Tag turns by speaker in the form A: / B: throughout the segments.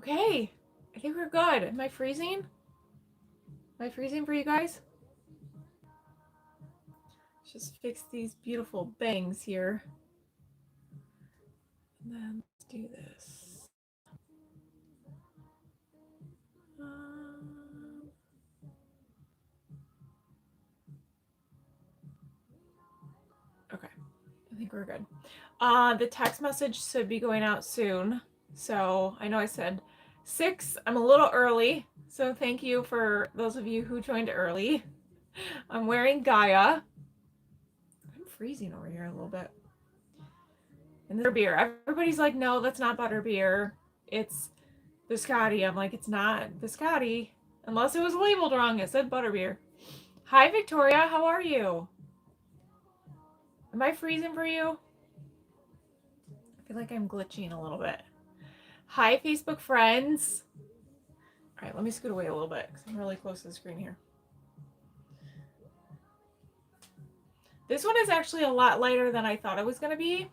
A: Okay, I think we're good. Am I freezing? Am I freezing for you guys? Just fix these beautiful bangs here. And then let's do this. Okay, I think we're good. The text message should be going out soon. So I know I said 6. I'm a little early. So thank you for those of you who joined early. I'm wearing Gaia. I'm freezing over here a little bit. And the beer. Everybody's like, no, that's not butterbeer. It's biscotti. I'm like, it's not biscotti. Unless it was labeled wrong. It said butterbeer. Hi, Victoria. How are you? Am I freezing for you? I feel like I'm glitching a little bit. Hi, Facebook friends. All right, let me scoot away a little bit because I'm really close to the screen here. This one is actually a lot lighter than I thought it was going to be.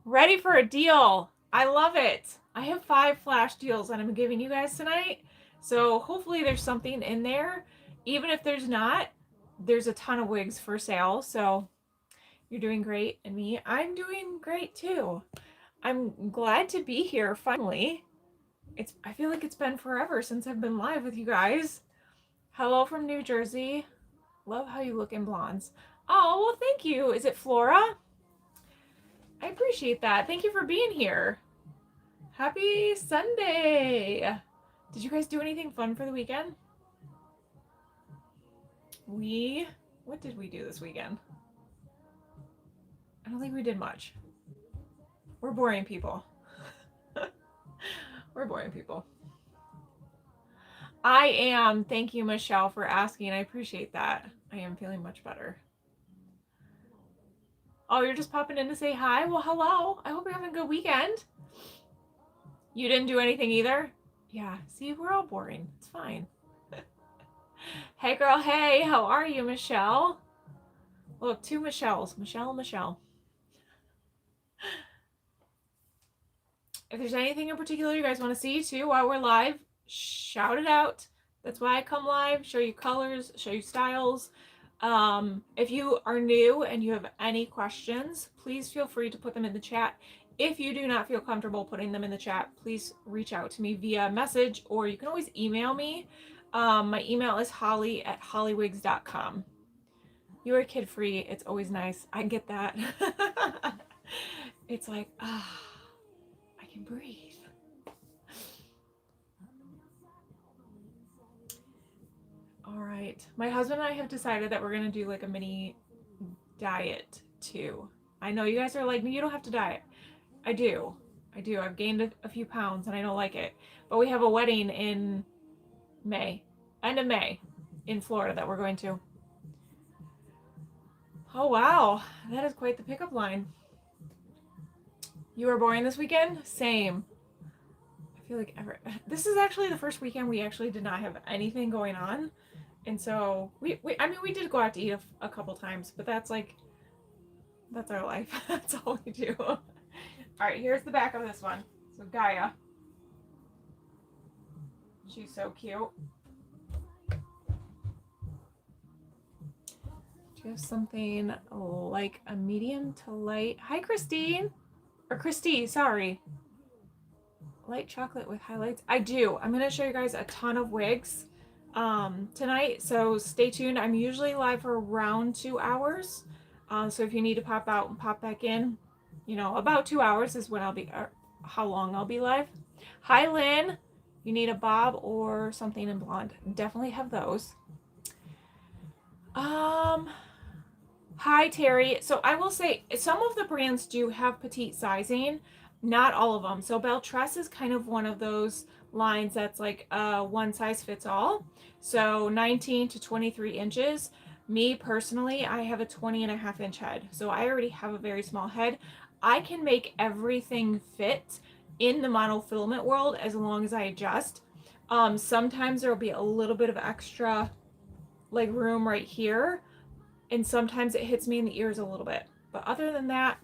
A: Ready for a deal. I love it. I have 5 flash deals that I'm giving you guys tonight. So hopefully there's something in there. Even if there's not, there's a ton of wigs for sale. So you're doing great. And me, I'm doing great too. I'm glad to be here finally. I feel like it's been forever since I've been live with you guys. Hello from New Jersey. Love how you look in blondes. Oh, well, thank you. Is it Flora? I appreciate that. Thank you for being here. Happy Sunday. Did you guys do anything fun for the weekend? What did we do this weekend? I don't think we did much. We're boring people. We're boring people. I am. Thank you, Michelle, for asking. I appreciate that. I am feeling much better. Oh, you're just popping in to say hi? Well, hello. I hope you're having a good weekend. You didn't do anything either? Yeah, see, we're all boring. It's fine. Hey, girl. Hey, how are you, Michelle? Look, 2 Michelles. Michelle and Michelle. If there's anything in particular you guys want to see, too, while we're live, shout it out. That's why I come live, show you colors, show you styles. If you are new and you have any questions, please feel free to put them in the chat. If you do not feel comfortable putting them in the chat, please reach out to me via message, or you can always email me. My email is holly@hollywigs.com. You are kid-free. It's always nice. I get that. It's like, I can breathe. All right. My husband and I have decided that we're going to do like a mini diet too. I know you guys are like, you don't have to diet. I do. I've gained a few pounds and I don't like it. But we have a wedding in May, end of May, in Florida that we're going to. Oh, wow. That is quite the pickup line. You were boring this weekend? Same. I feel like this is actually the first weekend we actually did not have anything going on. And so we did go out to eat a couple times, but that's our life. That's all we do. All right, here's the back of this one. So Gaia. She's so cute. Do you have something like a medium to light? Hi, Christine. Or Christy, sorry. Light chocolate with highlights. I do. I'm going to show you guys a ton of wigs tonight. So stay tuned. I'm usually live for around 2 hours. So if you need to pop out and pop back in, about 2 hours is when I'll be, how long I'll be live. Hi, Lynn. You need a bob or something in blonde. Definitely have those. Hi, Terry. So I will say some of the brands do have petite sizing, not all of them. So Beltress is kind of one of those lines that's like one size fits all. So 19 to 23 inches. Me personally, I have a 20.5 inch head. So I already have a very small head. I can make everything fit in the monofilament world as long as I adjust. Sometimes there'll be a little bit of extra like room right here. And sometimes it hits me in the ears a little bit. But other than that,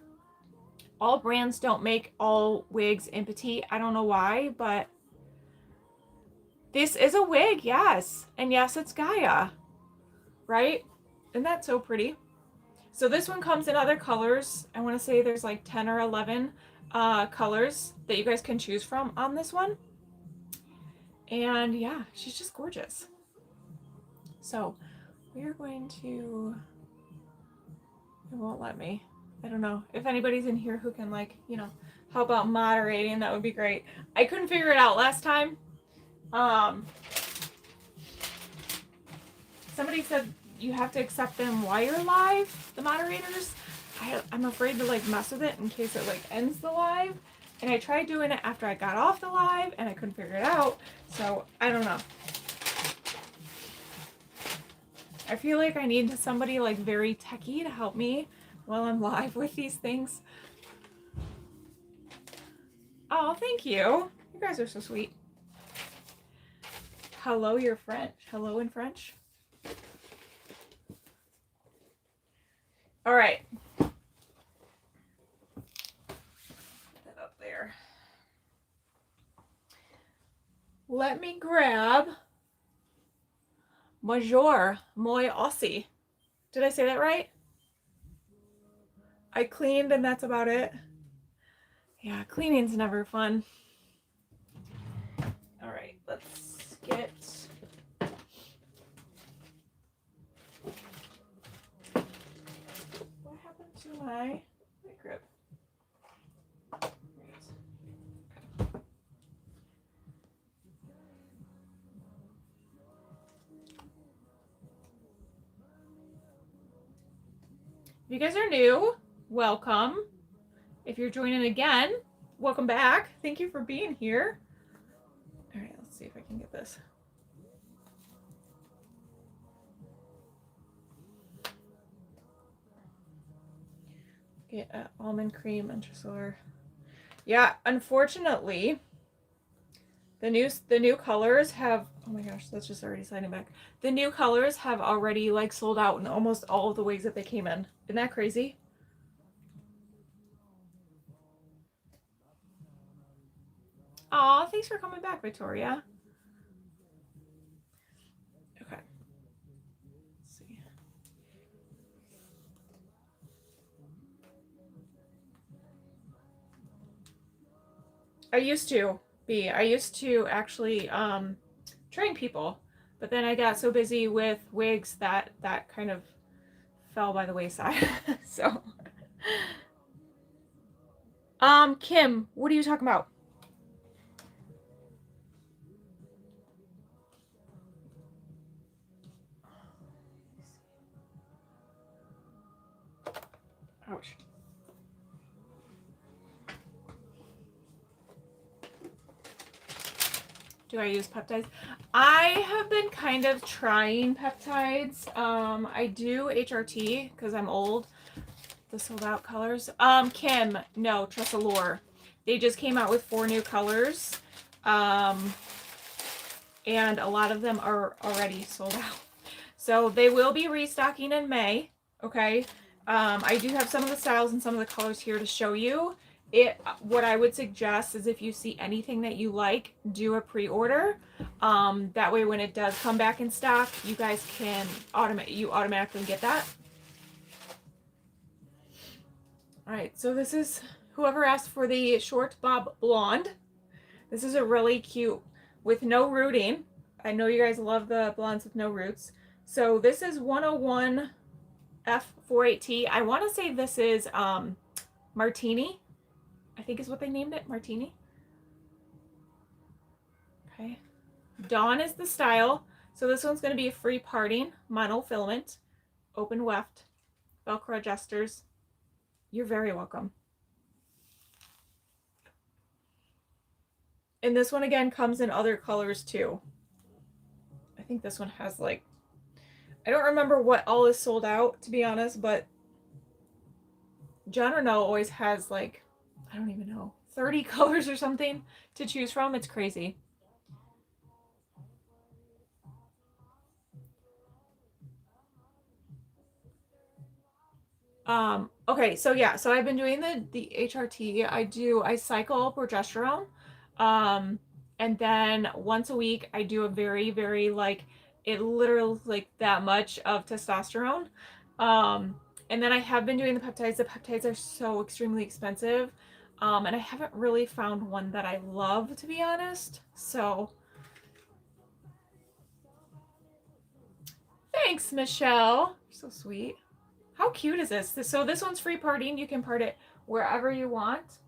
A: All brands don't make all wigs in petite. I don't know why, but this is a wig, yes. And yes, it's Gaia, right? Isn't that so pretty? So this one comes in other colors. I want to say there's like 10 or 11 colors that you guys can choose from on this one. And yeah, she's just gorgeous. So we're going to, it won't let me. I don't know. If anybody's in here who can, like, you know, help out moderating, that would be great. I couldn't figure it out last time. Somebody said you have to accept them while you're live, the moderators. I'm afraid to like mess with it in case it like ends the live. And I tried doing it after I got off the live and I couldn't figure it out. So I don't know. I feel like I need somebody like very techie to help me while I'm live with these things. Oh, thank you. You guys are so sweet. Hello, you're French. Hello in French. All right. Put that up there. Let me grab Bonjour, moi aussi. Did I say that right? I cleaned and that's about it. Yeah, cleaning's never fun. All right, let's get... What happened to my grip? If you guys are new, welcome. If you're joining again, welcome back. Thank you for being here. All right, let's see if I can get this. Get almond cream intracellular. Yeah, unfortunately, the new colors have, oh my gosh, that's just already sliding back. The new colors have already like sold out in almost all of the wigs that they came in. Isn't that crazy? Aw, thanks for coming back, Victoria. Okay. Let's see. I used to actually train people, but then I got so busy with wigs that kind of fell by the wayside. So Kim, what are you talking about? Ouch. Do I use peptides? I have been kind of trying peptides. I do HRT because I'm old. The sold out colors. Kim, no, Tressalure. They just came out with 4 new colors. And a lot of them are already sold out. So they will be restocking in May. Okay. I do have some of the styles and some of the colors here to show you. What I would suggest is if you see anything that you like, do a pre-order. That way when it does come back in stock, you guys can automatically get that. All right, so this is whoever asked for the short bob blonde. This is a really cute with no rooting. I know you guys love the blondes with no roots. So this is 101 F48T. I want to say this is Martini. I think is what they named it, Martini. Okay. Dawn is the style. So this one's going to be a free parting, monofilament, open weft, Velcro adjusters. You're very welcome. And this one again comes in other colors too. I think this one has like, I don't remember what all is sold out, to be honest, but John Renault always has like, I don't even know, 30 colors or something to choose from. It's crazy. Okay, so yeah, so I've been doing the HRT. I cycle progesterone. Um, and then once a week I do a very, very like it literally like that much of testosterone. Um, and then I have been doing the peptides. The peptides are so extremely expensive. And I haven't really found one that I love, to be honest. So thanks, Michelle. You're so sweet. How cute is this? So this one's free parting. You can part it wherever you want.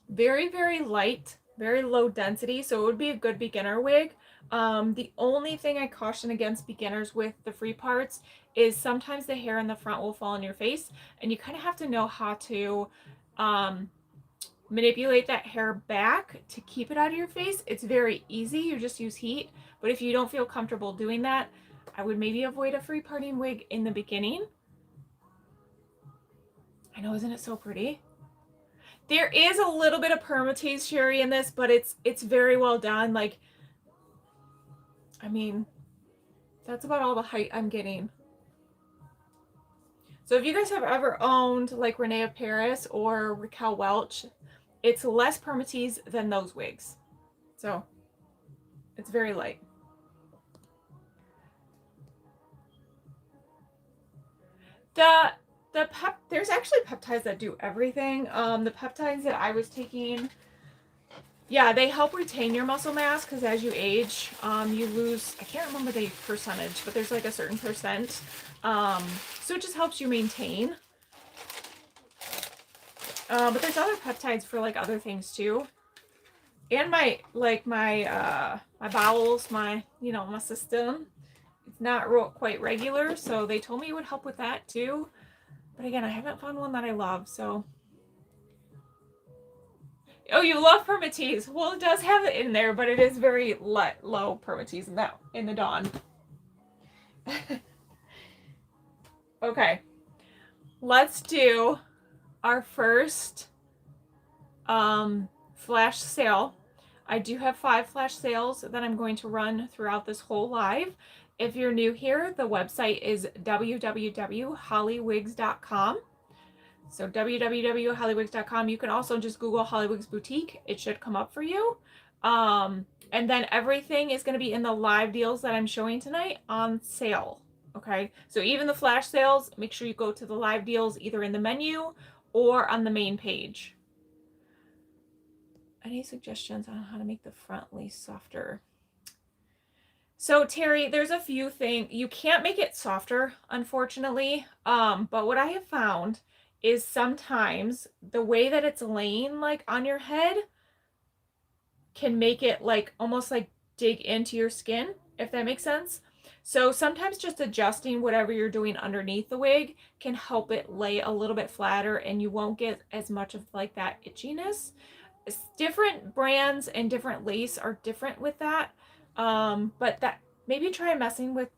A: Very, very light, very low density, so it would be a good beginner wig. The only thing I caution against beginners with the free parts is sometimes the hair in the front will fall on your face, and you kind of have to know how to um, manipulate that hair back to keep it out of your face. It's very easy, you just use heat, but if you don't feel comfortable doing that, I would maybe avoid a free parting wig in the beginning. I know, isn't it so pretty? There is a little bit of permatease Sherry in this, but it's very well done. Like, I mean, that's about all the height I'm getting. So if you guys have ever owned like Renee of Paris or Raquel Welch, it's less permatease than those wigs. So it's very light. There's actually peptides that do everything. The peptides that I was taking, yeah, they help retain your muscle mass because as you age, you lose, I can't remember the percentage, but there's like a certain percent. So it just helps you maintain. But there's other peptides for like other things too. And my bowels, my system, it's not quite regular, so they told me it would help with that too. But again, I haven't found one that I love, so. Oh, you love permatease. Well, it does have it in there, but it is very low permatease in the Dawn. Okay, let's do our first flash sale. I do have 5 flash sales that I'm going to run throughout this whole live. If you're new here, the website is www.hollywigs.com. So www.hollywigs.com. You can also just Google Hollywigs Boutique. It should come up for you. And then everything is going to be in the live deals that I'm showing tonight on sale. Okay, so even the flash sales, make sure you go to the live deals either in the menu or on the main page. Any suggestions on how to make the front lace softer? So Terry, there's a few things. You can't make it softer, unfortunately. But what I have found is sometimes the way that it's laying like on your head can make it like almost like dig into your skin, if that makes sense. So sometimes just adjusting whatever you're doing underneath the wig can help it lay a little bit flatter and you won't get as much of like that itchiness. Different brands and different lace are different with that. But that maybe try messing with,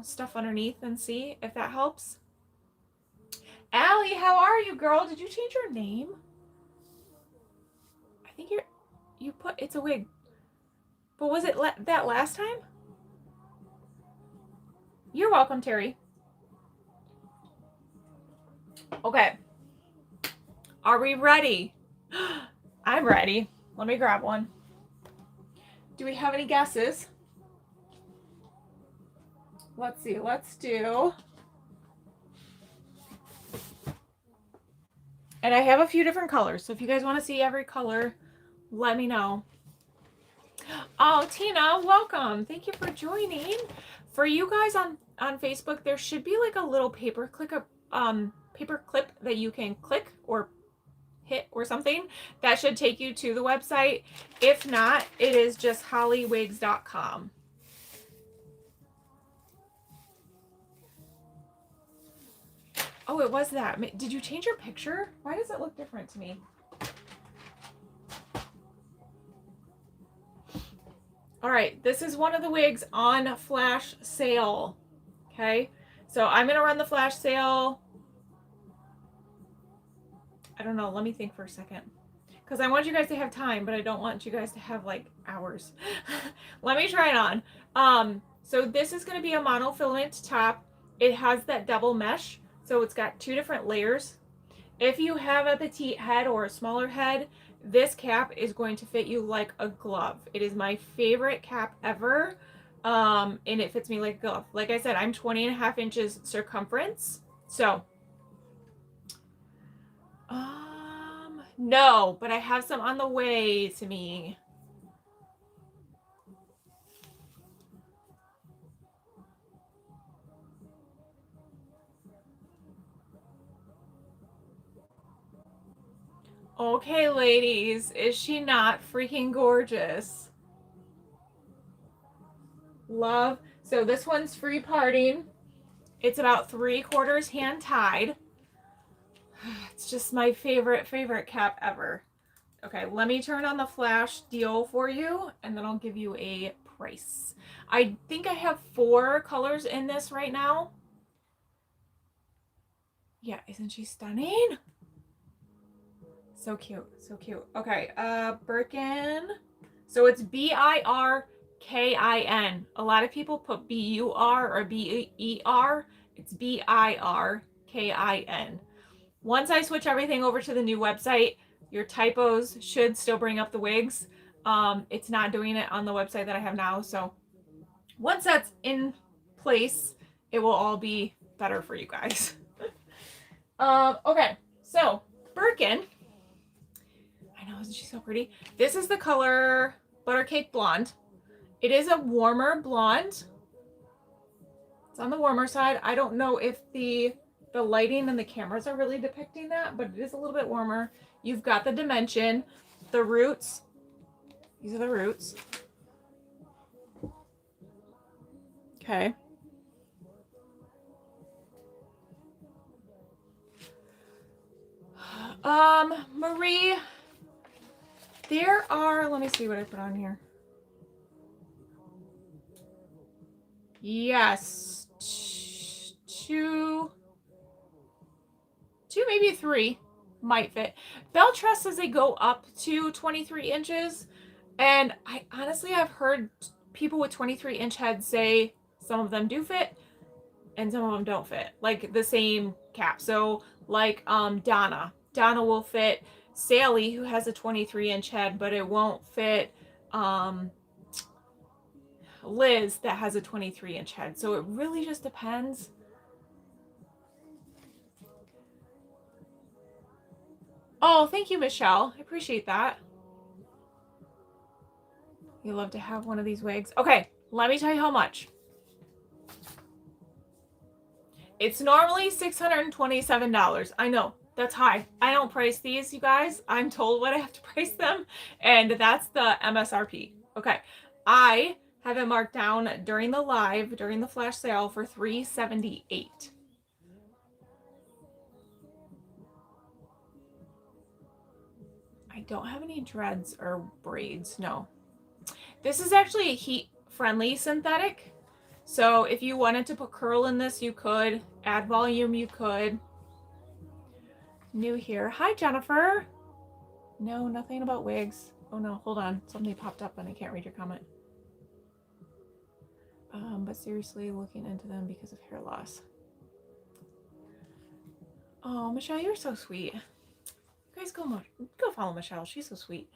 A: stuff underneath and see if that helps. Allie, how are you, girl? Did you change your name? I think you put it's a wig. But was it that last time? You're welcome, Terry. Okay. Are we ready? I'm ready. Let me grab one. Do we have any guesses? Let's see. Let's do. And I have a few different colors. So if you guys want to see every color, let me know. Oh, Tina, welcome. Thank you for joining. For you guys on Facebook, there should be like a little paper clip that you can click or hit or something that should take you to the website. If not, it is just hollywigs.com. Oh, it was that. Did you change your picture? Why does it look different to me? All right, this is one of the wigs on flash sale. Okay, so I'm going to run the flash sale. I don't know. Let me think for a second. because I want you guys to have time, but I don't want you guys to have like hours. Let me try it on. So this is going to be a monofilament top. It has that double mesh, so it's got 2 different layers. If you have a petite head or a smaller head, this cap is going to fit you like a glove. It is my favorite cap ever, and it fits me like a glove. Like I said, I'm 20.5 inches circumference, so no, but I have some on the way to me. Okay, ladies, is she not freaking gorgeous? Love. So this one's free parting. It's about 3/4 hand tied. It's just my favorite cap ever. Okay, let me turn on the flash deal for you, and then I'll give you a price. I think I have 4 colors in this right now. Yeah, isn't she stunning? So cute, so cute. Okay, Birkin. So it's Birkin. A lot of people put BUR or BER. It's BIRKIN. Once I switch everything over to the new website, your typos should still bring up the wigs. It's not doing it on the website that I have now. So once that's in place, it will all be better for you guys. Okay, so Birkin. I know, isn't she so pretty? This is the color Buttercake Blonde. It is a warmer blonde. It's on the warmer side. I don't know if the lighting and the cameras are really depicting that, but it is a little bit warmer. You've got the dimension, the roots. These are the roots. Okay. Marie, there are, let me see what I put on here. Yes, 2, maybe 3 might fit. Bell Trust says they go up to 23 inches. And I honestly have heard people with 23-inch heads say some of them do fit and some of them don't fit. Like the same cap. So like Donna will fit Sally, who has a 23-inch head, but it won't fit Liz that has a 23-inch head. So it really just depends. Oh, thank you, Michelle. I appreciate that. You love to have one of these wigs. Okay, let me tell you how much. It's normally $627. I know, that's high. I don't price these, you guys. I'm told what I have to price them, and that's the MSRP. Okay, I have it marked down during the live, during the flash sale for $378. I don't have any dreads or braids, no. This is actually a heat-friendly synthetic. So if you wanted to put curl in this, you could. Add volume, you could. New here. Hi, Jennifer. No, nothing about wigs. Oh no, hold on. Something popped up and I can't read your comment. But seriously, looking into them because of hair loss. Oh, Michelle, you're so sweet. You guys go follow Michelle. She's so sweet.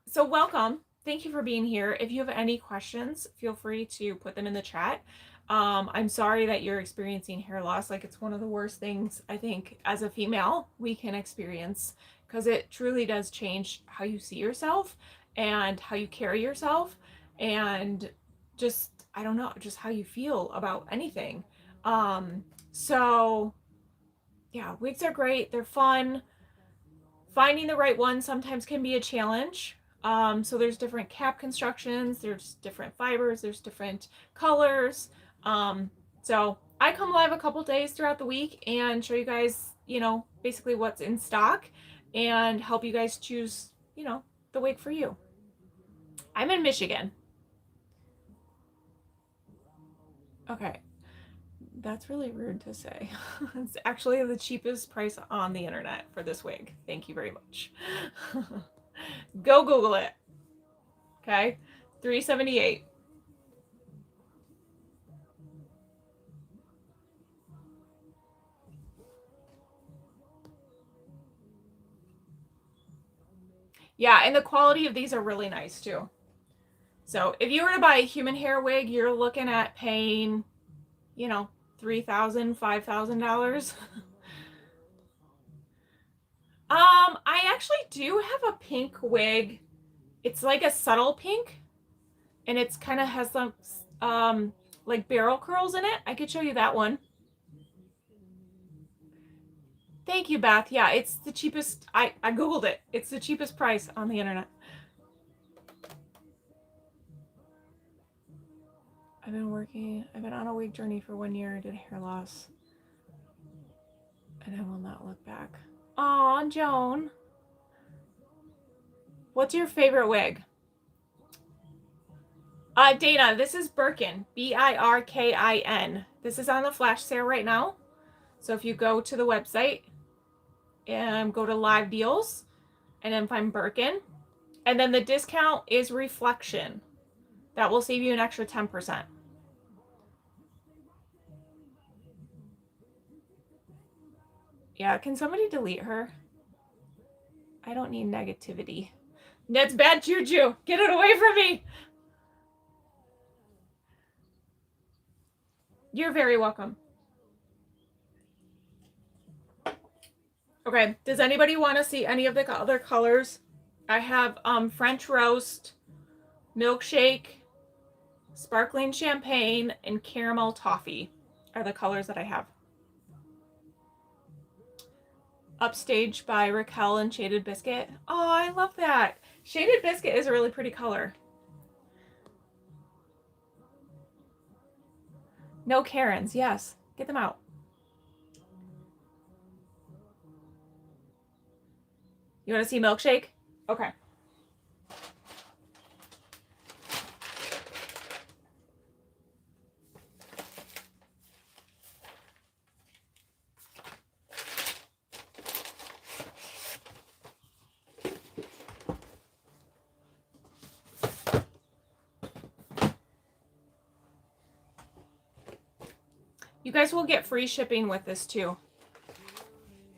A: So welcome. Thank you for being here. If you have any questions, feel free to put them in the chat. I'm sorry that you're experiencing hair loss. Like, it's one of the worst things I think as a female we can experience, because it truly does change how you see yourself and how you carry yourself, and just, I don't know, just how you feel about anything. So yeah, wigs are great. They're fun. Finding the right one sometimes can be a challenge. So there's different cap constructions, there's different fibers, there's different colors. So I come live a couple days throughout the week and show you guys, you know, basically what's in stock and help you guys choose, you know, the wig for you. I'm in Michigan. Okay. That's really rude to say. It's actually the cheapest price on the internet for this wig. Thank you very much. Go Google it. Okay? $378. Yeah, and the quality of these are really nice too. So if you were to buy a human hair wig, you're looking at paying, you know, $3,000, $5,000. I actually do have a pink wig. It's like a subtle pink, and it's kind of has some like barrel curls in it. I could show you that one. Thank you, Beth. Yeah, it's the cheapest. I Googled it. It's the cheapest price on the internet. I've been on a wig journey for 1 year. I did hair loss, and I will not look back. Aw, Joan. What's your favorite wig? Dana, this is Birkin. Birkin. This is on the flash sale right now. So if you go to the website and go to live deals and then find Birkin, and then the discount is Reflection. That will save you an extra 10%. Yeah, can somebody delete her? I don't need negativity. That's bad juju. Get it away from me. You're very welcome. Okay, does anybody want to see any of the other colors? I have French Roast, Milkshake, Sparkling Champagne, and Caramel Toffee are the colors that I have. Upstage by Raquel and Shaded Biscuit. Oh, I love that. Shaded Biscuit is a really pretty color. No Karens, yes. Get them out. You want to see Milkshake? Okay. You guys will get free shipping with this too.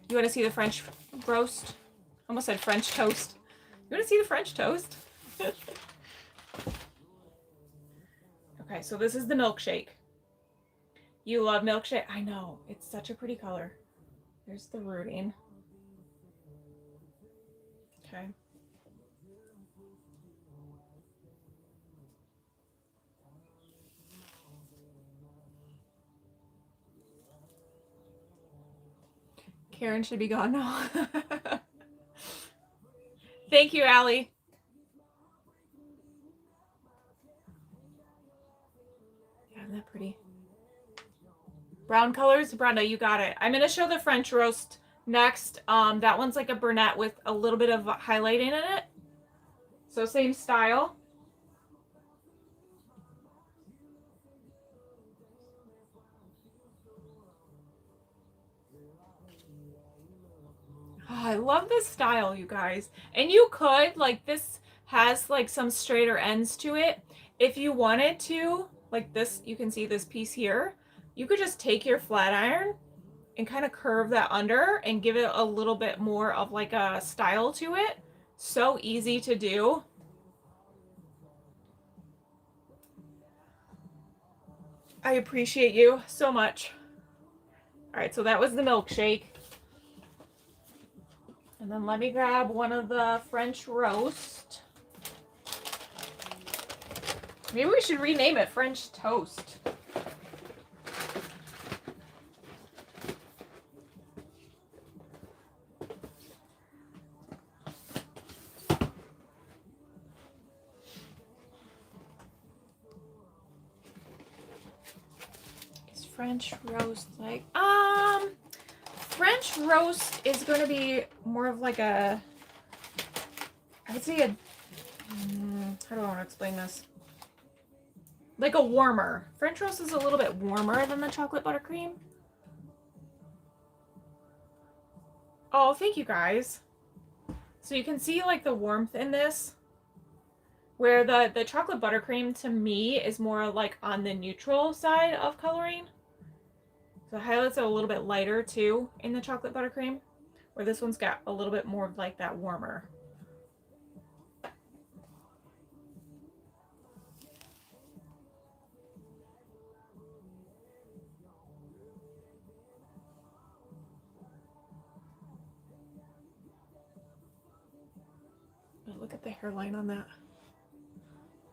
A: You want to see the French roast? Almost said French toast. You want to see the French toast? Okay, so this is the Milkshake. You love Milkshake? I know. It's such a pretty color. There's the rooting. Okay. Karen should be gone now. Thank you, Allie. Yeah, isn't that pretty? Brown colors? Brenda, you got it. I'm going to show the French roast next. That one's like a brunette with a little bit of highlighting in it. So same style. Oh, I love this style, you guys. And you could, like, this has like some straighter ends to it. If you wanted to, like this, you can see this piece here. You could just take your flat iron and kind of curve that under and give it a little bit more of like a style to it. So easy to do. I appreciate you so much. All right, so that was the Milkshake. And then let me grab one of the French roast. Maybe we should rename it French toast. Is French roast like French roast is going to be more of like a, I would say a, how do I want to explain this? like a warmer. French roast is a little bit warmer than the chocolate buttercream. Oh, thank you guys. So you can see like the warmth in this, where the chocolate buttercream to me is more like on the neutral side of coloring. So the highlights are a little bit lighter too in the chocolate buttercream, where this one's got a little bit more of like that warmer. But look at the hairline on that.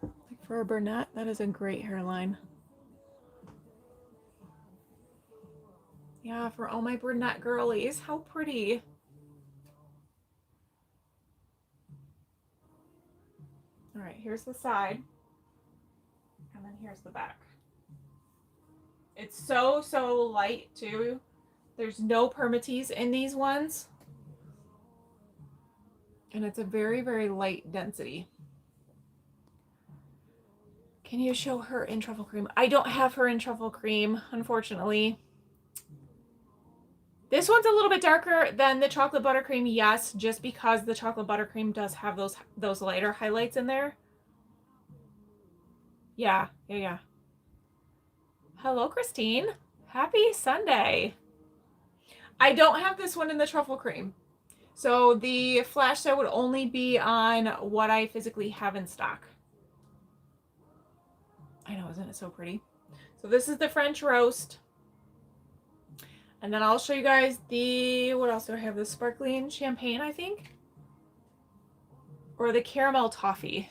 A: Like for a brunette, that is a great hairline. Yeah, for all my brunette girlies, how pretty. All right, here's the side. And then here's the back. It's so light too. There's no permatease in these ones. And it's a very light density. Can you show her in truffle cream? I don't have her in truffle cream, unfortunately. This one's a little bit darker than the chocolate buttercream, yes, just because the chocolate buttercream does have those lighter highlights in there. Yeah. Hello, Christine. Happy Sunday. I don't have this one in the truffle cream. So the flash set would only be on what I physically have in stock. I know, isn't it so pretty? So this is the French roast. And then I'll show you guys the, what else do I have? The sparkling champagne, I think. Or the caramel toffee.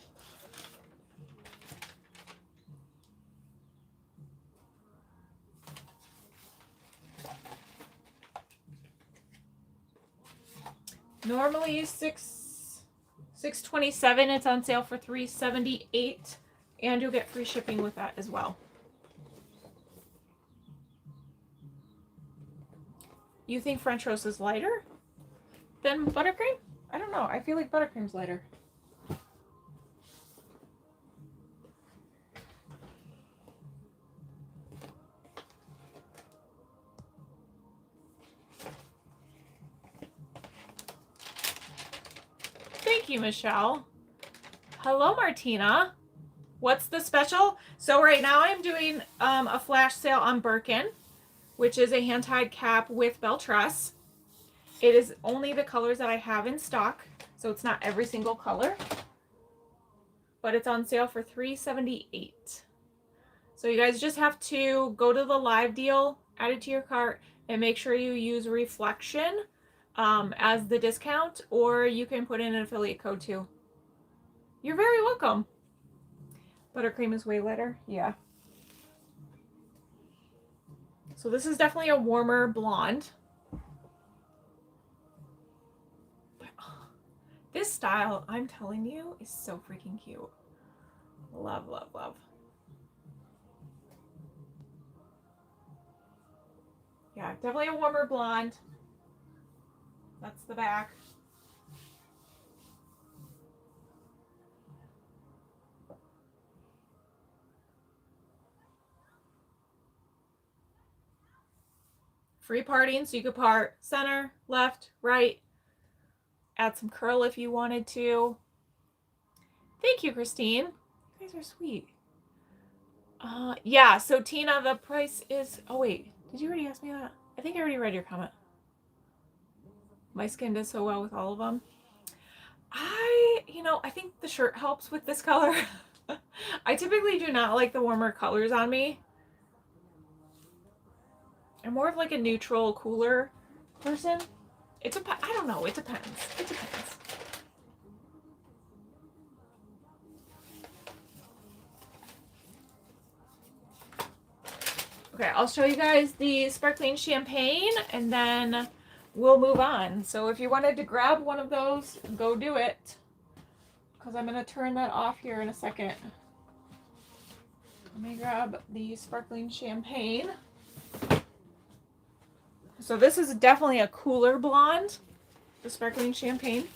A: Normally $6.27. It's on sale for $3.78, and you'll get free shipping with that as well. You think French roast is lighter than buttercream? I don't know. I feel like buttercream's lighter. Thank you, Michelle. Hello, Martina. What's the special? So right now I'm doing a flash sale on Birkin, which is a hand-tied cap with bell truss. It is only the colors that I have in stock, so it's not every single color, but it's on sale for $3.78. So you guys just have to go to the live deal, add it to your cart, and make sure you use reflection as the discount, or you can put in an affiliate code too. You're very welcome. Buttercream is way lighter. Yeah. So this is definitely a warmer blonde. This style, I'm telling you, is so freaking cute. Love. Yeah, definitely a warmer blonde. That's the back. Free parting, so you could part center, left, right. Add some curl if you wanted to. Thank you, Christine. You guys are sweet. Yeah, so Tina, the price is... Oh, wait. Did you already ask me that? I think I already read your comment. My skin does so well with all of them. I think the shirt helps with this color. I typically do not like the warmer colors on me. I'm more of like a neutral, cooler person. I don't know. It depends. Okay, I'll show you guys the sparkling champagne and then we'll move on. So if you wanted to grab one of those, go do it. Because I'm going to turn that off here in a second. Let me grab the sparkling champagne. So this is definitely a cooler blonde, the sparkling champagne.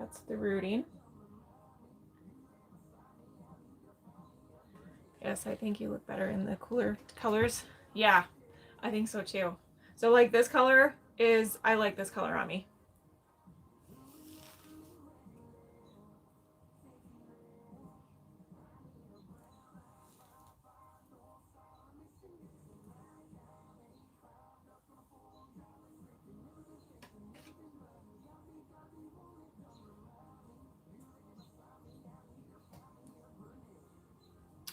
A: That's the rooting. Yes, I think you look better in the cooler colors. Yeah, I think so too. So like this color is, I like this color on me.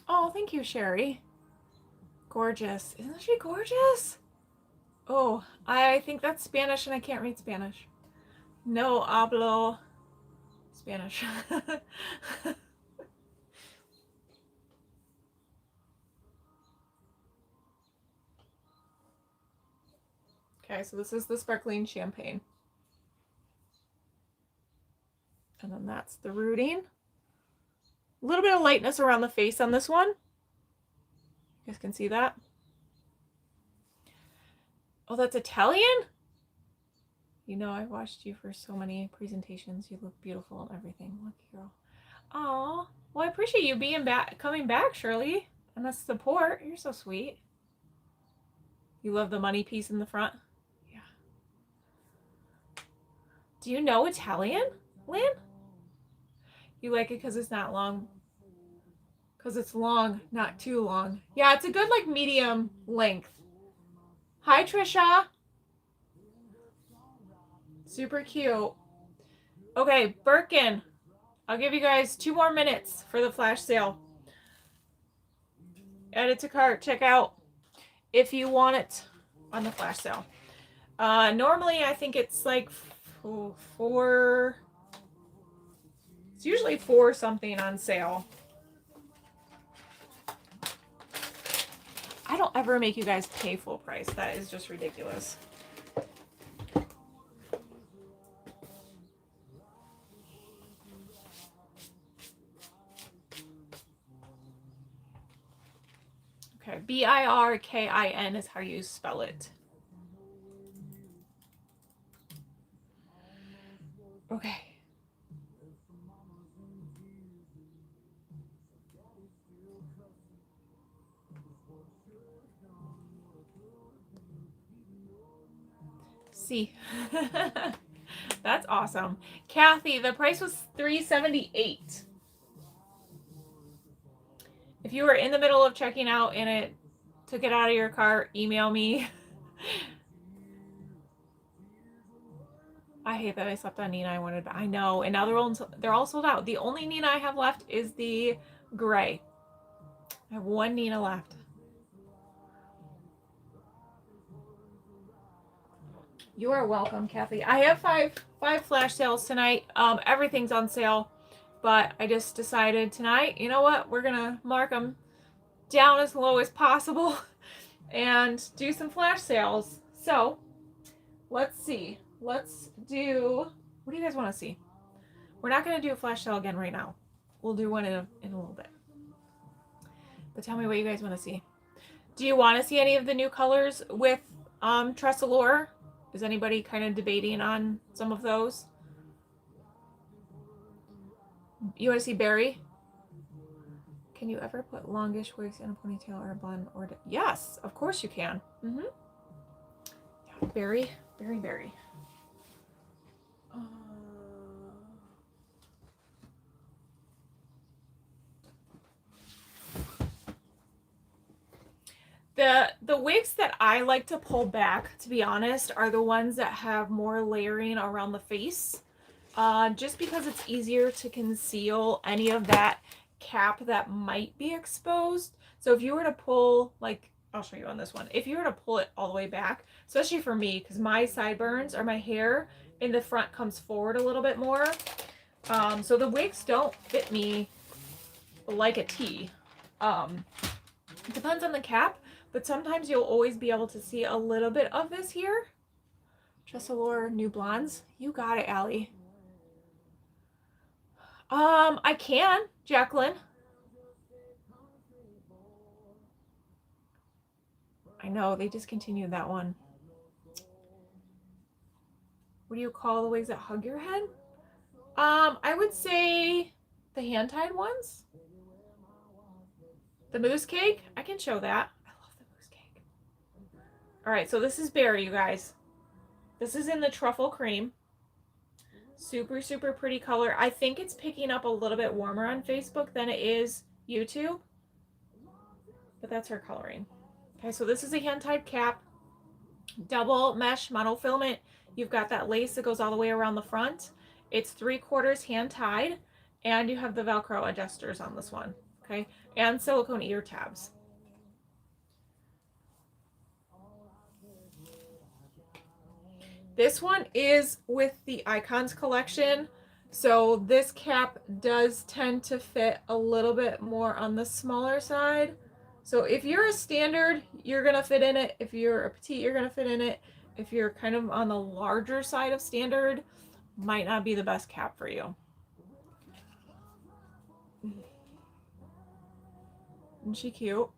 A: Oh, thank you, Sherry. Gorgeous. Isn't she gorgeous? Oh, I think that's Spanish and I can't read Spanish. No hablo Spanish. Okay, so this is the sparkling champagne. And then that's the rooting. A little bit of lightness around the face on this one. You guys can see that. Oh, that's Italian? You know, I watched you for so many presentations. You look beautiful and everything. Lucky girl. Oh, well, I appreciate you being back, coming back, Shirley. And the support. You're so sweet. You love the money piece in the front? Yeah. Do you know Italian, Lynn? You like it because it's not long? Because it's long, not too long. Yeah, it's a good, like, medium length. Hi, Trisha. Super cute. Okay, Birkin. I'll give you guys 2 more minutes for the flash sale. Add it to cart. Check out if you want it on the flash sale. Normally, I think it's like four. It's usually 4 something on sale. I don't ever make you guys pay full price. That is just ridiculous. Okay, Birkin is how you spell it. Okay. See. That's awesome. Kathy, the price was $378. If you were in the middle of checking out and it took it out of your cart, email me. I hate that I slept on Nina. I wanted, I know, and now they're all sold out. The only Nina I have left is the gray. I have 1 Nina left. You are welcome, Kathy. I have five flash sales tonight. Everything's on sale, but I just decided tonight, you know what? We're gonna mark them down as low as possible and do some flash sales. So let's see. Let's do. What do you guys want to see? We're not gonna do a flash sale again right now. We'll do one in a little bit. But tell me what you guys want to see. Do you want to see any of the new colors with Tressalure? Is anybody kind of debating on some of those? You want to see Berry? Can you ever put longish wigs in a ponytail or a bun? Or yes, of course you can. Mm-hmm. Yeah, Berry. The wigs that I like to pull back, to be honest, are the ones that have more layering around the face. Just because it's easier to conceal any of that cap that might be exposed. So if you were to pull, like, I'll show you on this one. If you were to pull it all the way back, especially for me, because my sideburns or my hair in the front comes forward a little bit more. So the wigs don't fit me like a T. It depends on the cap, but sometimes you'll always be able to see a little bit of this here. Tressalure New Blondes. You got it, Allie. I can, Jacqueline. I know, they discontinued that one. What do you call the wigs that hug your head? I would say the hand-tied ones. The mousse cake. I can show that. I love the mousse cake. All right, so this is berry, you guys. This is in the truffle cream. Super, super pretty color. I think it's picking up a little bit warmer on Facebook than it is YouTube. But that's her coloring. Okay, so this is a hand-tied cap. Double mesh monofilament. You've got that lace that goes all the way around the front. It's 3/4 hand-tied. And you have the Velcro adjusters on this one. Okay, and silicone ear tabs. This one is with the Icons collection. So this cap does tend to fit a little bit more on the smaller side. So if you're a standard, you're going to fit in it. If you're a petite, you're going to fit in it. If you're kind of on the larger side of standard, might not be the best cap for you. Isn't she cute?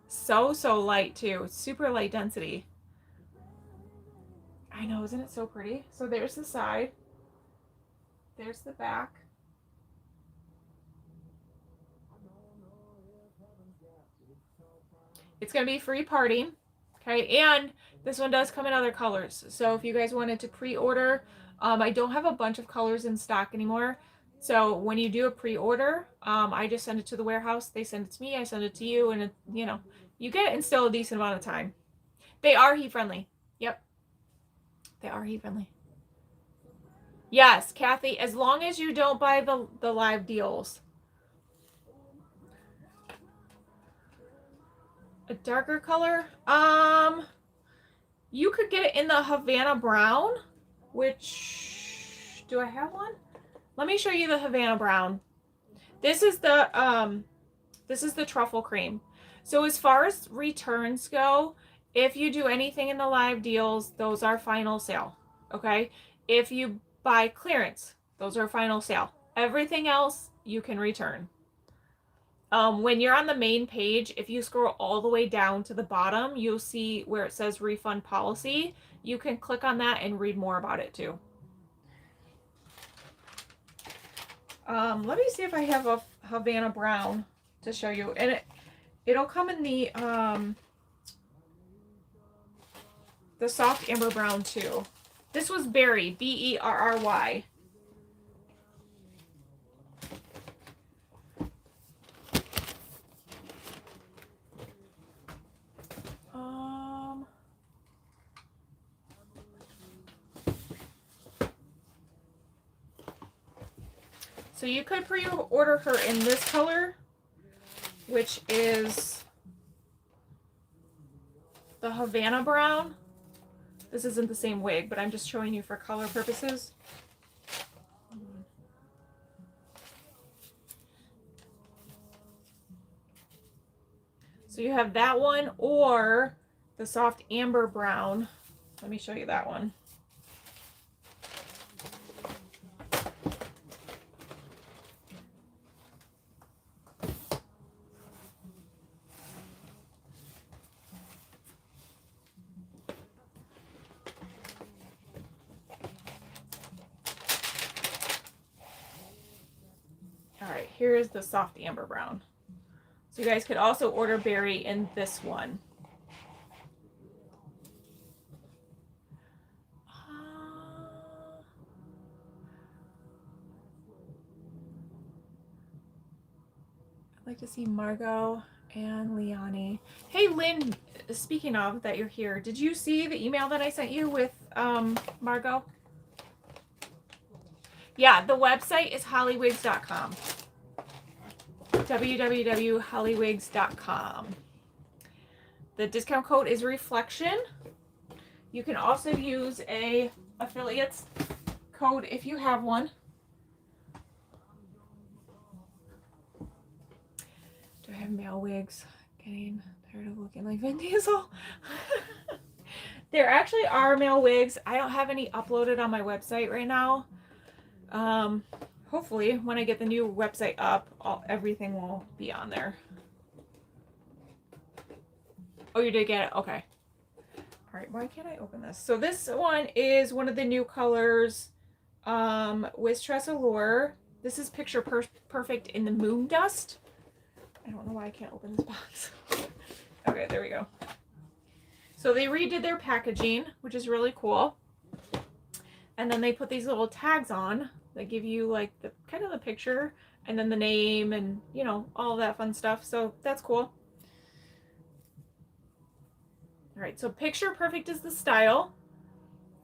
A: So light too. Super light density. I know, isn't it so pretty? So there's the side. There's the back. It's going to be free parting. Okay, and this one does come in other colors. So if you guys wanted to pre-order, I don't have a bunch of colors in stock anymore. So when you do a pre-order, I just send it to the warehouse. They send it to me. I send it to you. And, you know, you get it in still a decent amount of time. They are heat friendly. Yep. They are heat friendly. Yes, Kathy, as long as you don't buy the live deals. A darker color? You could get it in the Havana Brown, which, do I have one? Let me show you the Havana Brown. This is the truffle cream. So as far as returns go, if you do anything in the live deals, those are final sale. Okay? If you buy clearance, those are final sale. Everything else you can return. When you're on the main page, if you scroll all the way down to the bottom, you'll see where it says refund policy. You can click on that and read more about it too. Let me see if I have a Havana Brown to show you. And it'll come in the soft amber brown too. This was Berry, B-E-R-R-Y. So you could pre-order her in this color, which is the Havana Brown. This isn't the same wig, but I'm just showing you for color purposes. So you have that one or the soft amber brown. Let me show you that one. Alright, here's the soft amber brown. So you guys could also order Berry in this one. I'd like to see Margot and Liani. Hey Lynn, speaking of that you're here, did you see the email that I sent you with Margot? Yeah, the website is hollywigs.com. www.hollywigs.com. The discount code is Reflection. You can also use a affiliates code if you have one. Do I have male wigs? Getting tired of looking like Vin Diesel. There actually are male wigs. I don't have any uploaded on my website right now. Hopefully when I get the new website up, everything will be on there. Oh, you did get it? Okay. All right, why can't I open this? So this one is one of the new colors, with Tress Allure. This is Picture Perfect in the Moon Dust. I don't know why I can't open this box. Okay, there we go. So they redid their packaging, which is really cool. And then they put these little tags on that give you like the kind of the picture and then the name and, you know, all that fun stuff. So that's cool. All right, so Picture Perfect is the style,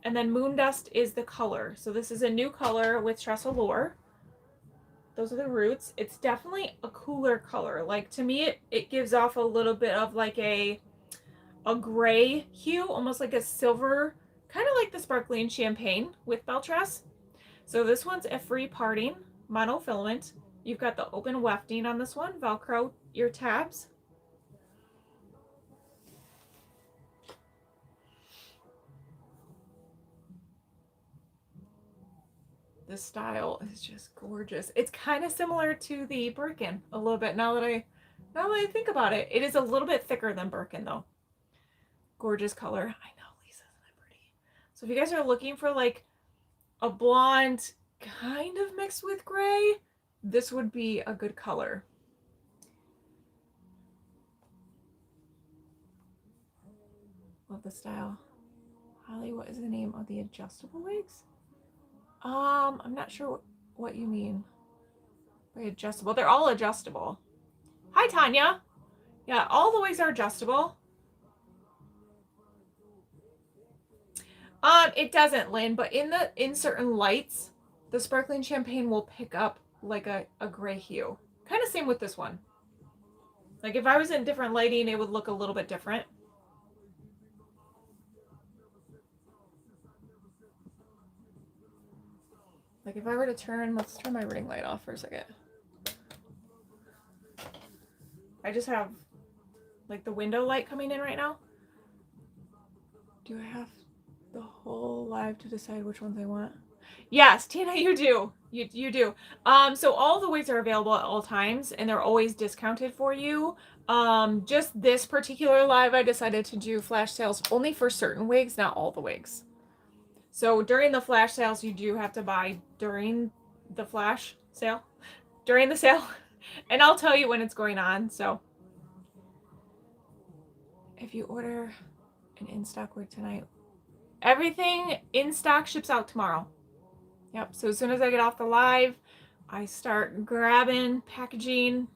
A: and then Moon Dust is the color. So this is a new color with Tress Allure. Those are the roots. It's definitely a cooler color. Like, to me, it gives off a little bit of like a gray hue, almost like a silver, kind of like the Sparkling Champagne with Beltress. So this one's a free parting monofilament. You've got the open wefting on this one, Velcro your tabs. This style is just gorgeous. It's kind of similar to the Birkin a little bit now that I think about it. It is a little bit thicker than Birkin though. Gorgeous color. I know, Lisa, isn't that pretty? So if you guys are looking for like a blonde kind of mixed with gray, this would be a good color. Love the style. Holly, what is the name of the adjustable wigs? I'm not sure what you mean by adjustable. They're all adjustable. Hi, Tanya. Yeah, all the wigs are adjustable. It doesn't, Lynn, but in certain lights, the Sparkling Champagne will pick up like a gray hue. Kind of same with this one. Like if I was in different lighting, it would look a little bit different. Like if I were to let's turn my ring light off for a second. I just have like the window light coming in right now. Do I have the whole live to decide which ones I want? Yes, Tina, you do. You do. So all the wigs are available at all times and they're always discounted for you. Just this particular live, I decided to do flash sales only for certain wigs, not all the wigs. So during the flash sales, you do have to buy during the flash sale, during the sale, and I'll tell you when it's going on. So if you order an in-stock wig tonight, everything in stock ships out tomorrow. Yep. So as soon as I get off the live, I start grabbing, packaging,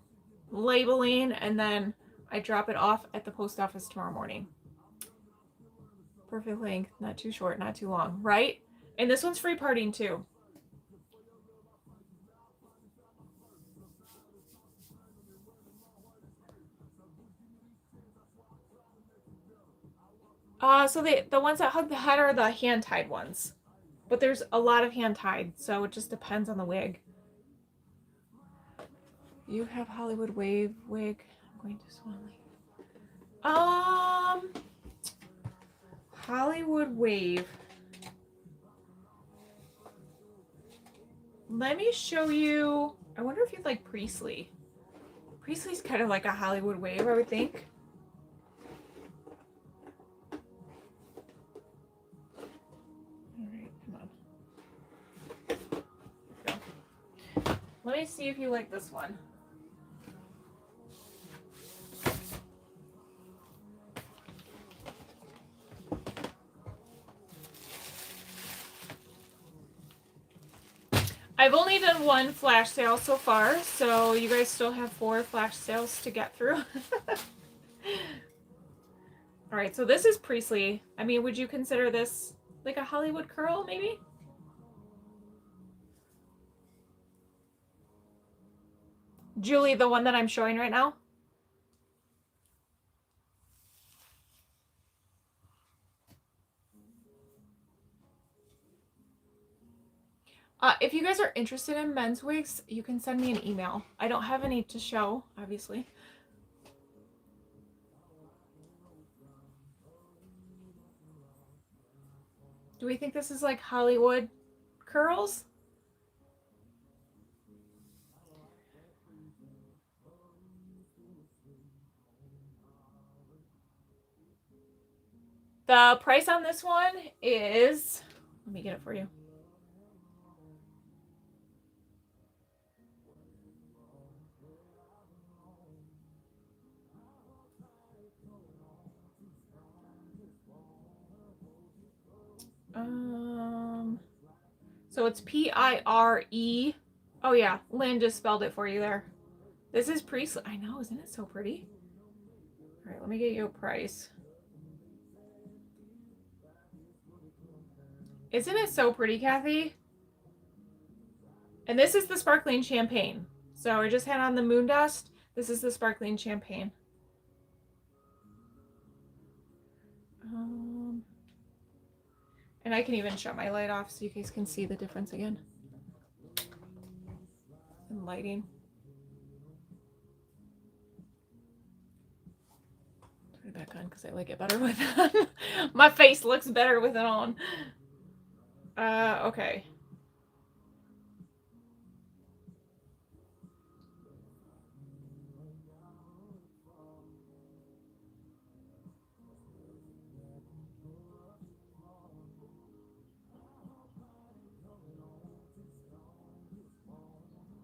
A: labeling, and then I drop it off at the post office tomorrow morning. Perfect length, not too short, not too long, right? And this one's free parting too. So the ones that hug the head are the hand-tied ones. But there's a lot of hand-tied, so it just depends on the wig. You have Hollywood Wave wig. I'm going to Swanley. Hollywood Wave. Let me show you. I wonder if you'd like Priestley. Priestley's kind of like a Hollywood Wave, I would think. Alright, come on. Let me see if you like this one. I've only done one flash sale so far, so you guys still have 4 flash sales to get through. All right, so this is Priestley. I mean, would you consider this like a Hollywood curl, maybe? Julie, the one that I'm showing right now? If you guys are interested in men's wigs, you can send me an email. I don't have any to show, obviously. Do we think this is like Hollywood curls? The price on this one is, let me get it for you. So it's Pire. Oh yeah, Lynn just spelled it for you there. This is pre-sleeve. I know, isn't it so pretty? All right, let me get you a price. Isn't it so pretty, Kathy? And this is the sparkling champagne. So I just had on the moon dust. This is the sparkling champagne. And I can even shut my light off so you guys can see the difference again. In lighting. Turn it back on because I like it better with it on. My face looks better with it on. Okay.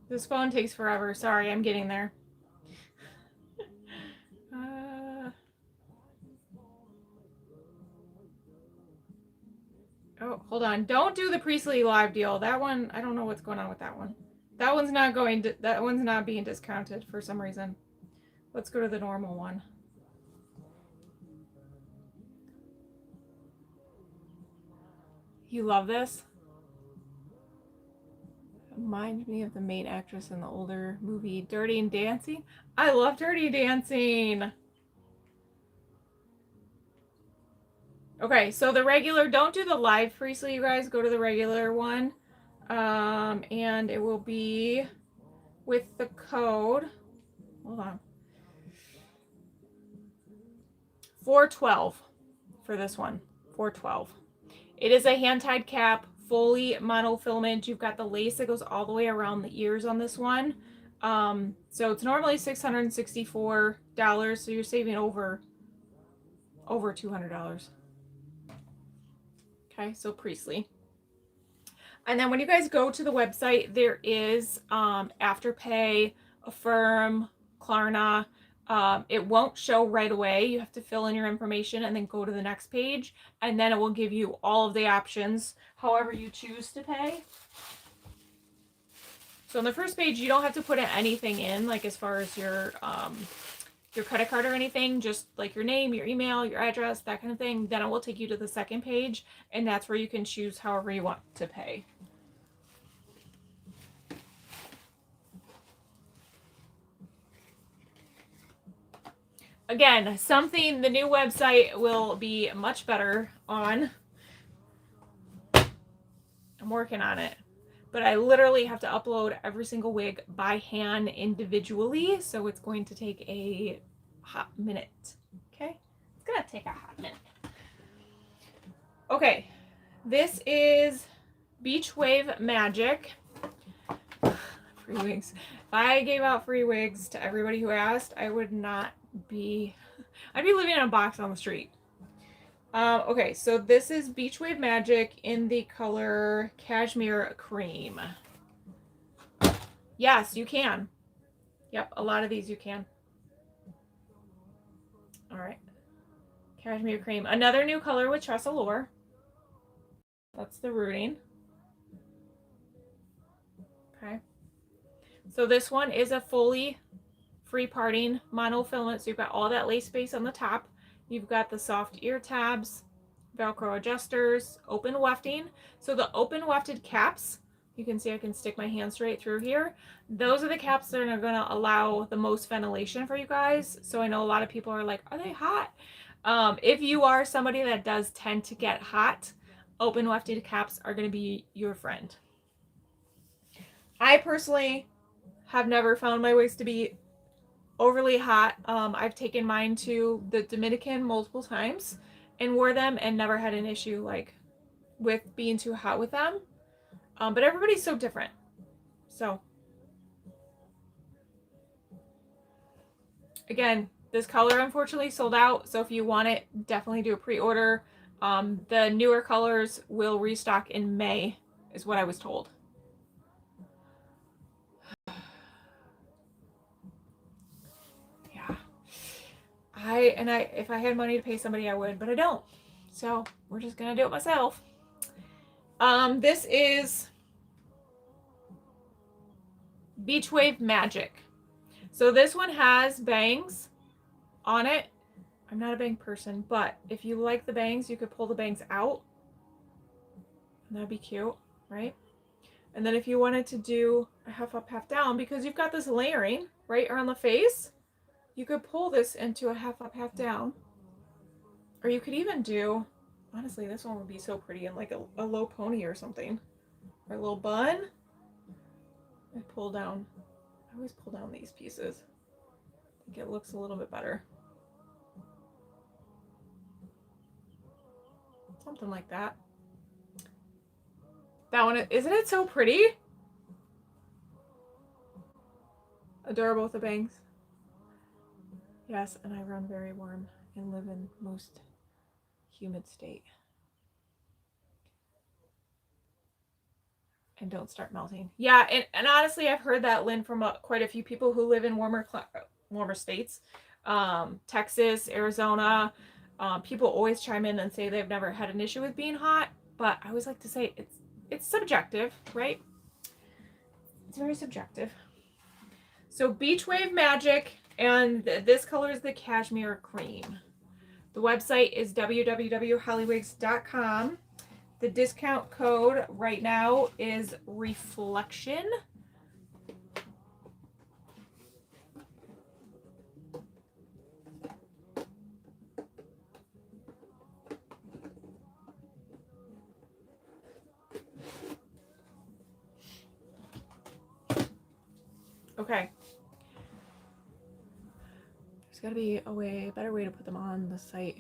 A: This phone takes forever. Sorry, I'm getting there. Oh, hold on. Don't do the Priestley live deal. That one, I don't know what's going on with that one. That one's not being discounted for some reason. Let's go to the normal one. You love this? Reminds me of the main actress in the older movie Dirty and Dancing. I love Dirty Dancing. Okay, so the regular, don't do the live Priestley, you guys. Go to the regular one. And it will be with the code. Hold on. 412 for this one. 412. It is a hand-tied cap, fully monofilament. You've got the lace that goes all the way around the ears on this one. So it's normally $664, so you're saving over $200. Okay, so Priestley. And then when you guys go to the website, there is Afterpay, Affirm, Klarna. It won't show right away. You have to fill in your information and then go to the next page, and then it will give you all of the options, however you choose to pay. So on the first page, you don't have to put anything in, like as far as your credit card or anything, just like your name, your email, your address, that kind of thing. Then it will take you to the second page, and that's where you can choose however you want to pay. Again, something the new website will be much better on. I'm working on it. But I literally have to upload every single wig by hand individually, so it's going to take a hot minute. Okay? It's going to take a hot minute. Okay. This is Beach Wave Magic. Free wigs. If I gave out free wigs to everybody who asked, I would not be... I'd be living in a box on the street. Okay, so this is Beach Wave Magic in the color Cashmere Cream. Yes, you can. Yep, a lot of these you can. All right. Cashmere Cream. Another new color with Tress Allure. That's the rooting. Okay. So this one is a fully free parting monofilament. So you've got all that lace base on the top. You've got the soft ear tabs, Velcro adjusters, open wefting. So the open wefted caps, you can see I can stick my hand straight through here. Those are the caps that are going to allow the most ventilation for you guys. So I know a lot of people are like, are they hot? If you are somebody that does tend to get hot, open wefted caps are going to be your friend. I personally have never found my wigs to be overly hot. I've taken mine to the Dominican multiple times and wore them and never had an issue like with being too hot with them. But everybody's so different. So again, this color unfortunately sold out. So if you want it, definitely do a pre-order. The newer colors will restock in May, is what I was told. Yeah. If I had money to pay somebody, I would, but I don't. So we're just gonna do it myself. This is Beach Wave Magic. So this one has bangs on it. I'm not a bang person, but if you like the bangs, you could pull the bangs out. And that'd be cute, right? And then if you wanted to do a half up, half down, because you've got this layering right around the face, you could pull this into a half up, half down. Or you could even do, honestly, this one would be so pretty in like a low pony or something. Or a little bun. I always pull down these pieces. I think it looks a little bit better. Something like that. That one, isn't it so pretty? Adorable with the bangs. Yes, and I run very warm and live in most humid state. And don't start melting. Yeah, and honestly, I've heard that, Lynn, from quite a few people who live in warmer states. Texas, Arizona. People always chime in and say they've never had an issue with being hot, but I always like to say it's subjective, right? It's very subjective. So Beach Wave Magic, and this color is the Cashmere Cream. The website is www.hollywigs.com. The discount code right now is Reflection. Okay. There's got to be a better way to put them on the site.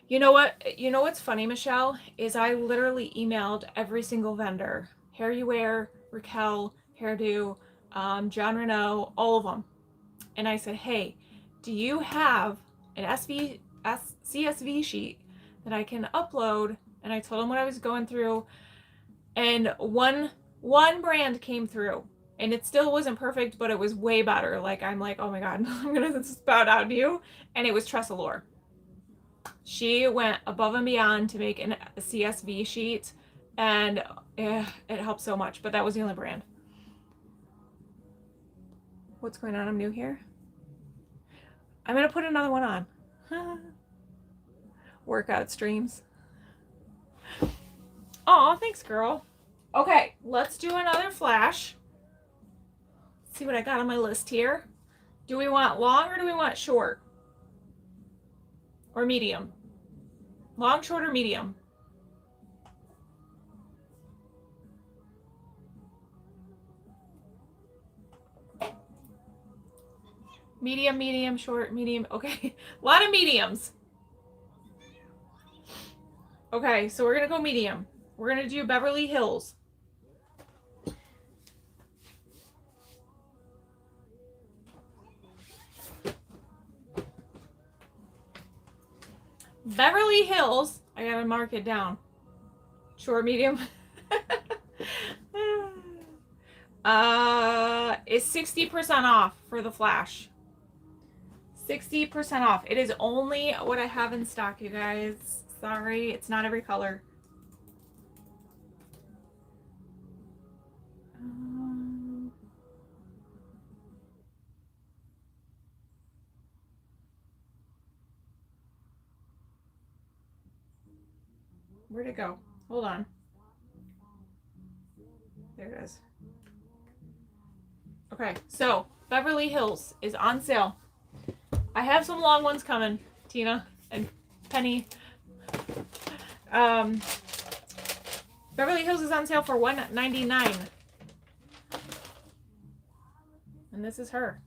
A: You know what? You know what's funny, Michelle, is I literally emailed every single vendor. Hair You Wear, Raquel, Hairdo, John Renault, all of them. And I said, hey, do you have an CSV sheet that I can upload? And I told them what I was going through. And one brand came through. And it still wasn't perfect, but it was way better. Like, I'm like, oh my God, I'm going to spout out to you. And it was Tressalore. She went above and beyond to make a CSV sheet. And it helped so much. But that was the only brand. What's going on? I'm new here. I'm going to put another one on. Workout streams. Aw, thanks, girl. Okay, let's do another flash. See what I got on my list here. Do we want long or do we want short? Or medium? Long, short, or medium? Medium, medium, short, medium. Okay, a lot of mediums. Okay, so we're going to go medium. We're going to do Beverly Hills. Beverly Hills, I gotta mark it down. Short, medium. Is 60% off for the flash. 60% off. It is only what I have in stock, you guys. Sorry, it's not every color. Where'd it go? Hold on. There it is. Okay, so Beverly Hills is on sale. I have some long ones coming, Tina and Penny. Beverly Hills is on sale for $199. And this is her.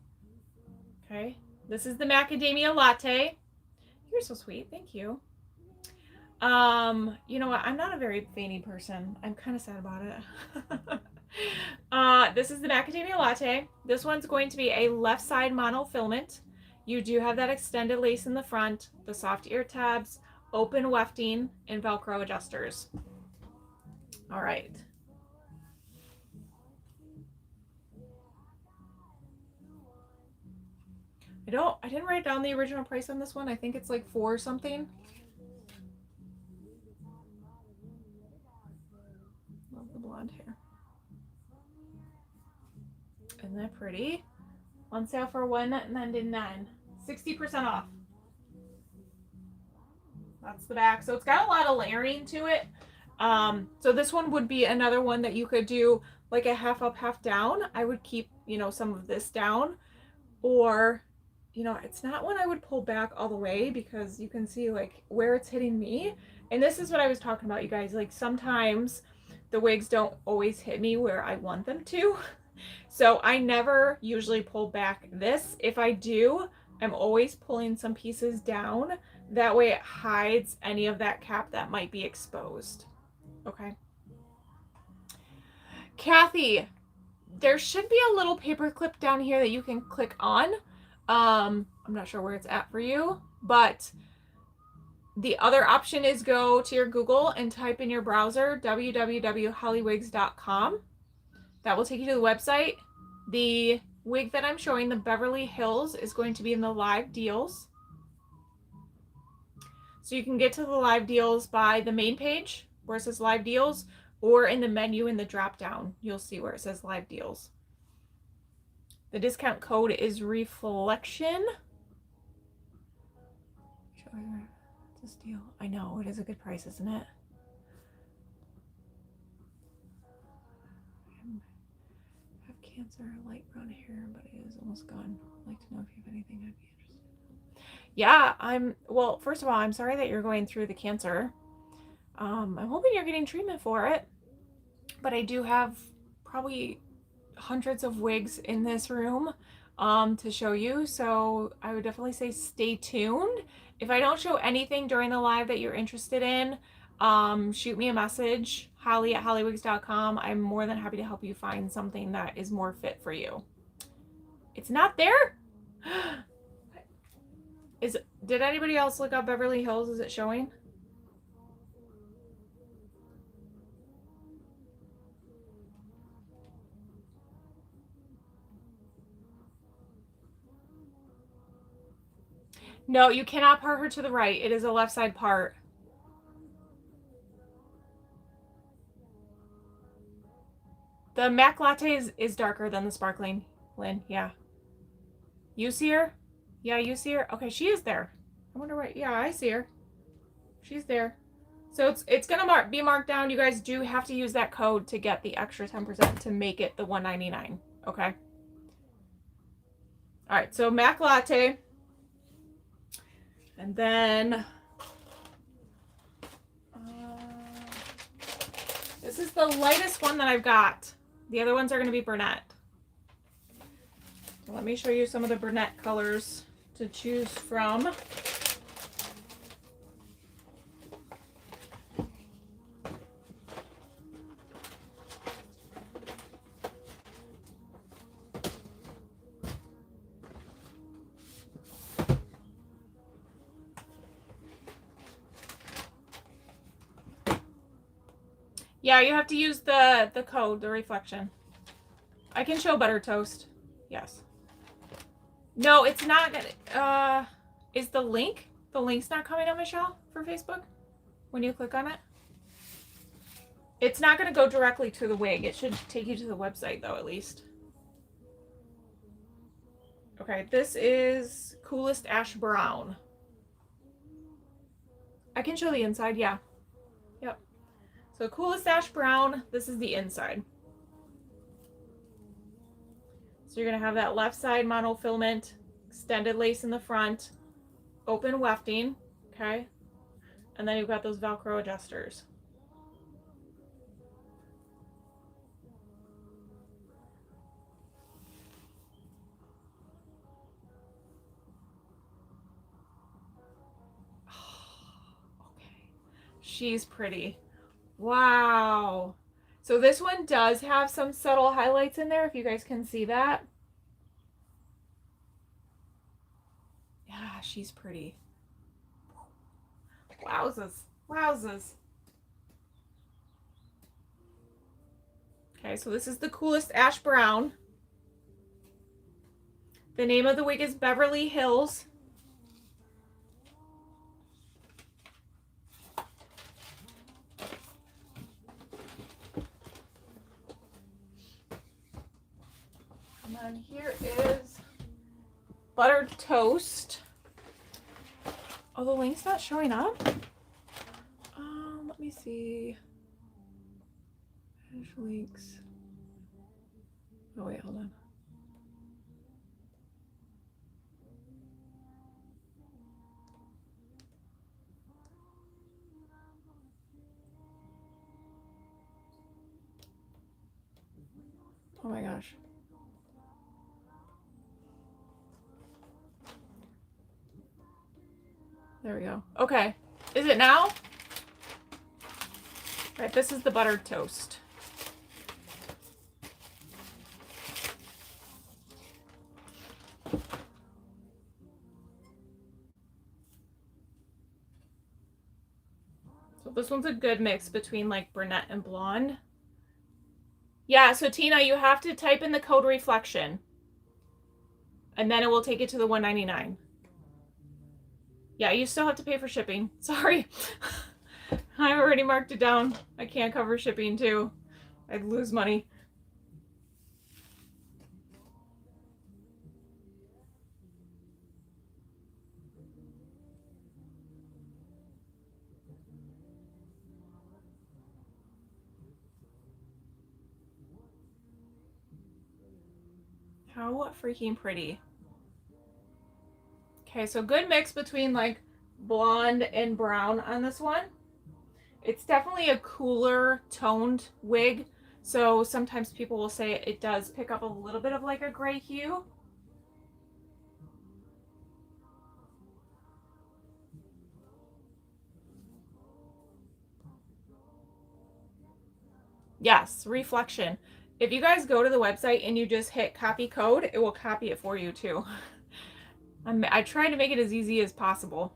A: Okay. This is the macadamia latte. You're so sweet. Thank you. You know what? I'm not a very veiny person. I'm kind of sad about it. This is the macadamia latte. This one's going to be a left side monofilament. You do have that extended lace in the front, the soft ear tabs, open wefting, and Velcro adjusters. All right. I didn't write down the original price on this one. I think it's like $4 something. Love the blonde hair. Isn't that pretty? On sale for $199. 60% off. That's the back. So it's got a lot of layering to it. So this one would be another one that you could do like a half up, half down. I would keep, you know, some of this down, or, you know, it's not one I would pull back all the way because you can see like where it's hitting me. And this is what I was talking about, you guys. Like sometimes the wigs don't always hit me where I want them to. So I never usually pull back this. If I do, I'm always pulling some pieces down. That way it hides any of that cap that might be exposed. Okay. Kathy, there should be a little paper clip down here that you can click on. I'm not sure where it's at for you, but the other option is go to your Google and type in your browser www.hollywigs.com. That will take you to the website. The wig that I'm showing, the Beverly Hills, is going to be in the live deals. So you can get to the live deals by the main page where it says live deals, or in the menu in the drop down, you'll see where it says live deals. The discount code is reflection. This deal. I know, it is a good price, isn't it? I have cancer, light brown hair, but it is almost gone. I'd like to know if you have anything I'd be interested in. Yeah, well, first of all, I'm sorry that you're going through the cancer. I'm hoping you're getting treatment for it, but I do have probably hundreds of wigs in this room to show you, so I would definitely say stay tuned. If I don't show anything during the live that you're interested in, shoot me a message, holly@hollywigs.com. I'm more than happy to help you find something that is more fit for you. It's not there? Did anybody else look up Beverly Hills? Is it showing? No, you cannot part her to the right. It is a left side part. The MAC latte is darker than the sparkling, Lynn. Yeah. You see her? Yeah, you see her? Okay, she is there. I wonder what. Yeah, I see her. She's there. So it's gonna be marked down. You guys do have to use that code to get the extra 10% to make it the $199. Okay. All right. So MAC latte, and then this is the lightest one that I've got. The other ones are gonna be brunette. So let me show you some of the brunette colors to choose from. Yeah, you have to use the code, the reflection. I can show butter toast. Yes. No, it's not gonna, is the link's not coming up, Michelle, for Facebook when you click on it? It's not gonna go directly to the wig. It should take you to the website though, at least. Okay, this is Coolest Ash Brown. I can show the inside, yeah. Yep. So Coolest Ash Brown, this is the inside. So you're gonna have that left side monofilament, extended lace in the front, open wefting, okay? And then you've got those Velcro adjusters. Okay, she's pretty. Wow. So this one does have some subtle highlights in there, if you guys can see that. Yeah, she's pretty. Wowzers. Wowzers. Okay, so this is the coolest ash brown. The name of the wig is Beverly Hills. And then here is buttered toast. Oh, the link's not showing up? Let me see. Ash links. Oh, wait, hold on. Oh my gosh. There we go. Okay. Is it now? Right, this is the buttered toast. So this one's a good mix between like brunette and blonde. Yeah, so Tina, you have to type in the code reflection. And then it will take it to the $1.99. Yeah, you still have to pay for shipping. Sorry. I already marked it down. I can't cover shipping too. I'd lose money. How freaking pretty. Okay, so good mix between like blonde and brown on this one. It's definitely a cooler toned wig. So sometimes people will say it does pick up a little bit of like a gray hue. Yes, reflection. If you guys go to the website and you just hit copy code, it will copy it for you too. I try to make it as easy as possible.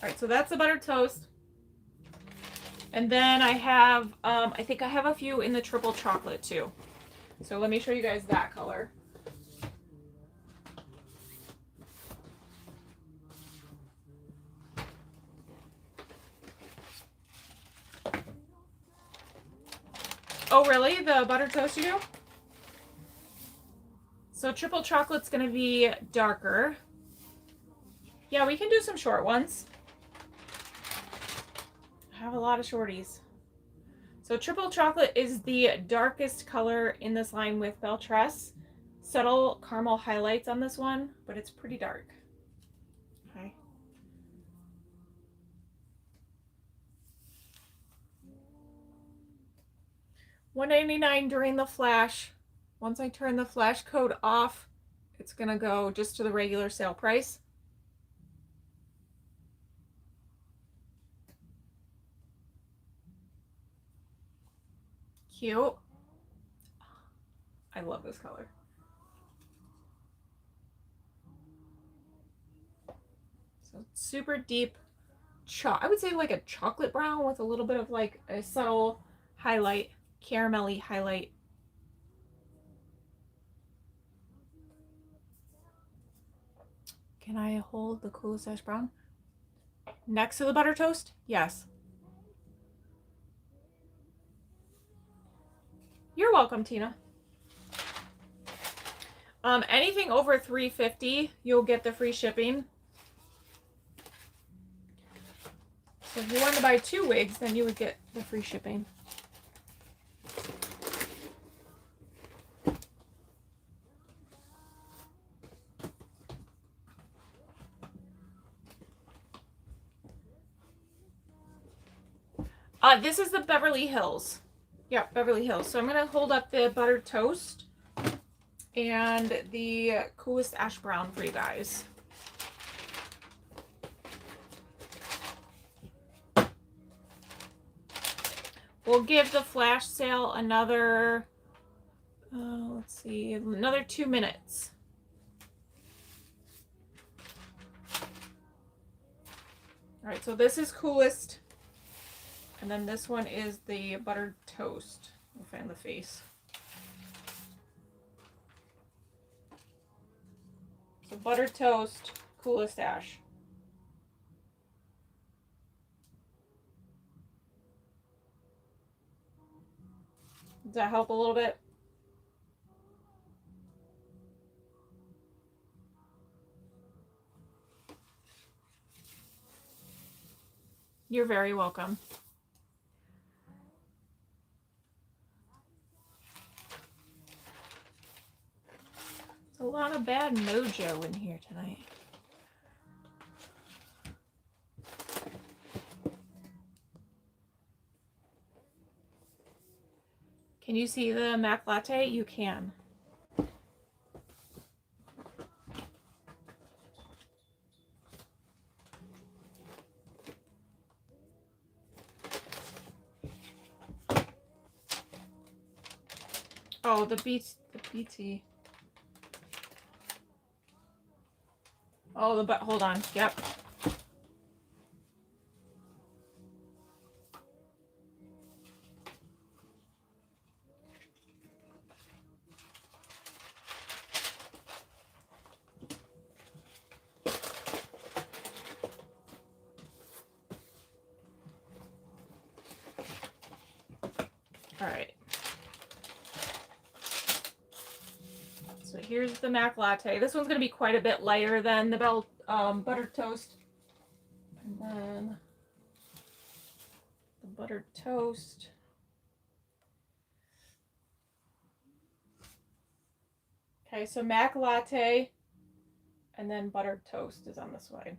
A: All right, so that's the buttered toast. And then I have, I think I have a few in the triple chocolate too. So let me show you guys that color. Oh, really? The buttered toast you do? So triple chocolate's going to be darker. Yeah, we can do some short ones. I have a lot of shorties. So triple chocolate is the darkest color in this line with Beltress. Subtle caramel highlights on this one, but it's pretty dark. Okay. $1.99 during the flash. Once I turn the flash code off, it's gonna go just to the regular sale price. Cute. I love this color. So super deep, I would say like a chocolate brown with a little bit of like a subtle highlight, caramelly highlight. Can I hold the coolest ash brown next to the butter toast? Yes. You're welcome, Tina. Anything over $3.50, you'll get the free shipping. So if you want to buy 2 wigs, then you would get the free shipping. This is the Beverly Hills. Yeah, Beverly Hills. So I'm going to hold up the buttered toast and the coolest ash brown for you guys. We'll give the flash sale another Let's see, another 2 minutes. All right, so this is Coolest. And then this one is the buttered toast. We'll find the face. So buttered toast, Coolest Ash. Does that help a little bit? You're very welcome. There's a lot of bad mojo in here tonight. Can you see the Mac Latte? You can. Oh, the BT. Oh, hold on. Yep. All right. So here's the Mac Latte. This one's going to be quite a bit lighter than the buttered toast. And then the buttered toast. Okay, so Mac Latte and then buttered toast is on this side.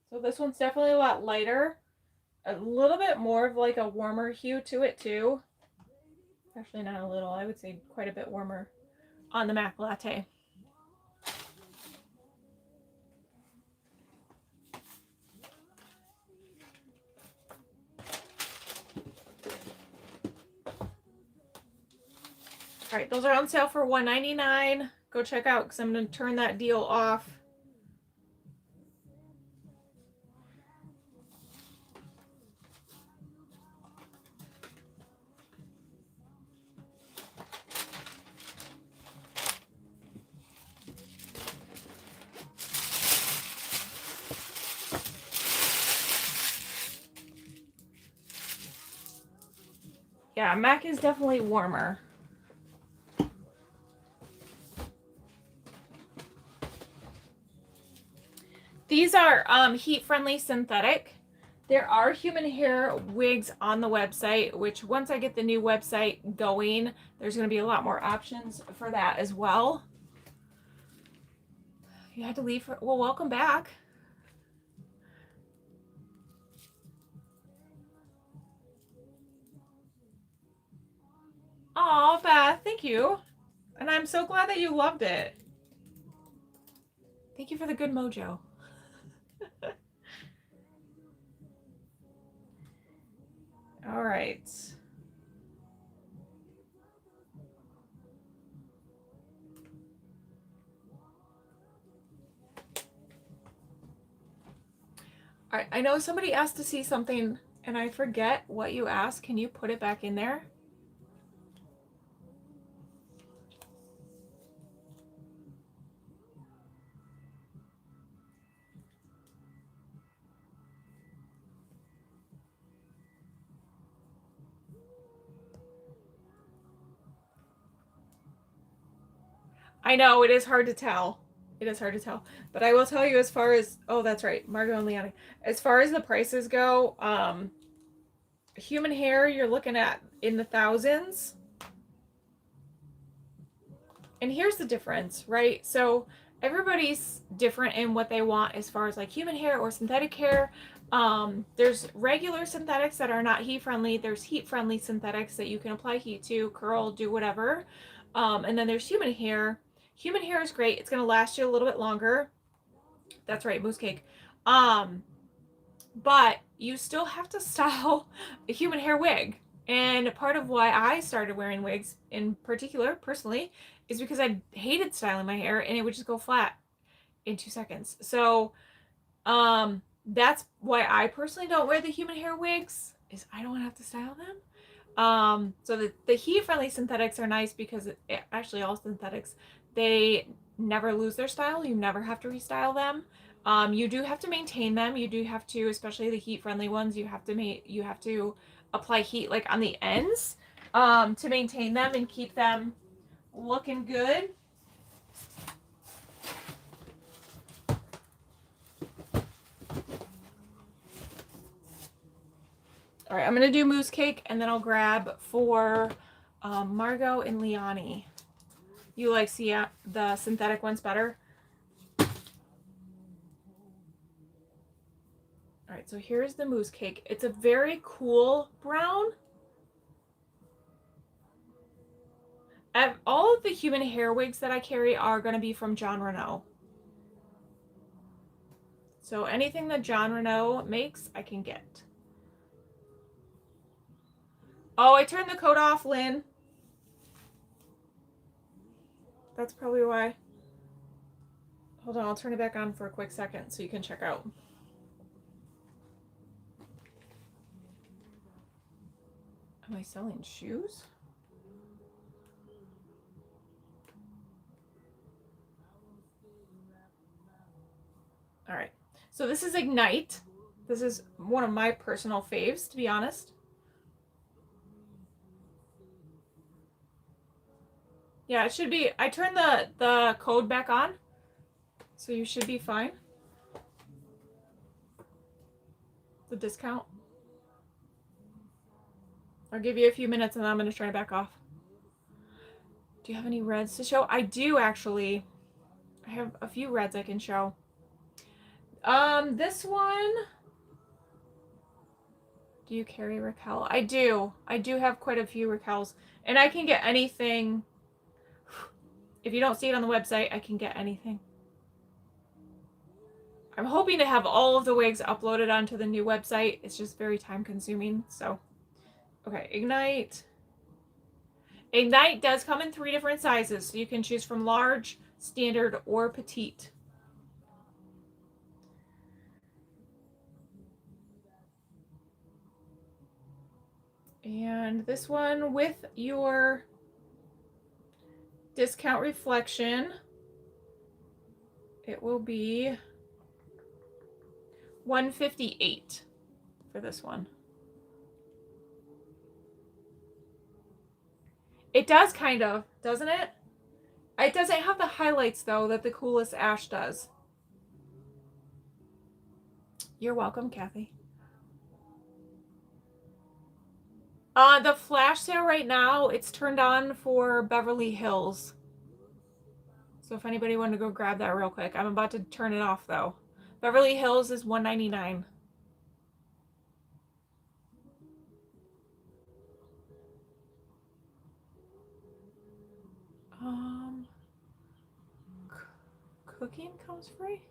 A: So this one's definitely a lot lighter. A little bit more of like a warmer hue to it too. Actually not a little, I would say quite a bit warmer on the Mac Latte. All right, those are on sale for $1.99. Go check out because I'm going to turn that deal off. Yeah, Mac is definitely warmer. These are heat-friendly synthetic. There are human hair wigs on the website, which once I get the new website going, there's going to be a lot more options for that as well. You had to leave for, well, welcome back. Oh, Beth, thank you. And I'm so glad that you loved it. Thank you for the good mojo. All right. All right, I know somebody asked to see something and I forget what you asked. Can you put it back in there? I know, it is hard to tell. It is hard to tell. But I will tell you as far as, oh, that's right, Margot and Leonie. As far as the prices go, human hair, you're looking at in the thousands. And here's the difference, right? So everybody's different in what they want as far as like human hair or synthetic hair. There's regular synthetics that are not heat friendly. There's heat friendly synthetics that you can apply heat to, curl, do whatever. And then there's human hair. Human hair is great. It's going to last you a little bit longer. That's right, mousse cake. But you still have to style a human hair wig. And part of why I started wearing wigs in particular, personally, is because I hated styling my hair and it would just go flat in 2 seconds. So that's why I personally don't wear the human hair wigs, is I don't have to style them. So the heat-friendly synthetics are nice because actually all synthetics, they never lose their style. You never have to restyle them. You do have to maintain them. You do have to, especially the heat-friendly ones, you have to apply heat like on the ends to maintain them and keep them looking good. All right, I'm gonna do mousse cake and then I'll grab for Margot and Leonie. You like see the synthetic ones better? All right, so here's the mousse cake. It's a very cool brown. All of the human hair wigs that I carry are going to be from John Renault. So anything that John Renault makes, I can get. Oh, I turned the coat off, Lynn. That's probably why. Hold on, I'll turn it back on for a quick second so you can check out. Am I selling shoes? All right, so this is Ignite. This is one of my personal faves, to be honest. Yeah, it should be. I turned the code back on, so you should be fine. The discount. I'll give you a few minutes and then I'm going to turn it back off. Do you have any reds to show? I do, actually. I have a few reds I can show. This one. Do you carry Raquel? I do. I do have quite a few Raquels. And I can get anything. If you don't see it on the website, I can get anything. I'm hoping to have all of the wigs uploaded onto the new website. It's just very time consuming. So, okay, Ignite. Ignite does come in 3 different sizes. So you can choose from large, standard, or petite. And this one with your discount reflection, it will be $158 for this one. It does kind of, doesn't it? It doesn't have the highlights though that the Coolest Ash does. You're welcome, Kathy. The flash sale right now, it's turned on for Beverly Hills. So if anybody wanted to go grab that real quick, I'm about to turn it off though. Beverly Hills is $199. Cooking comes free?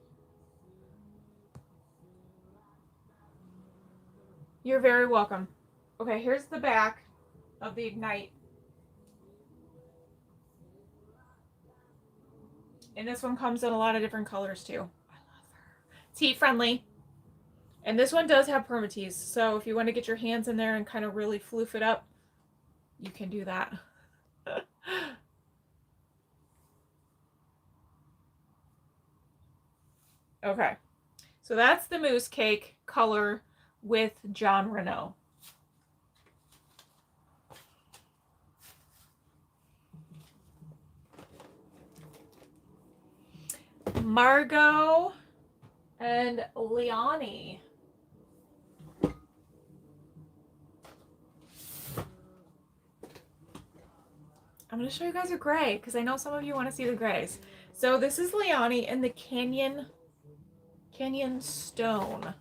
A: You're very welcome. Okay, here's the back of the Ignite. And this one comes in a lot of different colors too. I love her. It's heat friendly. And this one does have permatease. So if you want to get your hands in there and kind of really floof it up, you can do that. Okay. So that's the mousse cake color with John Renault. Margot and Leonie. I'm going to show you guys a gray because I know some of you want to see the grays. So this is Leonie in the Canyon Stone.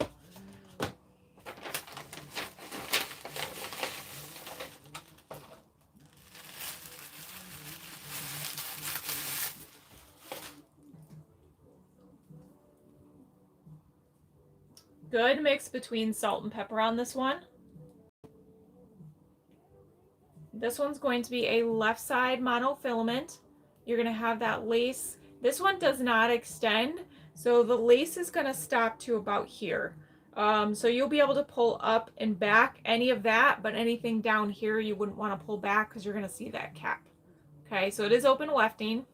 A: Good mix between salt and pepper on this one. This one's going to be a left side monofilament. You're going to have that lace. This one does not extend, so the lace is going to stop to about here. So you'll be able to pull up and back any of that, but anything down here you wouldn't want to pull back because you're going to see that cap. Okay, so it is open wefting.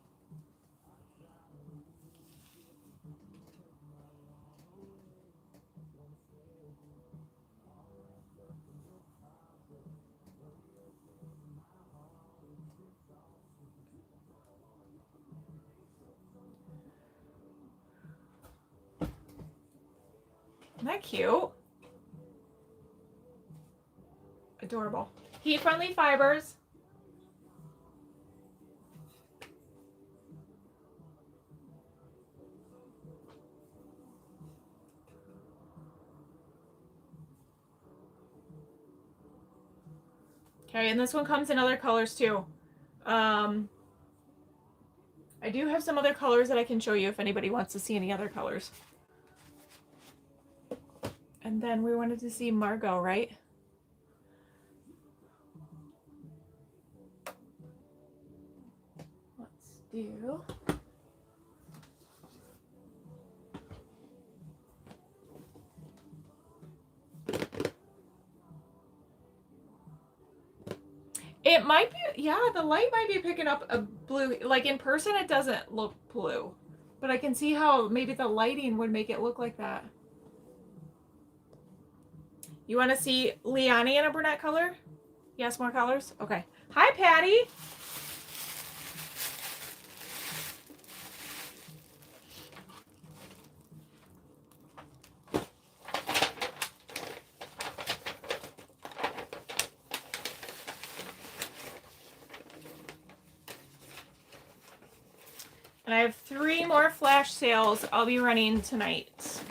A: Isn't that cute? Adorable. Heat-friendly fibers. Okay, and this one comes in other colors too. I do have some other colors that I can show you if anybody wants to see any other colors. And then we wanted to see Margot, right? Let's do... It might be, yeah, the light might be picking up a blue. Like in person, it doesn't look blue. But I can see how maybe the lighting would make it look like that. You want to see Leonie in a brunette color? Yes, more colors? Okay. Hi, Patty. And I have 3 more flash sales I'll be running tonight.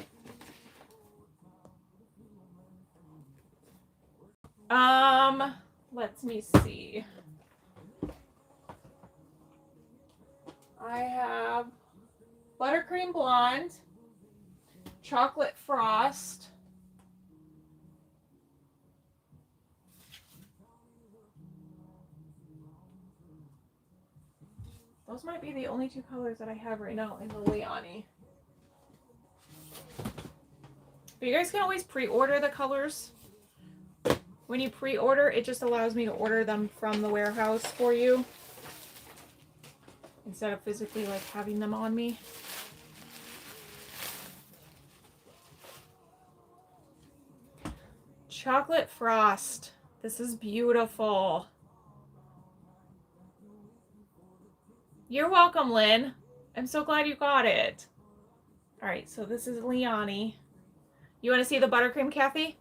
A: Let me see. I have buttercream blonde, chocolate frost, those might be the only 2 colors that I have right now in the Leonie. But you guys can always pre-order the colors. When you pre-order, it just allows me to order them from the warehouse for you instead of physically like having them on me. Chocolate frost. This is beautiful. You're welcome, Lynn. I'm so glad you got it. All right, so this is Leonie. You want to see the buttercream, Kathy?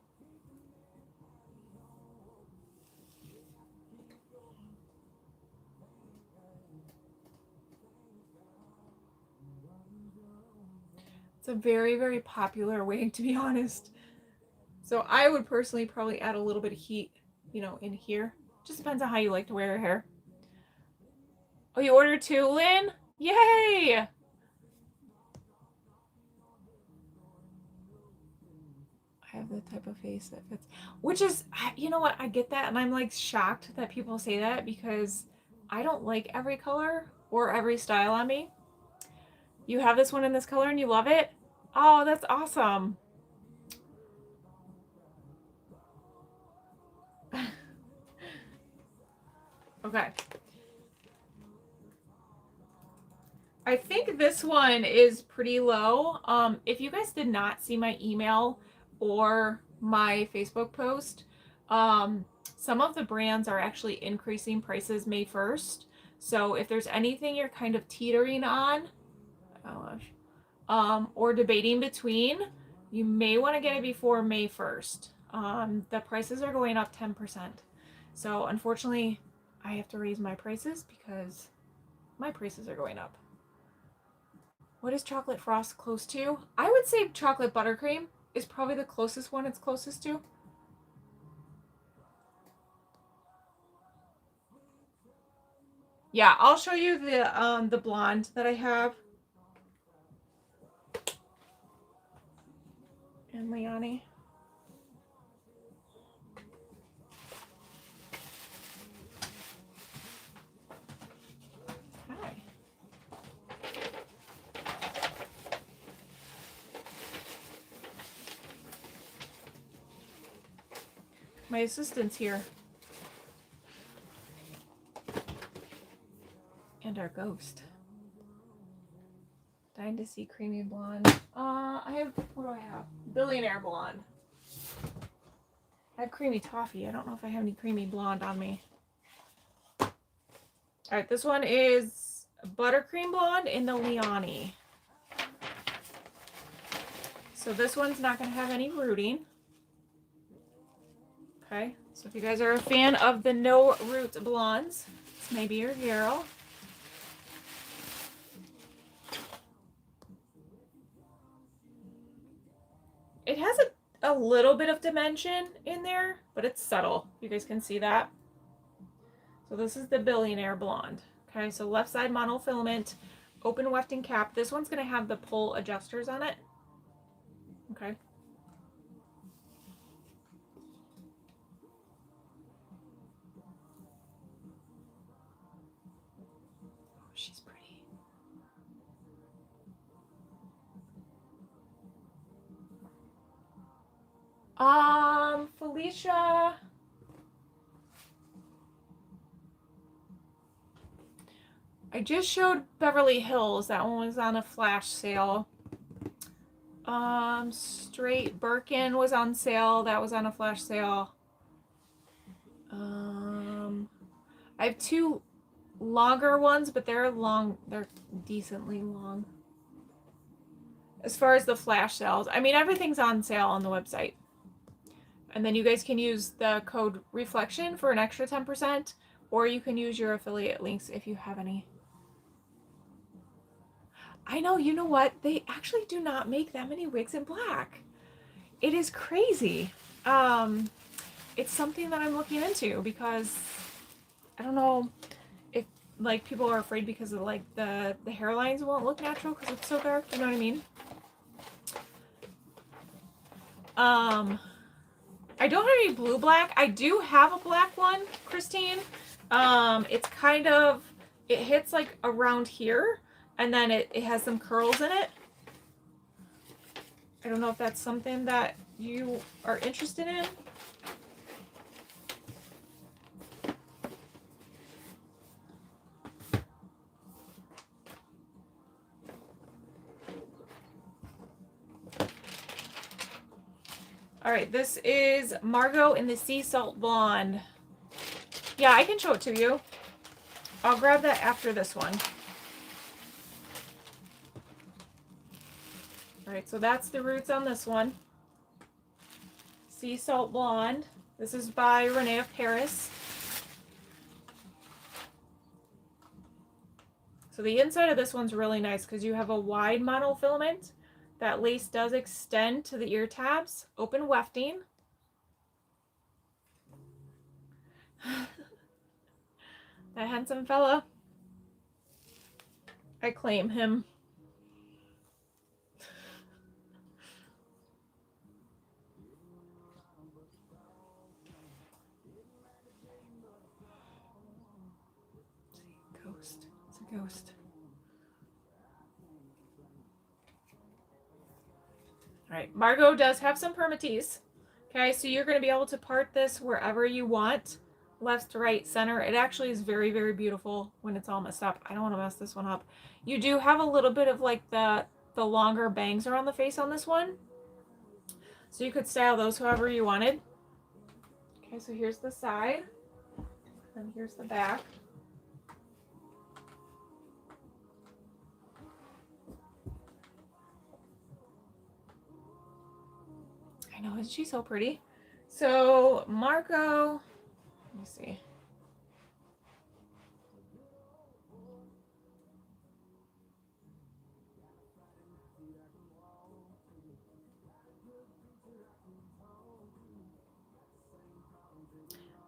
A: It's a very, very popular wig, to be honest. So I would personally probably add a little bit of heat, you know, in here. Just depends on how you like to wear your hair. Oh, you ordered 2, Lynn? Yay! I have the type of face that fits. Which is, you know what, I get that, and I'm like shocked that people say that because I don't like every color or every style on me. You have this one in this color and you love it? Oh, that's awesome. Okay. I think this one is pretty low. If you guys did not see my email or my Facebook post, some of the brands are actually increasing prices May 1st. So if there's anything you're kind of teetering on, or debating between, you may want to get it before May 1st. The prices are going up 10%. So unfortunately, I have to raise my prices because my prices are going up. What is chocolate frost close to? I would say chocolate buttercream is probably the closest one it's closest to. Yeah, I'll show you the blonde that I have. And in Leonie. Hi. My assistant's here. And our ghost. Dying to see creamy blonde. I have, what do I have? Billionaire blonde. I have creamy toffee. I don't know if I have any creamy blonde on me. All right, this one is buttercream blonde in the Leonie. So this one's not going to have any rooting. Okay, so if you guys are a fan of the no root blondes, this may be your hero. It has a little bit of dimension in there, but it's subtle. You guys can see that. So this is the Billionaire blonde. Okay, so left side monofilament, open wefting cap. This one's going to have the pull adjusters on it. Okay. Oh, she's pretty. Felicia. I just showed Beverly Hills. That one was on a flash sale. Straight Birkin was on sale. That was on a flash sale. I have two longer ones, but they're long. They're decently long. As far as the flash sales, I mean, everything's on sale on the website. And then you guys can use the code REFLECTION for an extra 10%, or you can use your affiliate links if you have any. I know, you know what? They actually do not make that many wigs in black. It is crazy. It's something that I'm looking into because I don't know if like people are afraid because of like the hairlines won't look natural because it's so dark. You know what I mean? I don't have any blue black. I do have a black one, Christine. It's kind of, it hits like around here and then it has some curls in it. I don't know if that's something that you are interested in. All right, this is Margot in the Sea Salt Blonde. Yeah, I can show it to you. I'll grab that after this one. All right, so that's the roots on this one. Sea Salt Blonde. This is by Renee of Paris. So the inside of this one's really nice because you have a wide monofilament. That lace does extend to the ear tabs. Open wefting. That handsome fella. I claim him. Ghost. It's a ghost. All right, Margot does have some permatease. Okay, so you're going to be able to part this wherever you want. Left, right, center. It actually is very, very beautiful when it's all messed up. I don't want to mess this one up. You do have a little bit of like the longer bangs around the face on this one. So you could style those however you wanted. Okay, so here's the side. And here's the back. I know, isn't she so pretty? So Margot, let me see.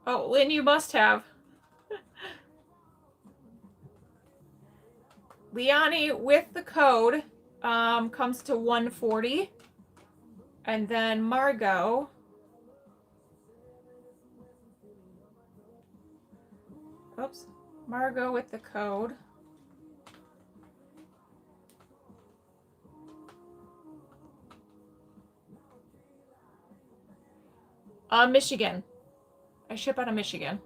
A: Oh, Lynn, you must have. Leonie with the code comes to $140. And then Margot. Oops. Margot with the code. Michigan. I ship out of Michigan.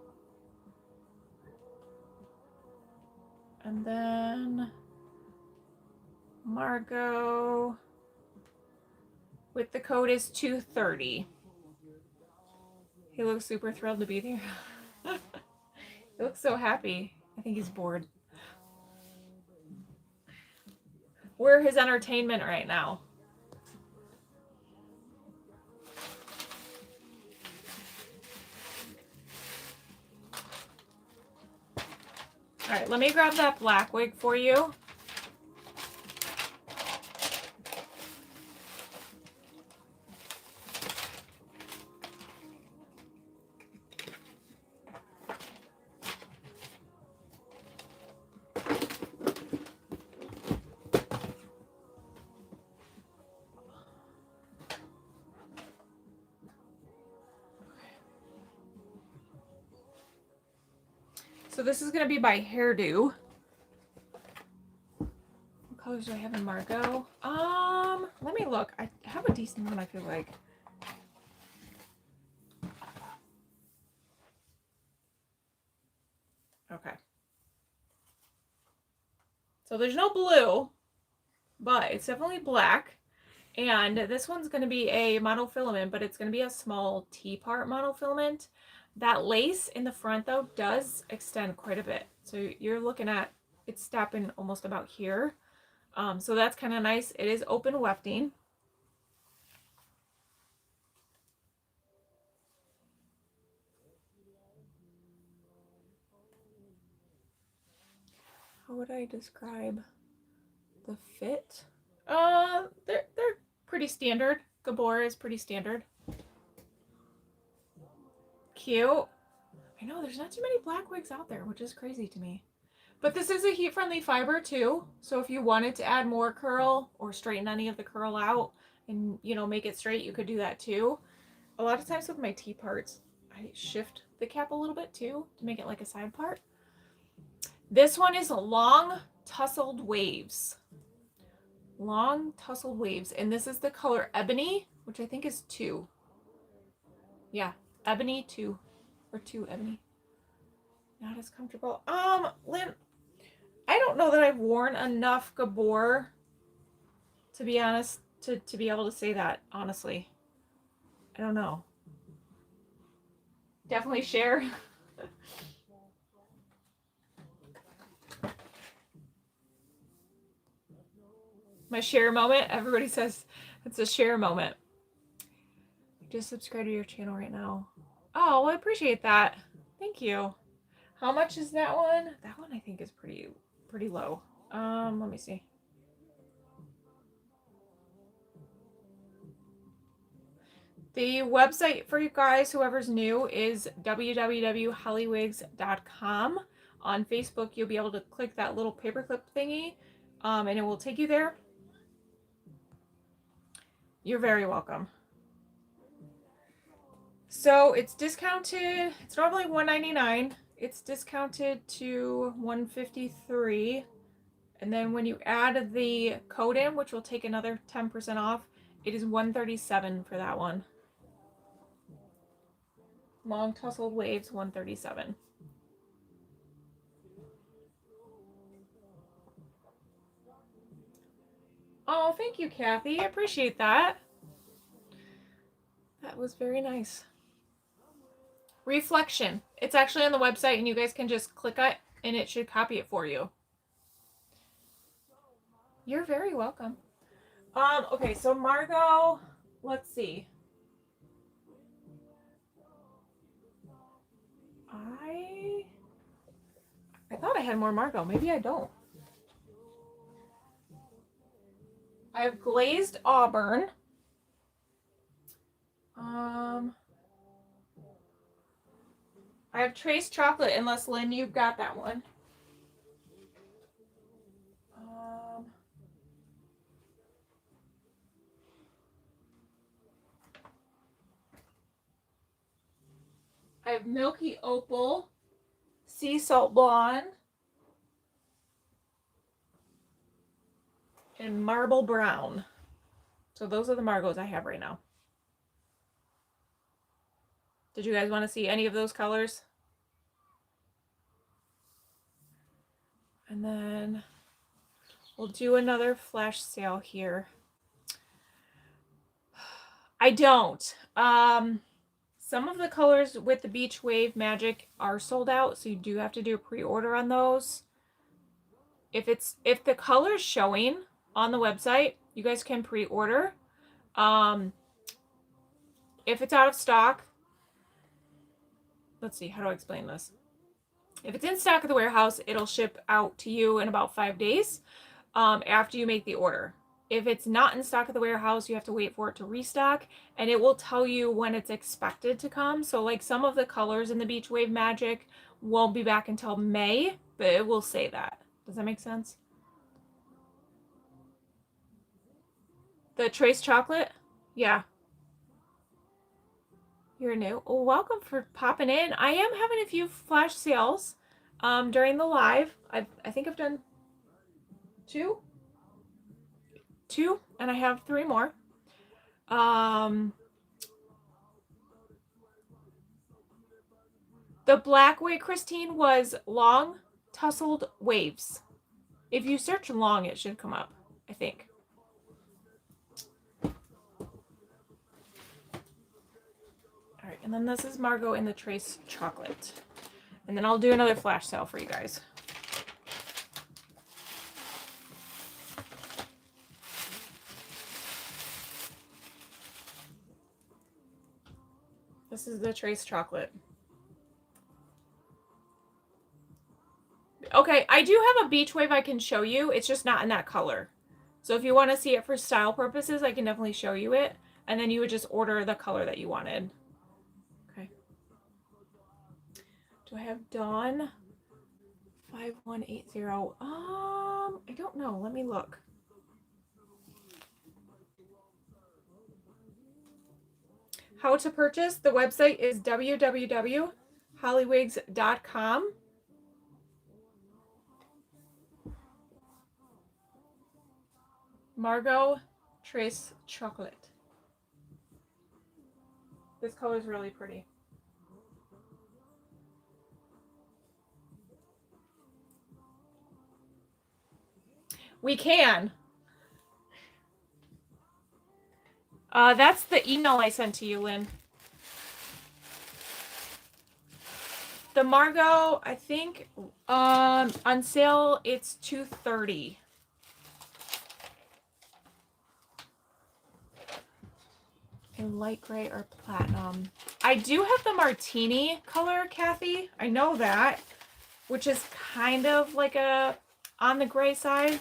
A: And then Margot with the code is 230. He looks super thrilled to be there. He looks so happy. I think he's bored. We're his entertainment right now. All right, let me grab that black wig for you. So this is going to be by Hairdo. What colors do I have in Margot? Let me look. I have a decent one, I feel like. Okay. So there's no blue, but it's definitely black. And this one's going to be a monofilament, but it's going to be a small T-part monofilament. That lace in the front, though, does extend quite a bit. So you're looking at, it's stopping almost about here. So that's kind of nice. It is open wefting. How would I describe the fit? They're pretty standard. Gabor is pretty standard. Cute. I know there's not too many black wigs out there, which is crazy to me. But this is a heat-friendly fiber too. So if you wanted to add more curl or straighten any of the curl out and, you know, make it straight, you could do that too. A lot of times with my T-parts, I shift the cap a little bit too to make it like a side part. This one is long tussled waves. Long tussled waves. And this is the color Ebony, which I think is 2. Yeah, Ebony 2. Or 2 Ebony. Not as comfortable. Lynn, I don't know that I've worn enough Gabor, to be honest, to be able to say that, honestly. I don't know. Definitely share. My share moment. Everybody says it's a share moment. Just subscribe to your channel right now. Oh, well, I appreciate that. Thank you. How much is that one? That one I think is pretty low. Let me see. The website for you guys, whoever's new, is www.hollywigs.com. On Facebook, you'll be able to click that little paperclip thingy, and it will take you there. You're very welcome. So it's discounted. It's normally $199. It's discounted to $153. And then when you add the code in, which will take another 10% off, it is $137 for that one. Long tussled waves, $137. Oh, thank you, Kathy. I appreciate that. That was very nice. Reflection. It's actually on the website, and you guys can just click it, and it should copy it for you. You're very welcome. Okay, so Margot, let's see. I thought I had more Margot. Maybe I don't. I have glazed auburn. I have trace chocolate, unless Lynn, you've got that one. I have Milky Opal, Sea Salt Blonde, and Marble Brown. So those are the Margos I have right now. Did you guys want to see any of those colors? And then we'll do another flash sale here. I don't. Some of the colors with the Beach Wave Magic are sold out, so you do have to do a pre-order on those. If the color's showing on the website, you guys can pre-order. If it's out of stock, let's see, how do I explain this? If it's in stock at the warehouse, it'll ship out to you in about 5 days after you make the order. If it's not in stock at the warehouse, you have to wait for it to restock, and it will tell you when it's expected to come. So like some of the colors in the Beach Wave Magic won't be back until May, but it will say that. Does that make sense? The Trace Chocolate? Yeah. You're new. Oh, welcome for popping in. I am having a few flash sales during the live. I think I've done two, and I have 3 more. The black wig, Christine, was long tussled waves. If you search long, it should come up, I think. All right, and then this is Margot in the Trace Chocolate. And then I'll do another flash sale for you guys. This is the Trace Chocolate. Okay, I do have a Beach Wave I can show you. It's just not in that color. So if you want to see it for style purposes, I can definitely show you it. And then you would just order the color that you wanted. Okay. Do I have Dawn 5180? I don't know. Let me look. How to purchase? The website is www.hollywigs.com. Margot Trace Chocolate. This color is really pretty. We can. That's the email I sent to you, Lynn. The Margot, I think, on sale, it's $230. In light gray or platinum. I do have the martini color, Kathy. I know that, which is kind of like a on the gray side.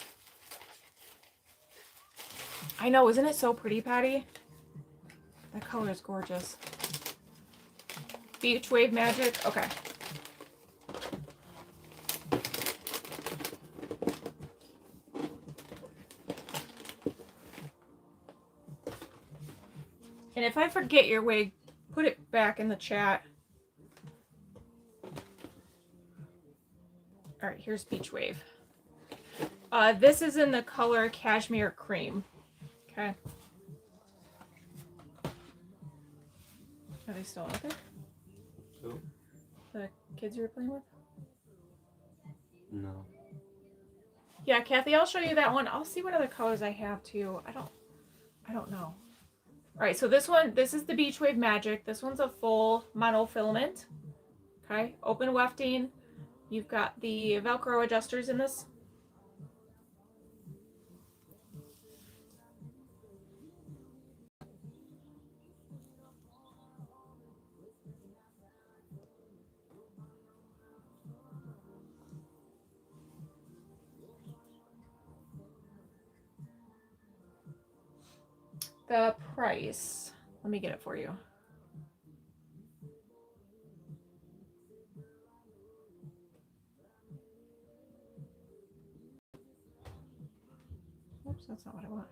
A: I know, isn't it so pretty, Patty? That color is gorgeous. Beach Wave Magic. Okay. And if I forget your wig, put it back in the chat. All right, here's Beach Wave. This is in the color Cashmere Cream. Okay. Are they still out there?
B: Who?
A: The kids you were playing with?
B: No.
A: Yeah, Kathy, I'll show you that one. I'll see what other colors I have too. I don't know. All right, so this is the Beach Wave Magic. This one's a full monofilament. Okay, open wefting. You've got the Velcro adjusters in this. The price, let me get it for you. Oops, that's not what I want.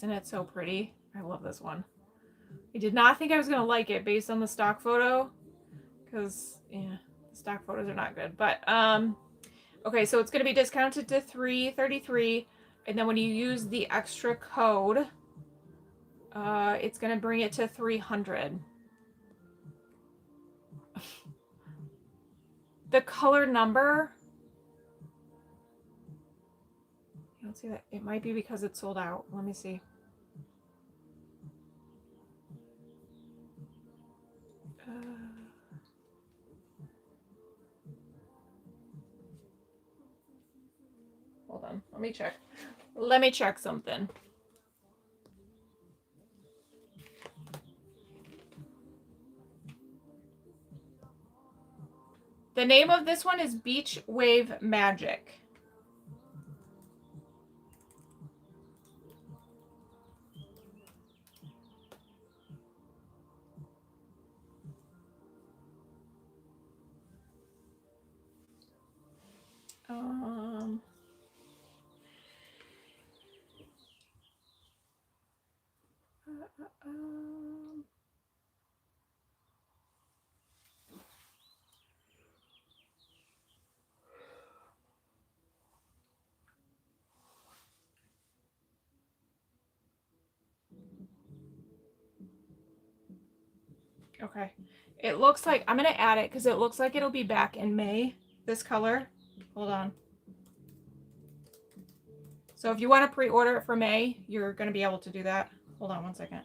A: Isn't it so pretty? I love this one. I did not think I was going to like it based on the stock photo, because, yeah, the stock photos are not good. But, okay, so it's going to be discounted to $333, and then when you use the extra code, it's going to bring it to $300. The color number, you don't see that. It might be because it's sold out. Let me see. Hold on. Let me check. Let me check something. The name of this one is Beach Wave Magic. Okay. It looks like, I'm going to add it because it looks like it'll be back in May, this color. Hold on. So if you want to pre-order it for May, you're going to be able to do that. Hold on one second.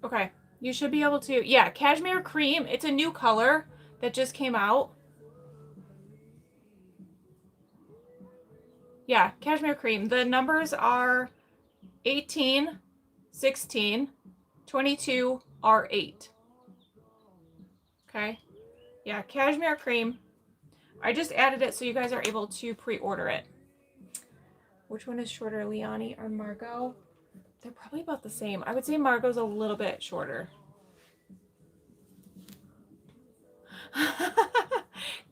A: Okay, you should be able to, yeah, Cashmere Cream. It's a new color that just came out. Yeah, Cashmere Cream. The numbers are 18, 16, 22, R8. Okay, yeah, Cashmere Cream. I just added it so you guys are able to pre-order it. Which one is shorter, Leonie or Margot? They're probably about the same. I would say Margot's a little bit shorter.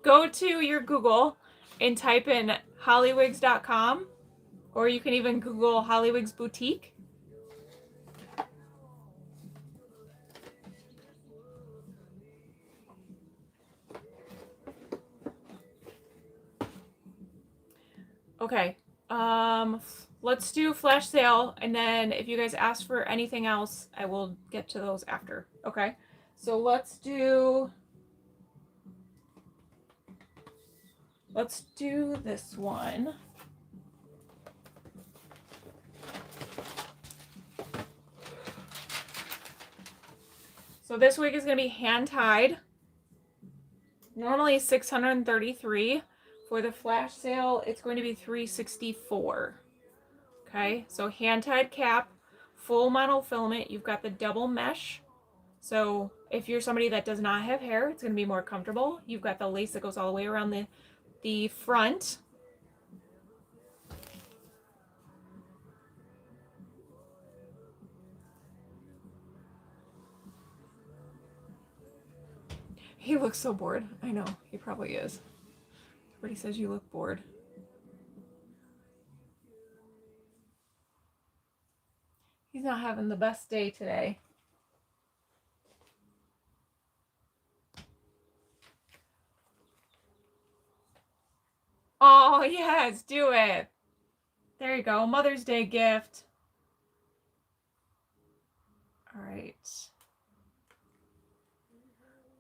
A: Go to your Google and type in hollywigs.com, or you can even Google Hollywigs Boutique. Okay, let's do flash sale, and then if you guys ask for anything else, I will get to those after. Okay, so let's do this one. So this wig is going to be hand tied. Normally $633. For the flash sale, it's going to be $364. Okay, so hand tied cap, full monofilament. You've got the double mesh. So if you're somebody that does not have hair, it's going to be more comfortable. You've got the lace that goes all the way around the front. He looks so bored. I know, he probably is. Everybody says you look bored. He's not having the best day today. Oh, yes, do it. There you go. Mother's Day gift. All right.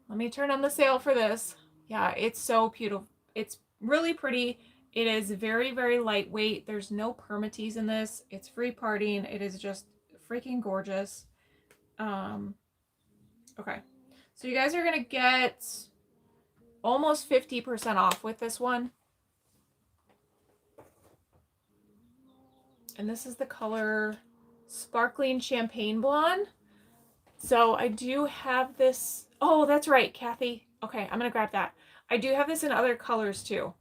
A: Let me turn on the sale for this. Yeah, it's so beautiful. It's Really pretty. It is very, very lightweight. There's no permatease in this. It's free parting. It is just freaking gorgeous. Okay. So you guys are going to get almost 50% off with this one. And this is the color Sparkling Champagne Blonde. So I do have this. Oh, that's right, Kathy. Okay, I'm going to grab that. I do have this in other colors too.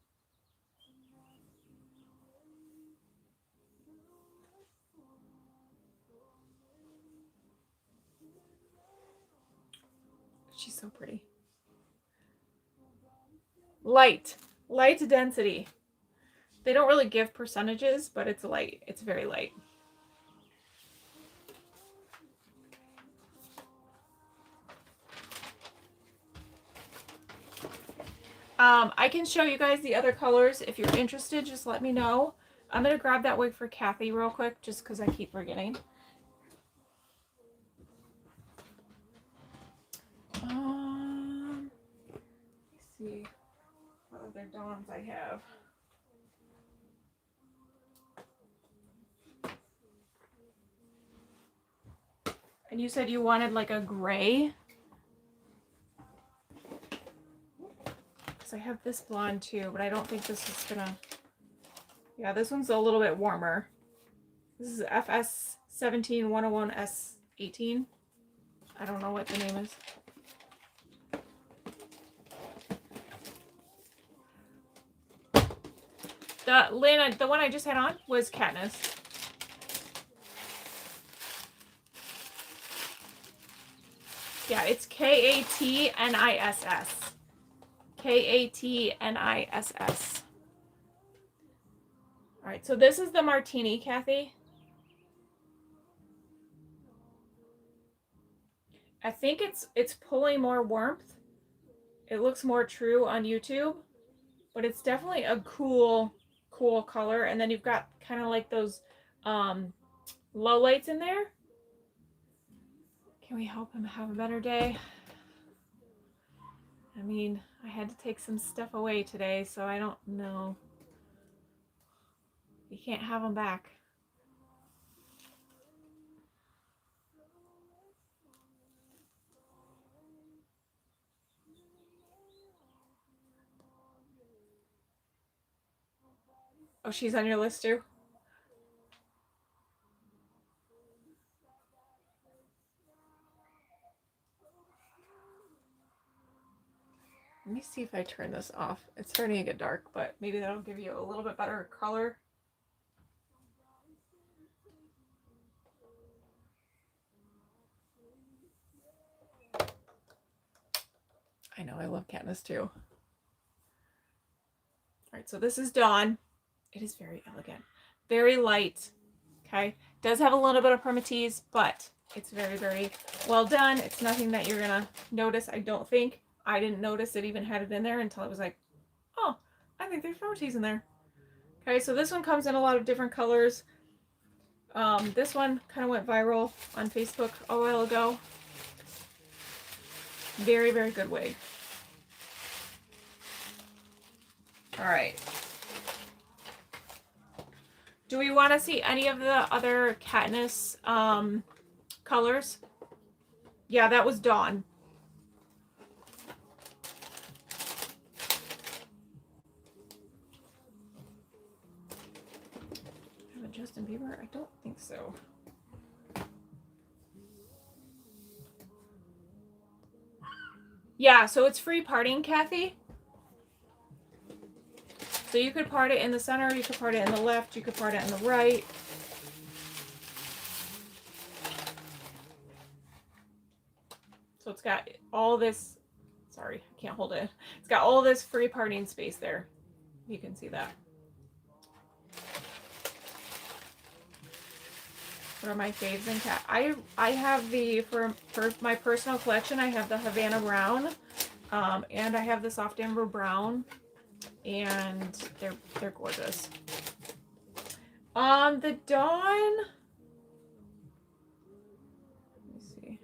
A: She's so pretty. Light density. They don't really give percentages, but it's light. It's very light. I can show you guys the other colors. If you're interested, just let me know. I'm going to grab that wig for Kathy real quick, just because I keep forgetting. Let's see what other dons I have. And you said you wanted like a gray? Because I have this blonde too, but I don't think this is gonna... Yeah, this one's a little bit warmer. This is FS 17101S18. I don't know what the name is. The one I just had on was Katniss. Yeah, it's Katniss. Katniss. All right, so this is the martini, Kathy. I think it's pulling more warmth. It looks more true on YouTube, but it's definitely a cool color. And then you've got kind of like those low lights in there. Can we help him have a better day? I mean, I had to take some stuff away today, so I don't know. You can't have them back. Oh, she's on your list too? Let me see if I turn this off. It's starting to get dark, but maybe that'll give you a little bit better color. I know, I love Katniss too. All right, so this is Dawn. It is very elegant, very light. Okay, does have a little bit of permatease, but it's very, very well done. It's nothing that you're gonna notice, I don't think. I didn't notice it even had it in there until it was like, oh, I think there's permatease in there. Okay, so this one comes in a lot of different colors. This one kind of went viral on Facebook a while ago. Very, very good wig. All right. Do we want to see any of the other Katniss colors? Yeah, that was Dawn. Have a Justin Bieber? I don't think so. Yeah, so it's free parting, Kathy. So you could part it in the center, you could part it in the left, you could part it in the right. So it's got all this, sorry, I can't hold it. It's got all this free parting space there. You can see that. What are my faves in cat? I have the, for my personal collection, I have the Havana Brown, and I have the Soft Amber Brown, and they're gorgeous. The Dawn, let me see.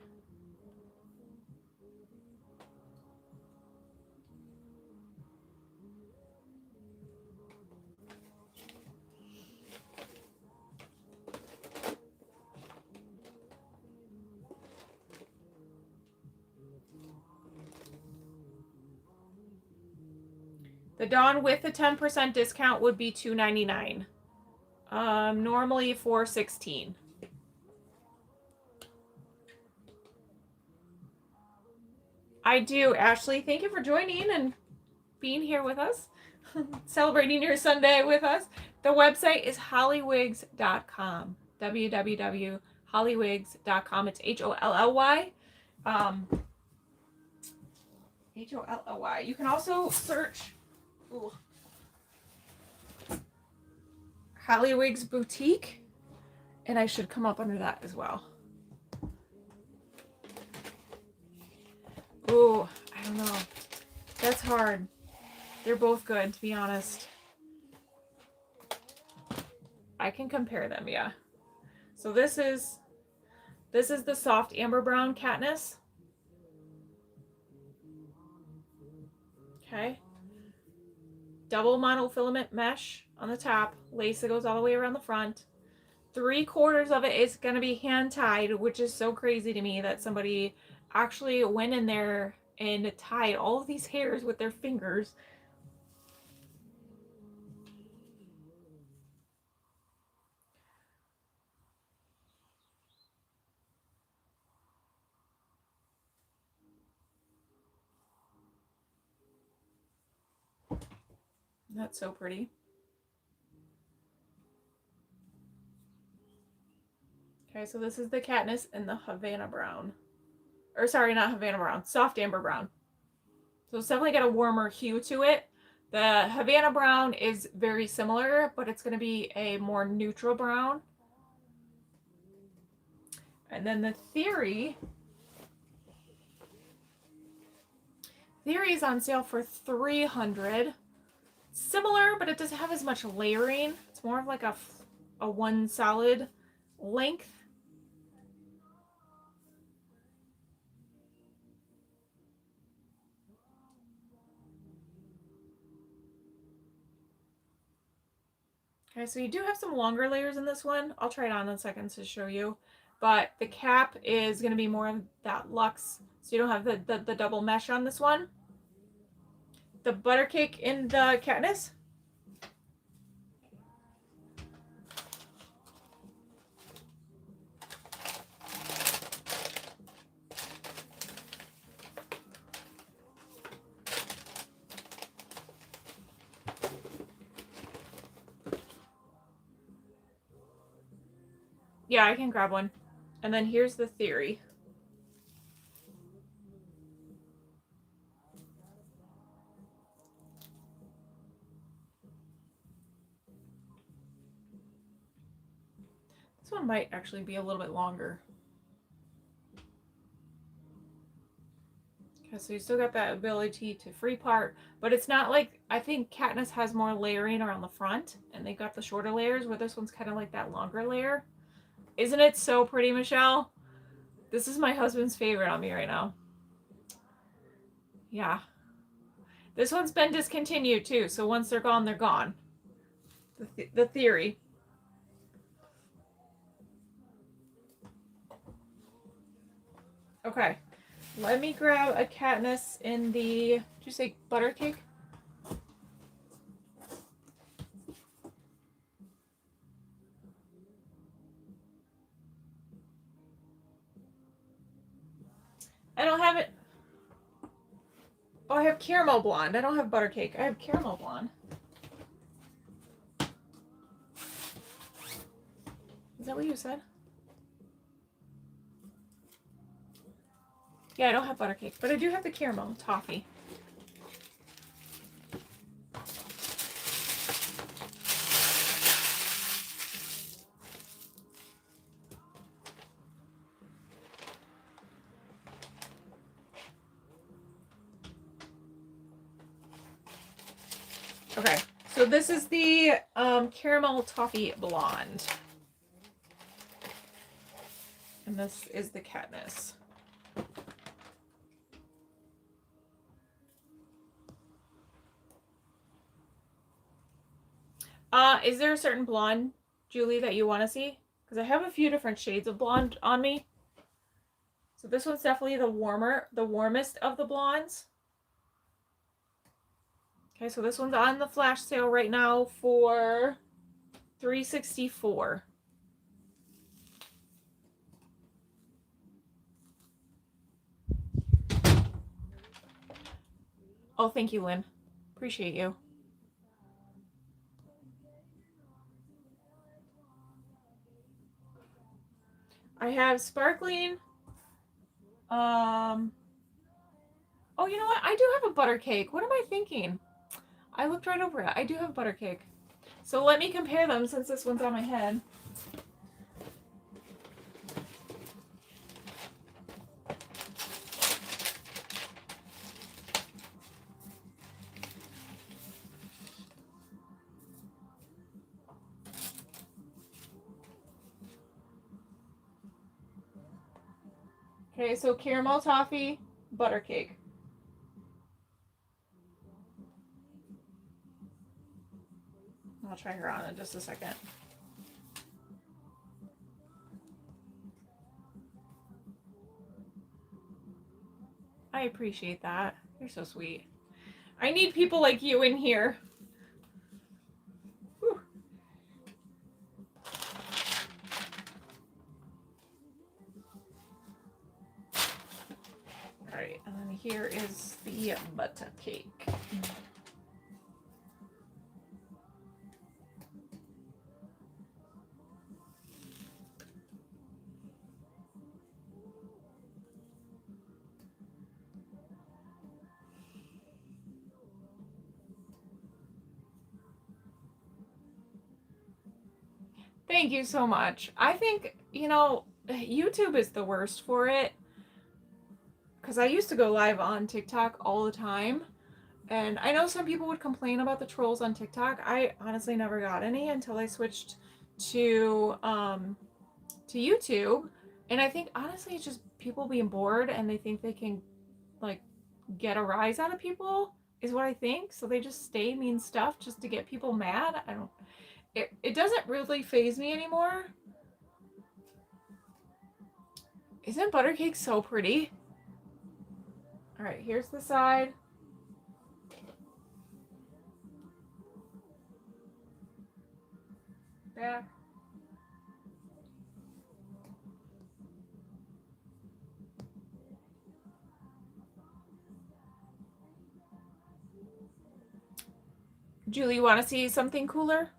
A: The Dawn with the 10% discount would be $2.99. Normally $4.16. I do, Ashley. Thank you for joining and being here with us, celebrating your Sunday with us. The website is hollywigs.com. www.hollywigs.com. It's HOLLY. HOLLY. You can also search Hollywigs Boutique, and I should come up under that as well. Ooh, I don't know. That's hard. They're both good, to be honest. I can compare them, yeah. So this is the soft amber brown Katniss. Okay. Double monofilament mesh on the top. Lace that goes all the way around the front. 3/4 of it is going to be hand tied, which is so crazy to me that somebody actually went in there and tied all of these hairs with their fingers. That's so pretty. Okay, so this is the Katniss in the Havana brown. Or sorry, not Havana brown, soft amber brown. So it's definitely got a warmer hue to it. The Havana brown is very similar, but it's going to be a more neutral brown. And then the Theory is on sale for $300. Similar, but it doesn't have as much layering. It's more of like a one solid length. Okay, so you do have some longer layers in this one. I'll try it on in a second to show you. But the cap is going to be more of that luxe. So you don't have the double mesh on this one. The Buttercake in the Katniss. Yeah, I can grab one. And then here's the Theory. This one might actually be a little bit longer. Okay, so you still got that ability to free part, but it's not like, I think Katniss has more layering around the front, and they got the shorter layers, where this one's kind of like that longer layer. Isn't it so pretty, Michelle? This is my husband's favorite on me right now. Yeah. This one's been discontinued too, so once they're gone, they're gone. The Theory. Okay. Let me grab a Katniss in the, did you say Buttercake? I don't have it. Oh, I have Caramel Blonde. I don't have Buttercake. I have Caramel Blonde. Is that what you said? Yeah, I don't have Buttercake, but I do have the Caramel Toffee. Okay, so this is the Caramel Toffee Blonde. And this is the Katniss. Is there a certain blonde, Julie, that you want to see? Because I have a few different shades of blonde on me. So this one's definitely the warmest of the blondes. Okay, so this one's on the flash sale right now for $3.64. Oh, thank you, Lynn. Appreciate you. I have sparkling. Oh, you know what? I do have a butter cake. What am I thinking? I looked right over it. I do have butter cake. So let me compare them since this one's on my head. Okay, so caramel toffee, butter cake. I'll try her on in just a second. I appreciate that. You're so sweet. I need people like you in here. Whew. All right, and then here is the butter cake. Thank you so much. I think, you know, YouTube is the worst for it. Because I used to go live on TikTok all the time. And I know some people would complain about the trolls on TikTok. I honestly never got any until I switched to YouTube. And I think honestly it's just people being bored and they think they can like get a rise out of people is what I think. So they just stay mean stuff just to get people mad. I don't it doesn't really faze me anymore. Isn't butter cake so pretty? All right, here's the side. Back. Julie, you want to see something cooler?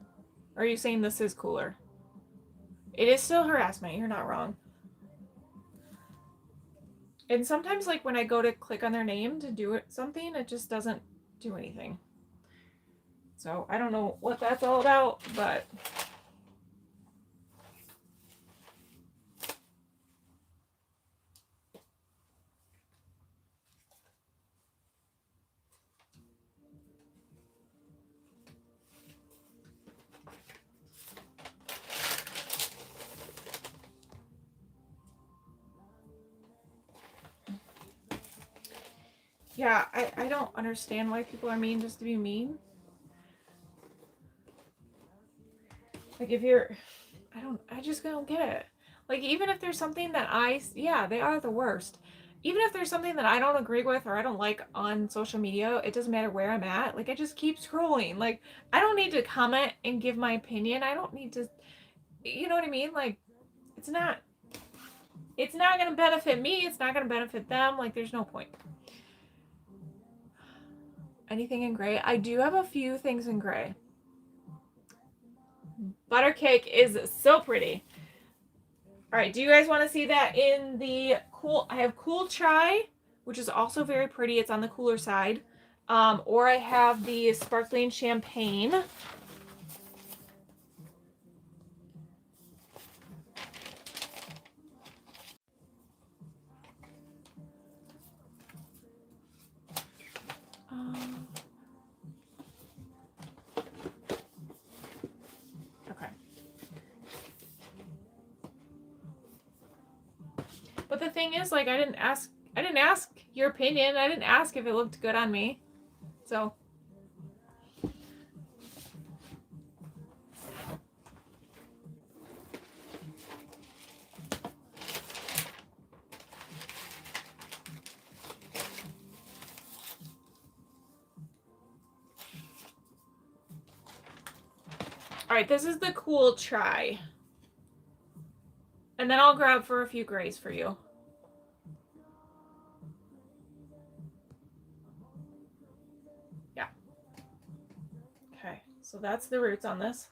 A: Or are you saying this is cooler? It is still harassment. You're not wrong. And sometimes, like, when I go to click on their name to do something, it just doesn't do anything. So, I don't know what that's all about, but... Yeah, I don't understand why people are mean just to be mean. Like, if you're... I just don't get it. Like, even if there's something that yeah, they are the worst. Even if there's something that I don't agree with or I don't like on social media, it doesn't matter where I'm at. Like, I just keep scrolling. Like, I don't need to comment and give my opinion. I don't need to, you know what I mean? Like, it's not going to benefit me. It's not going to benefit them. Like, there's no point. Anything in gray? I do have a few things in gray. Butter cake is so pretty. All right, do you guys want to see that in the cool? I have Cool Chai, which is also very pretty. It's on the cooler side. Or I have the Sparkling Champagne. Okay. But the thing is, like, I didn't ask your opinion. I didn't ask if it looked good on me. So. All right, this is the cool try. And then I'll grab for a few grays for you. Yeah. Okay, so that's the roots on this.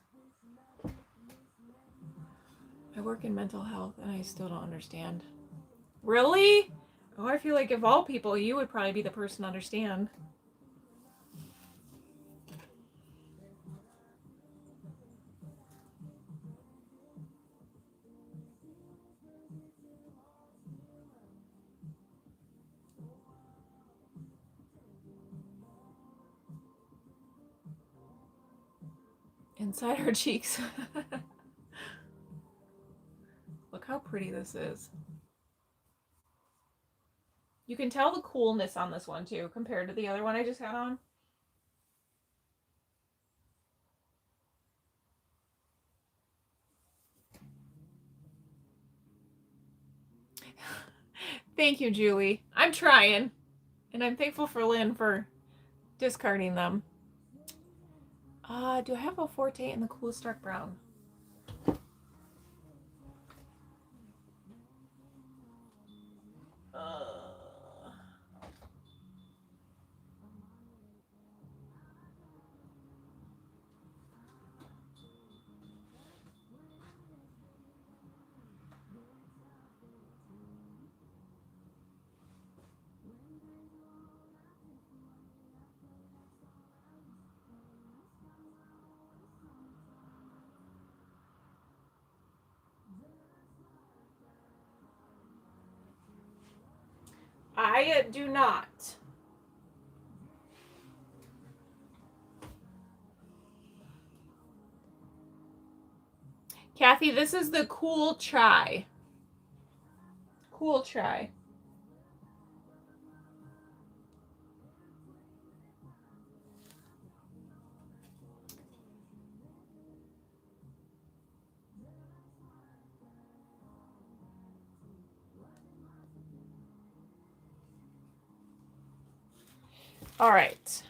A: I work in mental health and I still don't understand. Really? Oh, I feel like of all people, you would probably be the person to understand. Inside her cheeks. Look how pretty this is. You can tell the coolness on this one too, compared to the other one I just had on. Thank you, Julie. I'm trying. And I'm thankful for Lynn for discarding them. Do I have a Forte in the coolest dark brown? I do not. Kathy, this is the cool chai. Cool chai. All right.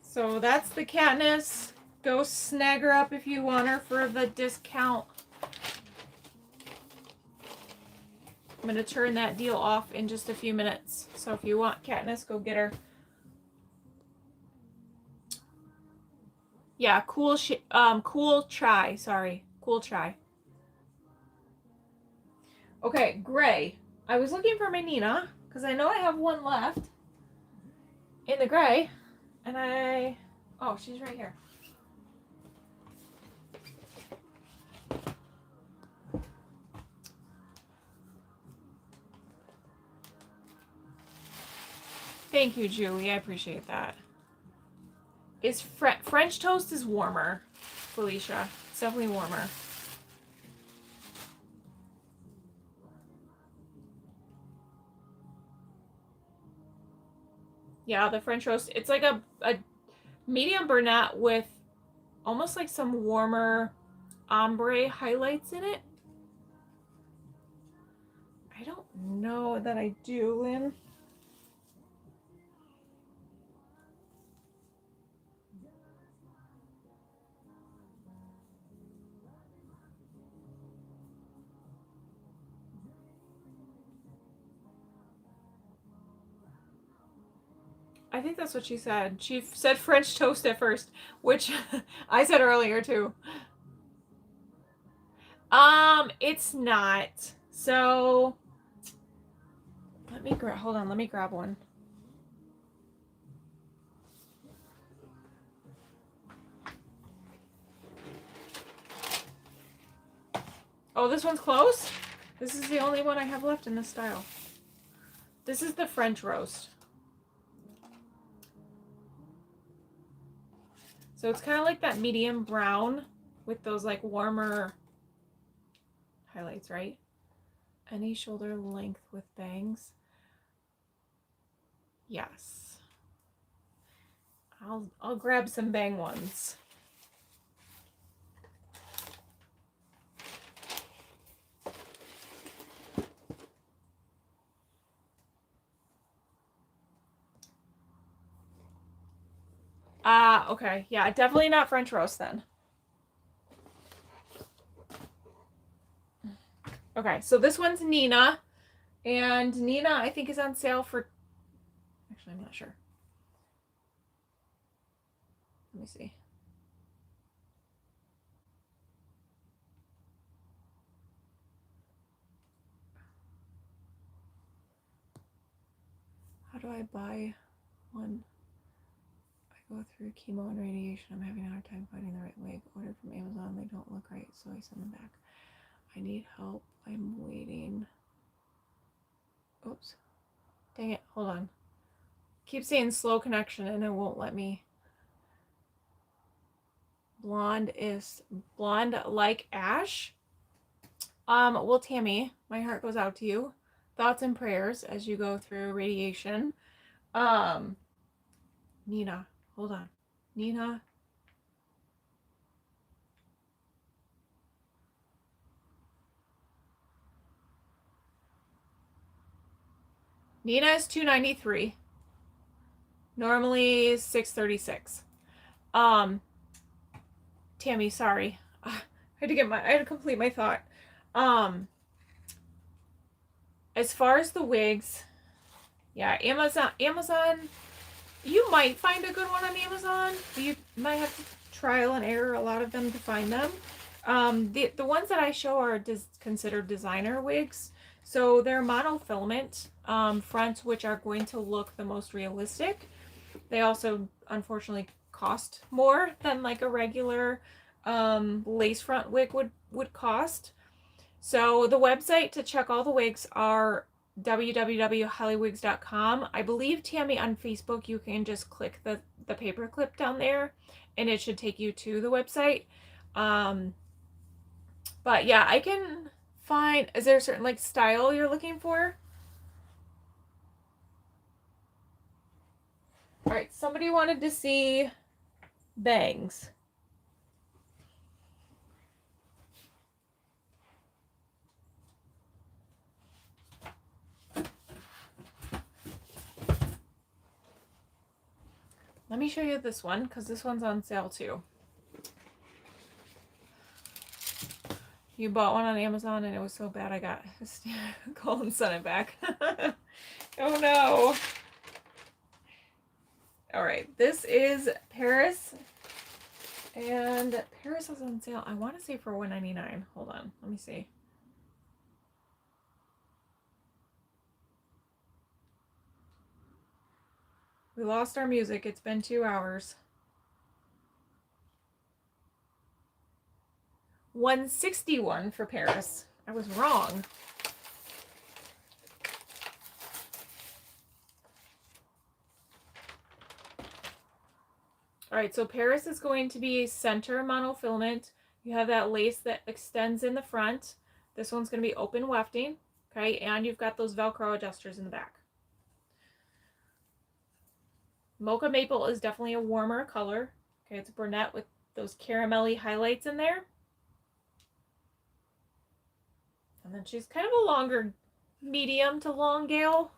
A: So that's the Katniss. Go snag her up if you want her for the discount. I'm going to turn that deal off in just a few minutes. So if you want Katniss, go get her. Yeah, cool chai. Sorry. Cool chai. Okay, gray. I was looking for my Nina because I know I have one left in the gray. And oh, she's right here. Thank you, Julie. I appreciate that. French toast is warmer, Felicia. It's definitely warmer. Yeah, the French roast. It's like a medium brunette with almost like some warmer ombre highlights in it. I don't know that I do, Lynn. I think that's what she said. She said French toast at first, which I said earlier too. It's not. So hold on, let me grab one. Oh, this one's close? This is the only one I have left in this style. This is the French roast. So it's kind of like that medium brown with those like warmer highlights, right? Any shoulder length with bangs. Yes. I'll grab some bang ones. Okay. Yeah, definitely not French roast then. Okay, so this one's Nina. And Nina, I think, is on sale for... Actually, I'm not sure. Let me see. How do I buy one? I go through chemo and radiation. I'm having a hard time finding the right wig. Ordered from Amazon. They don't look right, so I send them back. I need help. I'm waiting. Oops. Dang it. Hold on. Keep saying slow connection and it won't let me. Blonde is blonde like ash. Well, Tammy, my heart goes out to you. Thoughts and prayers as you go through radiation. Nina, hold on. Nina. Nina is $293. Normally $636. Tammy, sorry. I had to complete my thought. As far as the wigs, yeah, Amazon, you might find a good one on Amazon. You might have to trial and error a lot of them to find them. The ones that I show are considered designer wigs. So they're monofilament fronts, which are going to look the most realistic. They also, unfortunately, cost more than like a regular lace front wig would cost. So the website to check all the wigs are www.hollywigs.com. I believe, Tammy, on Facebook you can just click the paperclip down there and it should take you to the website. But yeah, I can find, is there a certain like style you're looking for? All right, somebody wanted to see bangs. Let me show you this one because this one's on sale too. You bought one on Amazon and it was so bad I got called and sent it back. Oh no. All right, this is Paris. And Paris is on sale. I want to say for $1.99. Hold on, let me see. We lost our music. It's been 2 hours. $161 for Paris. I was wrong. All right, so Paris is going to be a center monofilament. You have that lace that extends in the front. This one's going to be open wefting, okay? And you've got those Velcro adjusters in the back. Mocha Maple is definitely a warmer color. Okay, it's brunette with those caramelly highlights in there. And then she's kind of a longer, medium to long gal.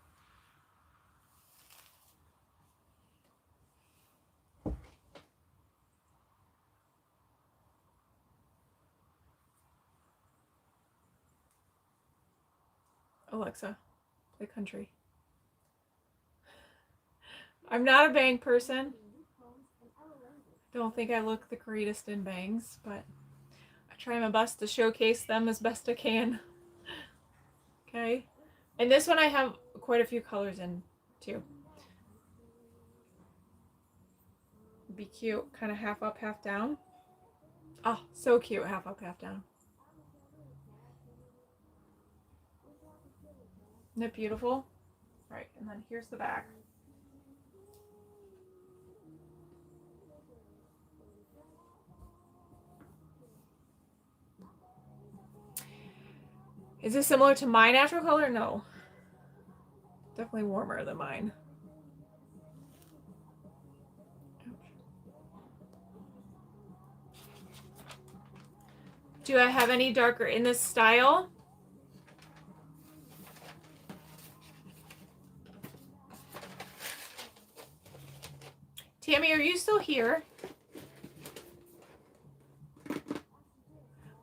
A: Alexa, play country. I'm not a bang person. Don't think I look the greatest in bangs, but I try my best to showcase them as best I can. Okay. And this one I have quite a few colors in too. Be cute, kind of half up, half down. Oh, so cute, half up, half down. Isn't it beautiful? Right, and then here's the back. Is this similar to my natural color? No. Definitely warmer than mine. Do I have any darker in this style? Tammy, are you still here?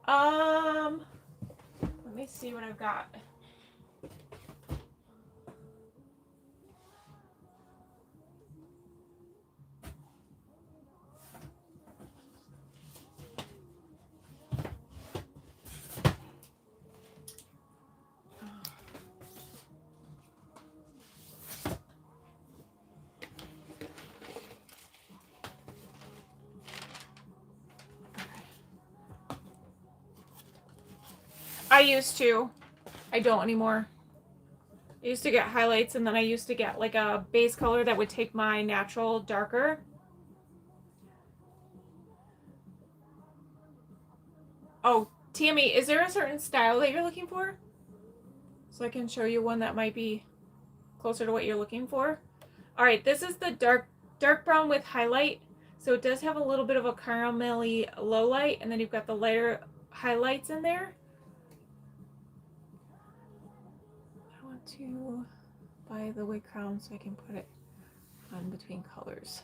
A: Let me see what I've got. I used to. I don't anymore. I used to get highlights, and then I used to get like a base color that would take my natural darker. Oh, Tammy, is there a certain style that you're looking for? So I can show you one that might be closer to what you're looking for. All right, this is the dark brown with highlight. So it does have a little bit of a caramelly low light, and then you've got the lighter highlights in there. I want to buy the wig crown so I can put it on between colors.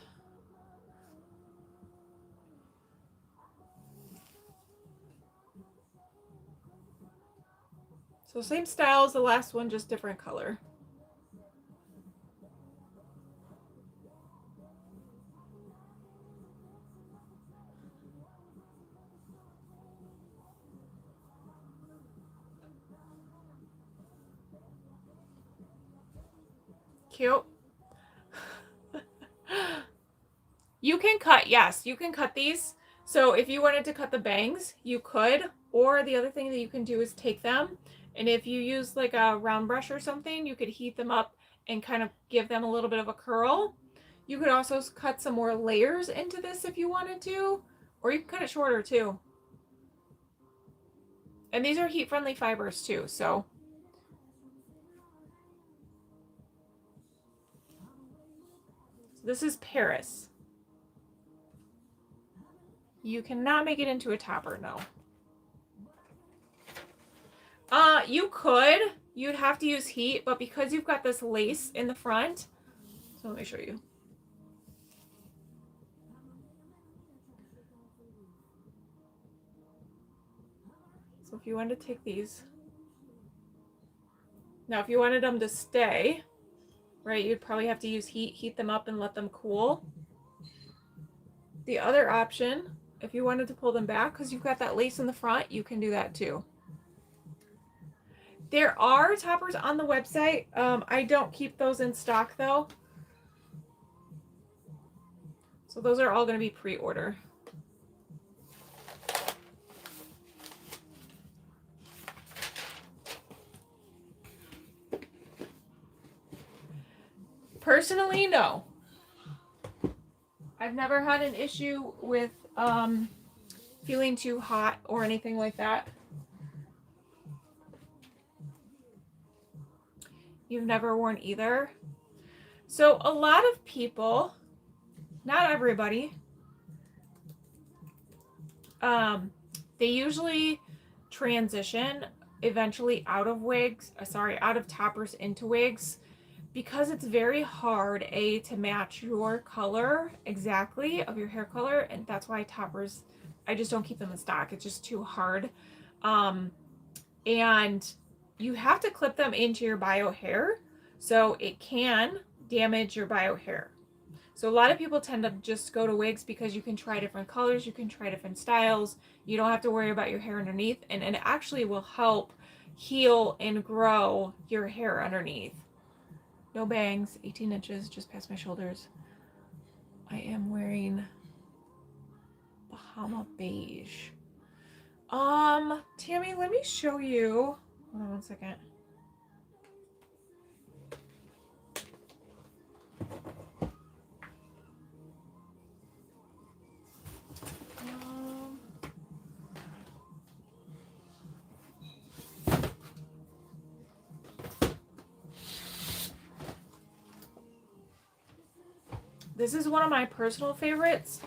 A: So same style as the last one, just different color. Cute. You can cut, yes, you can cut these. So if you wanted to cut the bangs, you could. Or the other thing that you can do is take them, and if you use like a round brush or something, you could heat them up and kind of give them a little bit of a curl. You could also cut some more layers into this if you wanted to, or you can cut it shorter too. And these are heat-friendly fibers too, so. This is Paris. You cannot make it into a topper, no. You could. You'd have to use heat, but because you've got this lace in the front, so let me show you. So if you wanted to take these, now if you wanted them to stay, right, you'd probably have to use heat them up and let them cool. The other option, if you wanted to pull them back, because you've got that lace in the front, you can do that too. There are toppers on the website. I don't keep those in stock though. So those are all going to be pre-order. Personally, no. I've never had an issue with feeling too hot or anything like that. You've never worn either. So a lot of people, not everybody, they usually transition eventually out of wigs, out of toppers into wigs, because it's very hard, to match your color exactly of your hair color, and that's why toppers, I just don't keep them in stock. It's just too hard. And you have to clip them into your bio hair, so it can damage your bio hair. So a lot of people tend to just go to wigs because you can try different colors, you can try different styles, you don't have to worry about your hair underneath, and it actually will help heal and grow your hair underneath. No bangs, 18 inches, just past my shoulders. I am wearing Bahama Beige. Tammy, let me show you. Hold on one second. This is one of my personal favorites.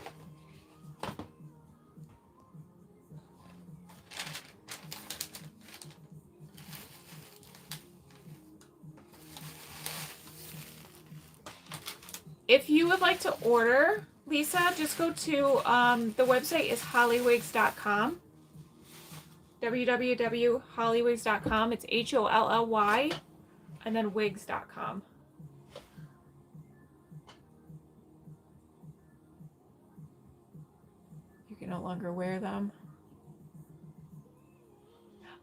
A: If you would like to order, Lisa, just go to, the website is hollywigs.com. www.hollywigs.com. It's HOLLY and then wigs.com. You can no longer wear them.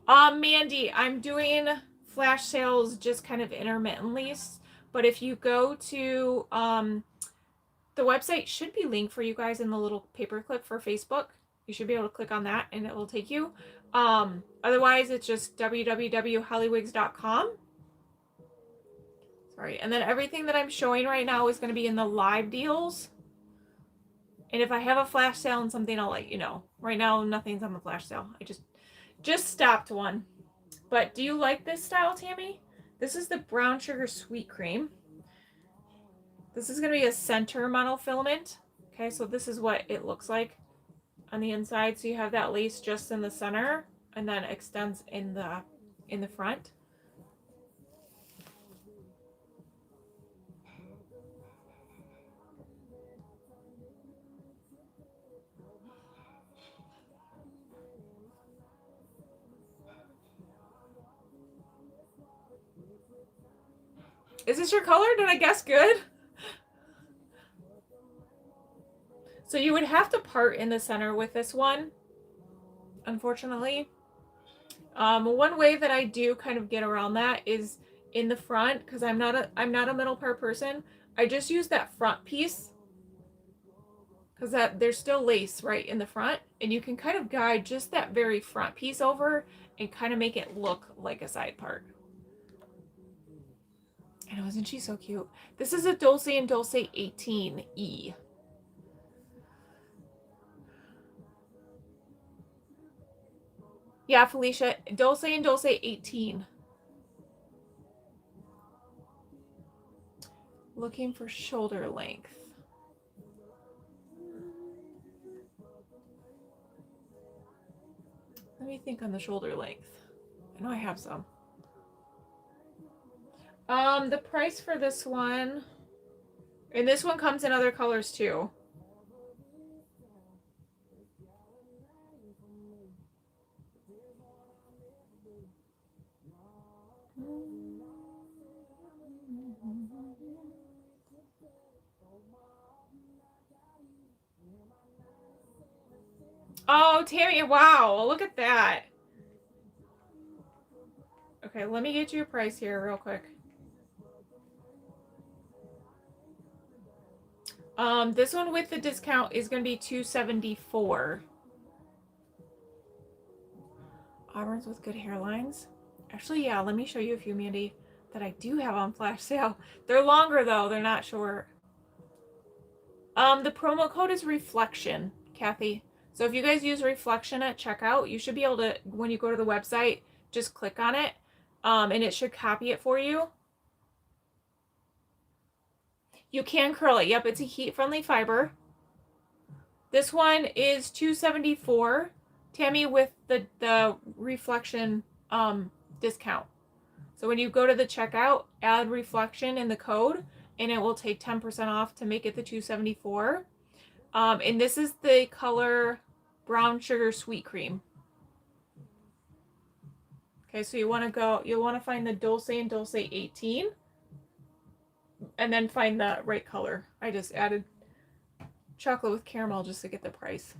A: Mandy, I'm doing flash sales just kind of intermittently, but if you go to the website should be linked for you guys in the little paperclip for Facebook. You should be able to click on that and it will take you. Otherwise, it's just www.hollywigs.com. Sorry. And then everything that I'm showing right now is going to be in the live deals. And if I have a flash sale and something, I'll let you know. Right now, nothing's on the flash sale. I just stopped one. But do you like this style, Tammy? This is the brown sugar sweet cream. This is going to be a center monofilament. Okay, so this is what it looks like on the inside. So you have that lace just in the center and then extends in the front. Is this your color? Did I guess good? So you would have to part in the center with this one, unfortunately. One way that I do kind of get around that is in the front, because I'm not a middle part person. I just use that front piece because there's still lace right in the front, and you can kind of guide just that very front piece over and kind of make it look like a side part. And wasn't she so cute? This is a Dulce & Dulce 18E. Yeah, Felicia, Dulce & Dulce 18. Looking for shoulder length. Let me think on the shoulder length. I know I have some. The price for this one, and this one comes in other colors too. Oh, Tammy, wow, look at that. Okay, let me get you a price here real quick. This one with the discount is going to be $274. Auburns with good hairlines. Actually, yeah, let me show you a few, Mandy, that I do have on flash sale. They're longer though, they're not short. The promo code is Reflection, Kathy. So if you guys use Reflection at checkout, you should be able to, when you go to the website, just click on it, and it should copy it for you. You can curl it. Yep, it's a heat-friendly fiber. This one is $274, Tammy, with the Reflection discount. So when you go to the checkout, add Reflection in the code, and it will take 10% off to make it the $274. And this is the color brown sugar sweet cream. Okay, so you'll want to find the Dulce & Dulce 18. And then find the right color. I just added chocolate with caramel just to get the price.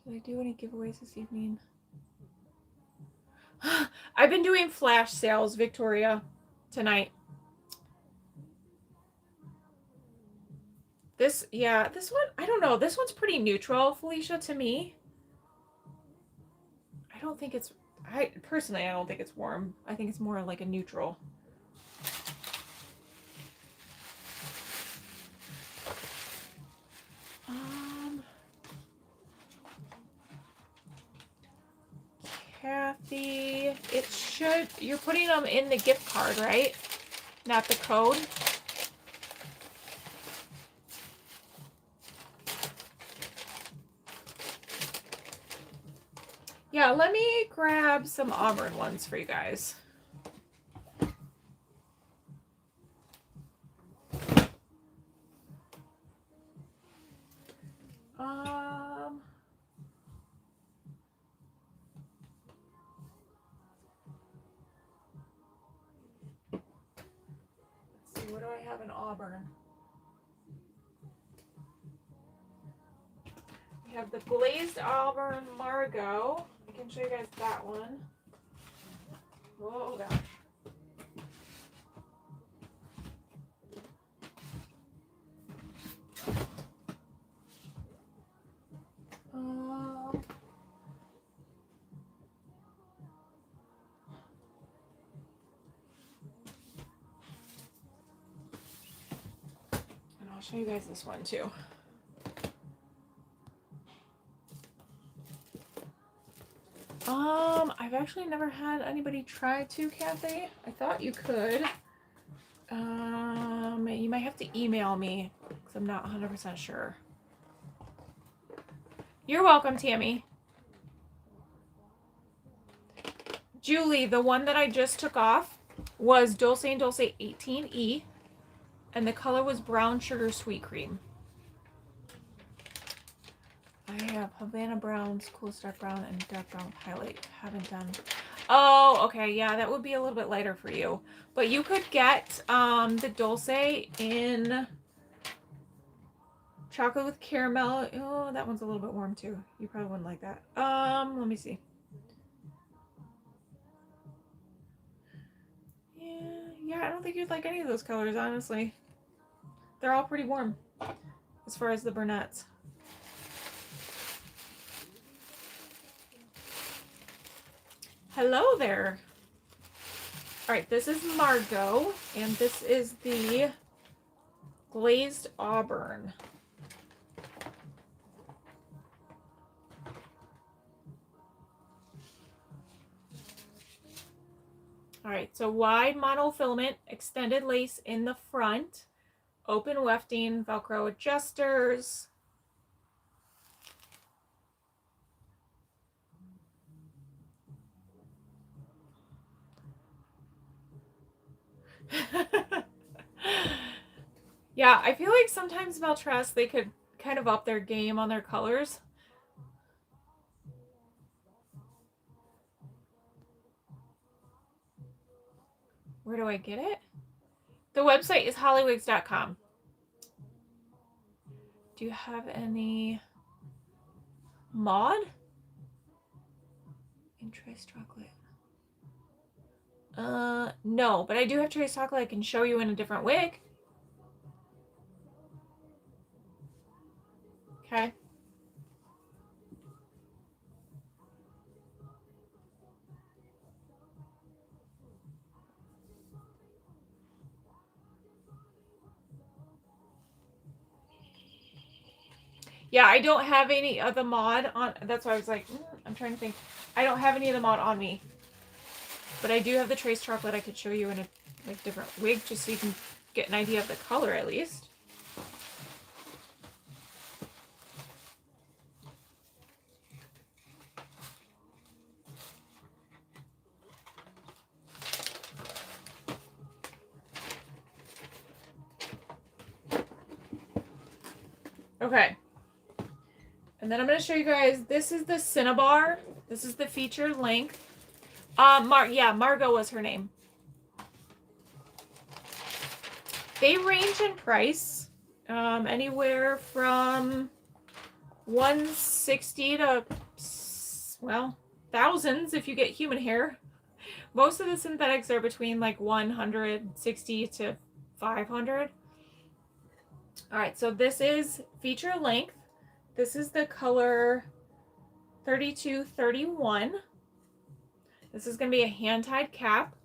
A: Did I do any giveaways this evening? I've been doing flash sales, Victoria, tonight. This one, I don't know. This one's pretty neutral, Felicia, to me. I don't think it's... personally, I don't think it's warm. I think it's more like a neutral. Kathy, you're putting them in the gift card, right? Not the code. Yeah, let me grab some Auburn ones for you guys. have an auburn. We have the glazed auburn Margot. I can show you guys that one. Oh gosh. And I'll show you guys this one too. I've actually never had anybody try to, Kathy. I thought you could. You might have to email me because I'm not 100% sure. You're welcome, Tammy. Julie, the one that I just took off was Dulce & Dulce 18E, and the color was brown sugar sweet cream. I have Havana Browns, Cool Dark Brown, and Dark Brown Highlight. Haven't done. Oh, okay. Yeah, that would be a little bit lighter for you. But you could get the Dulce in chocolate with caramel. Oh, that one's a little bit warm too. You probably wouldn't like that. Let me see. Yeah, I don't think you'd like any of those colors, honestly. They're all pretty warm as far as the brunettes. Hello there. All right, this is Margot, and this is the glazed auburn. All right, so wide monofilament, extended lace in the front, open wefting, Velcro adjusters. Yeah, I feel like sometimes Valtress, they could kind of up their game on their colors. Where do I get it? The website is hollywigs.com. Do you have any mod? In Trace Chocolate. No, but I do have Trace Chocolate I can show you in a different wig. Okay. Yeah, I don't have any of the mod on. That's why I was like, I'm trying to think. I don't have any of the mod on me. But I do have the Trace Chocolate I could show you in a like different wig just so you can get an idea of the color at least. Okay. And then I'm going to show you guys, this is the Cinnabar. This is the feature length. Margot was her name. They range in price, anywhere from $160 to, well, thousands if you get human hair. Most of the synthetics are between like $160 to $500. All right, so this is feature length. This is the color 3231. This is going to be a hand-tied cap.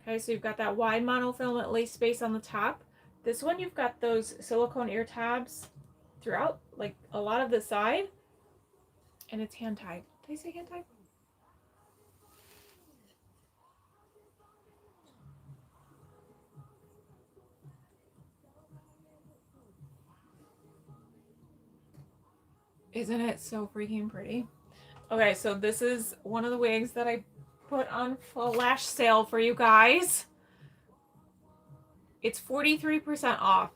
A: Okay, so you've got that wide monofilament lace space on the top. This one, you've got those silicone ear tabs throughout, like a lot of the side. And it's hand-tied. Did I say hand-tied? Isn't it so freaking pretty? Okay, so this is one of the wigs that I put on flash sale for you guys. It's 43% off.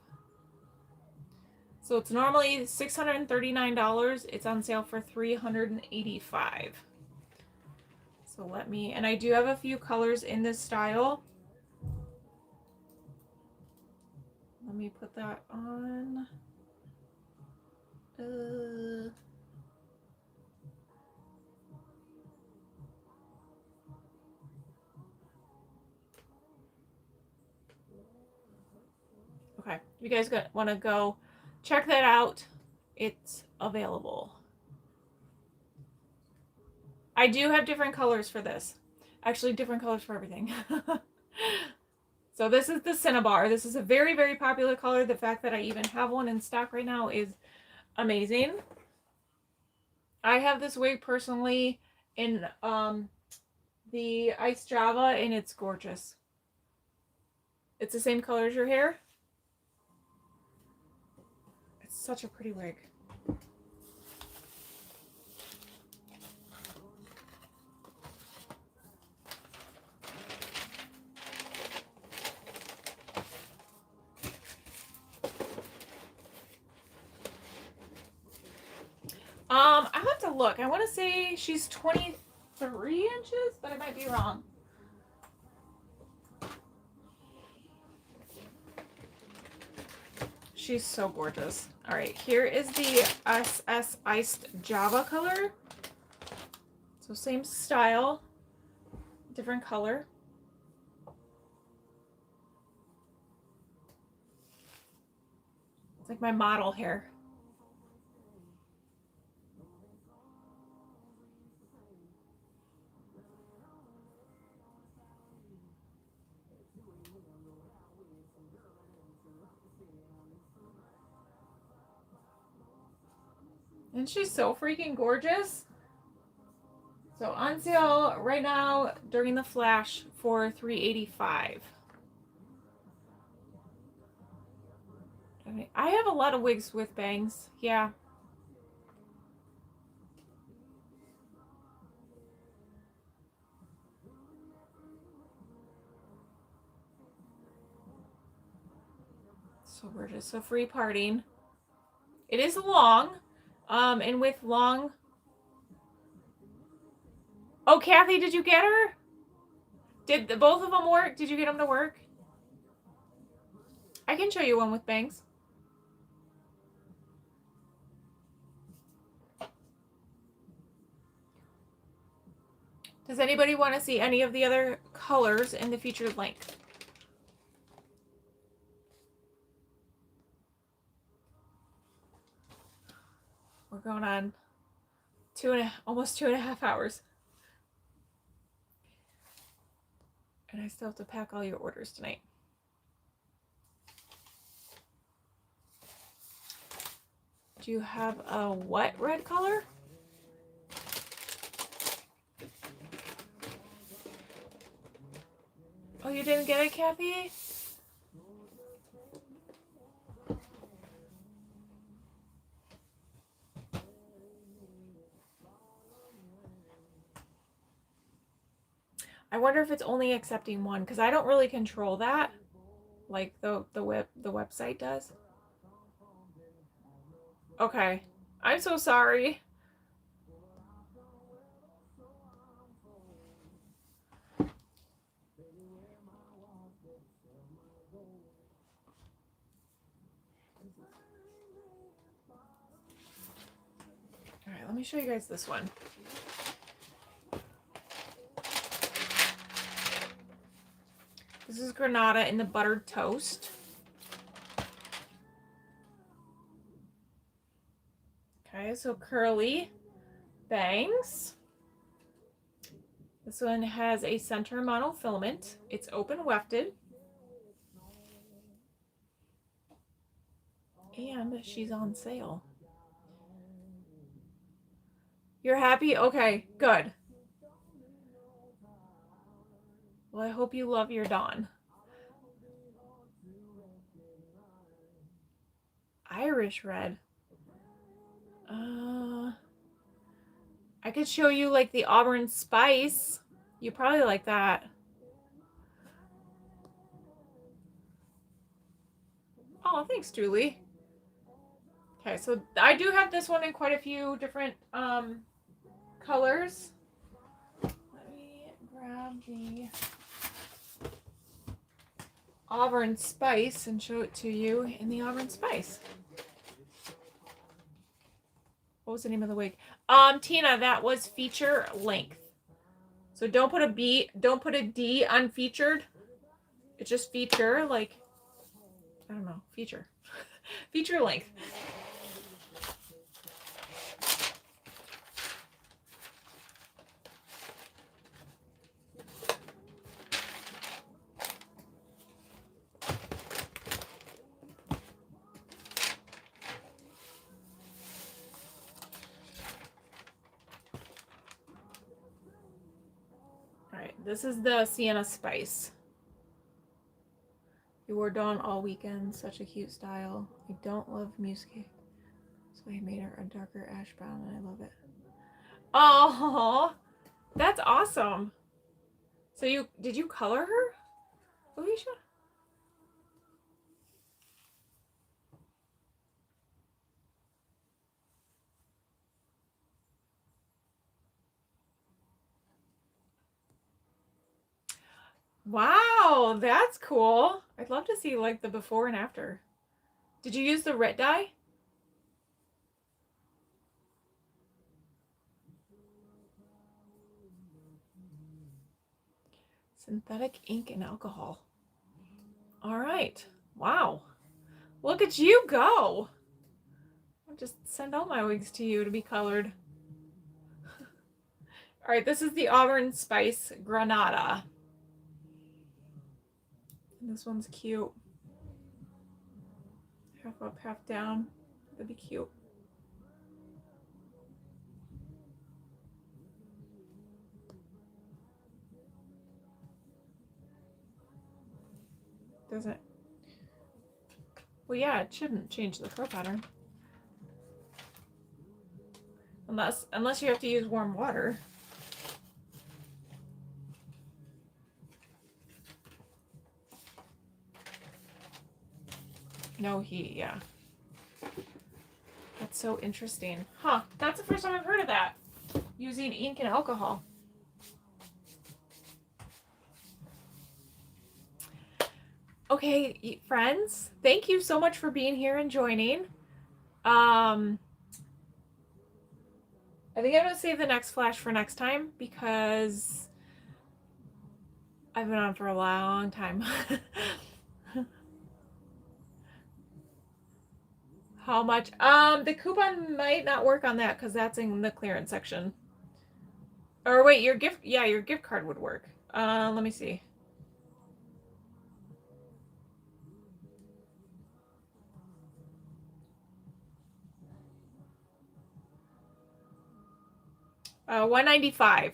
A: So it's normally $639. It's on sale for $385. So let me, and I do have a few colors in this style. let me put that on. Okay, you guys want to go check that out. It's available. I do have different colors for this. Actually, different colors for everything. So this is the Cinnabar. This is a very, very popular color. The fact that I even have one in stock right now is amazing. I have this wig personally in the Ice Java, and it's gorgeous. It's the same color as your hair. It's such a pretty wig. I have to look. I want to say she's 23 inches, but I might be wrong. She's so gorgeous. All right, here is the SS Iced Java color. So same style, different color. It's like my model hair. And she's so freaking gorgeous. So on sale right now during the flash for $385. I have a lot of wigs with bangs. Yeah. So gorgeous. So free parting. It is long. And with long. Oh, Kathy, did you get her? Did both of them work? Did you get them to work? I can show you one with bangs. Does anybody want to see any of the other colors in the featured length? We're going on almost 2.5 hours. And I still have to pack all your orders tonight. Do you have a what red color? Oh, you didn't get it, Kathy? I wonder if it's only accepting one, because I don't really control that, like the website does. Okay, I'm so sorry. All right, let me show you guys this one. This is Granada in the buttered toast. Okay, so curly bangs. This one has a center monofilament. It's open wefted. And she's on sale. You're happy? Okay, good. Well, I hope you love your Dawn. Irish red. I could show you like the Auburn Spice. You probably like that. Oh, thanks, Julie. Okay, so I do have this one in quite a few different colors. Let me grab the Auburn Spice and show it to you in the Auburn Spice. What was the name of the wig? Tina, that was feature length. So don't put a B, don't put a D on featured. It's just feature, like, I don't know, feature. Feature length. This is the Sienna Spice. You wore dawn all weekend. Such a cute style. I don't love music, so I made her a darker ash brown, and I love it. Oh, that's awesome. So did you color her, Alicia? Wow, that's cool. I'd love to see like the before and after. Did you use the red dye? Synthetic ink and alcohol. All right. Wow. Look at you go. I'll just send all my wigs to you to be colored. All right, this is the Auburn Spice Granada. And this one's cute. Half up, half down. That'd be cute. Doesn't. Well, yeah, it shouldn't change the curl pattern. Unless you have to use warm water. No heat, yeah. That's so interesting. Huh, that's the first time I've heard of that. Using ink and alcohol. Okay, friends, thank you so much for being here and joining. I think I'm going to save the next flash for next time because I've been on for a long time. How much? The coupon might not work on that because that's in the clearance section. Or wait, your gift card would work. Let me see. $195.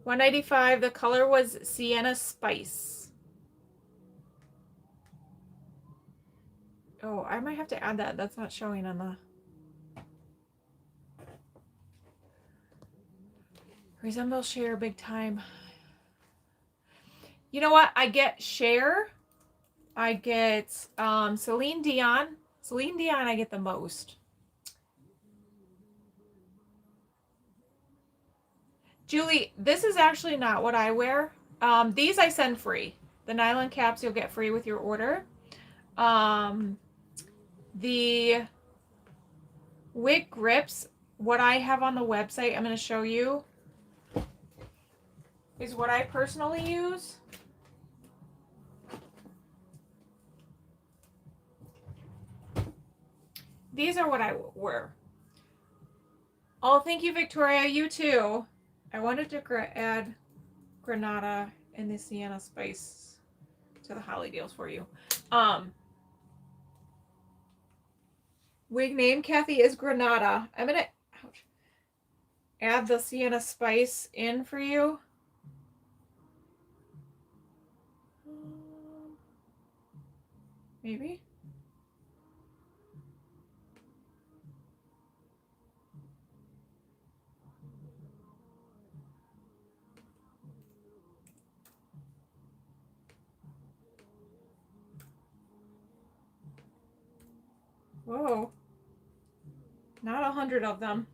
A: $195. The color was Sienna Spice. Oh, I might have to add that. That's not showing on the... Resemble Cher big time. You know what? I get Cher. I get Celine Dion. Celine Dion I get the most. Julie, this is actually not what I wear. These I send free. The nylon caps you'll get free with your order. The wig grips, what I have on the website, I'm going to show you, is what I personally use. These are what I wear. Oh, thank you, Victoria. You too. I wanted to add Granada and the Sienna Spice to the Holly deals for you. Wig name, Kathy, is Granada. I'm going to add the Sienna Spice in for you. Maybe. Whoa. Not 100 of them.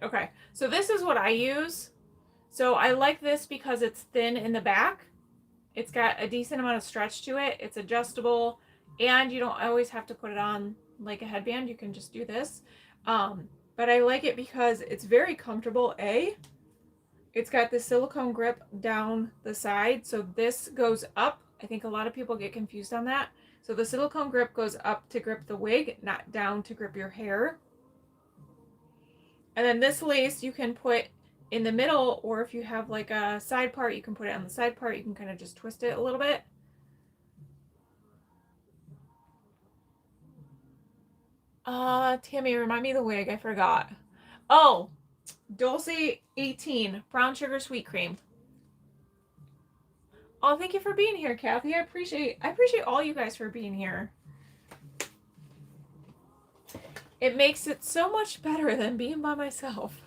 A: Okay, so this is what I use. So I like this because it's thin in the back. It's got a decent amount of stretch to it. It's adjustable, and you don't always have to put it on like a headband. You can just do this. But I like it because it's very comfortable. It's got the silicone grip down the side. So this goes up. I think a lot of people get confused on that. So the silicone grip goes up to grip the wig, not down to grip your hair. And then this lace you can put in the middle, or if you have like a side part, you can put it on the side part. You can kind of just twist it a little bit. Tammy, remind me of the wig. I forgot. Oh, Dulce 18, brown sugar sweet cream. Oh, thank you for being here, Kathy. I appreciate all you guys for being here. It makes it so much better than being by myself.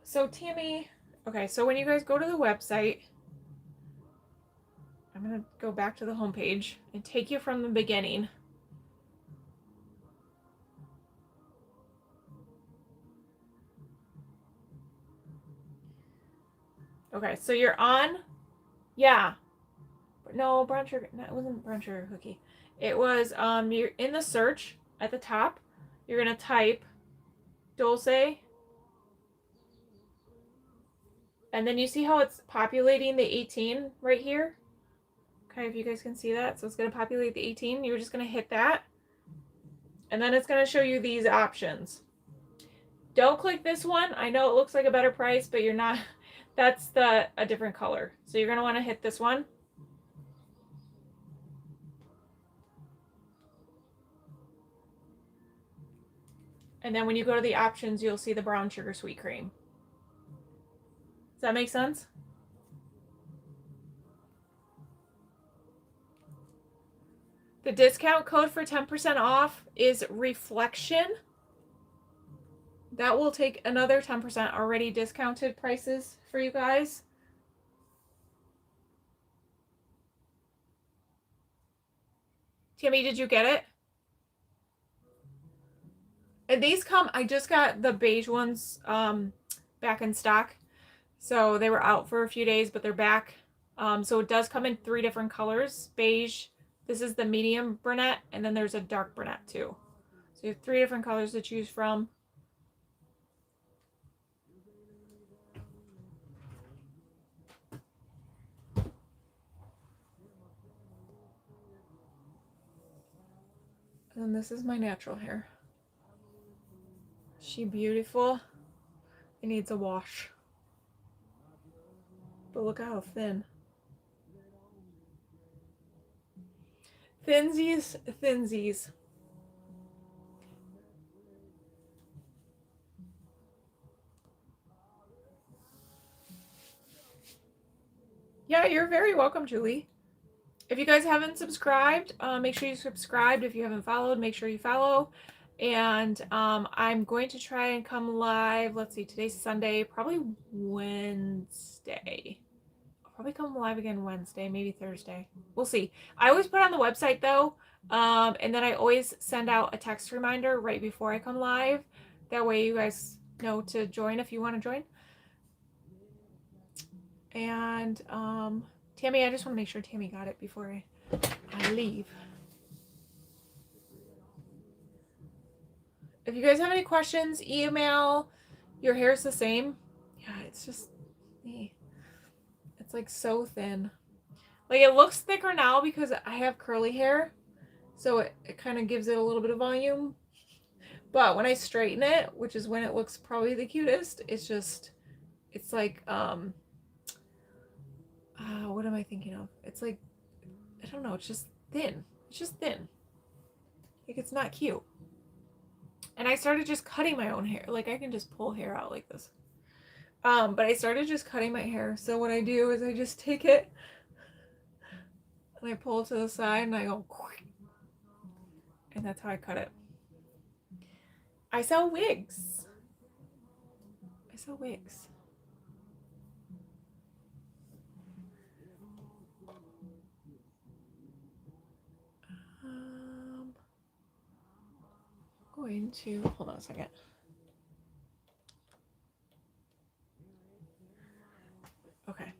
A: So Tammy, okay, so when you guys go to the website, I'm going to go back to the homepage and take you from the beginning. Okay, so you're on, yeah. No, brown sugar, no, it wasn't brown sugar cookie. It was, you're in the search at the top. You're going to type Dulce, and then you see how it's populating the 18 right here? Okay, if you guys can see that. So it's going to populate the 18. You're just going to hit that. And then it's going to show you these options. Don't click this one. I know it looks like a better price, but you're not. That's a different color. So you're going to want to hit this one. And then when you go to the options, you'll see the brown sugar sweet cream. Does that make sense? The discount code for 10% off is Reflection. That will take another 10% already discounted prices for you guys. Tammy, did you get it? And these come, I just got the beige ones back in stock. So they were out for a few days, but they're back. So it does come in 3 different colors. Beige, this is the medium brunette, and then there's a dark brunette too. So you have 3 different colors to choose from. And this is my natural hair. Is she beautiful? It needs a wash. But look how thin. Thinsies, thinsies. Yeah, you're very welcome, Julie. If you guys haven't subscribed, make sure you subscribe. If you haven't followed, make sure you follow. And I'm going to try and come live. Let's see, today's Sunday, probably Wednesday. I'll probably come live again Wednesday, maybe Thursday. We'll see. I always put on the website though, and then I always send out a text reminder right before I come live. That way you guys know to join if you want to join. And Tammy, I just want to make sure Tammy got it before I leave. If you guys have any questions, email. Your hair's the same. Yeah, it's just me. It's like so thin. Like it looks thicker now because I have curly hair. So it kind of gives it a little bit of volume. But when I straighten it, which is when it looks probably the cutest, it's like, what am I thinking of? It's like, I don't know, it's just thin. It's just thin. Like it's not cute. And I started just cutting my own hair. Like I can just pull hair out like this. But I started just cutting my hair. So what I do is I just take it and I pull it to the side and I go, and that's how I cut it. I sell wigs. I sell wigs. Going to, hold on a second. Okay.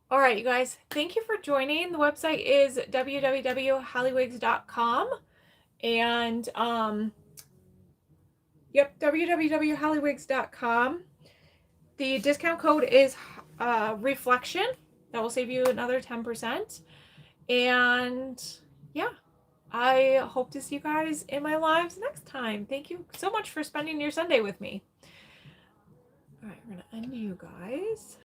A: All right, you guys, thank you for joining. The website is www.hollywigs.com. And, yep, www.hollywigs.com. The discount code is reflection. That will save you another 10%. And yeah, I hope to see you guys in my lives next time. Thank you so much for spending your Sunday with me. All right, we're going to end you guys.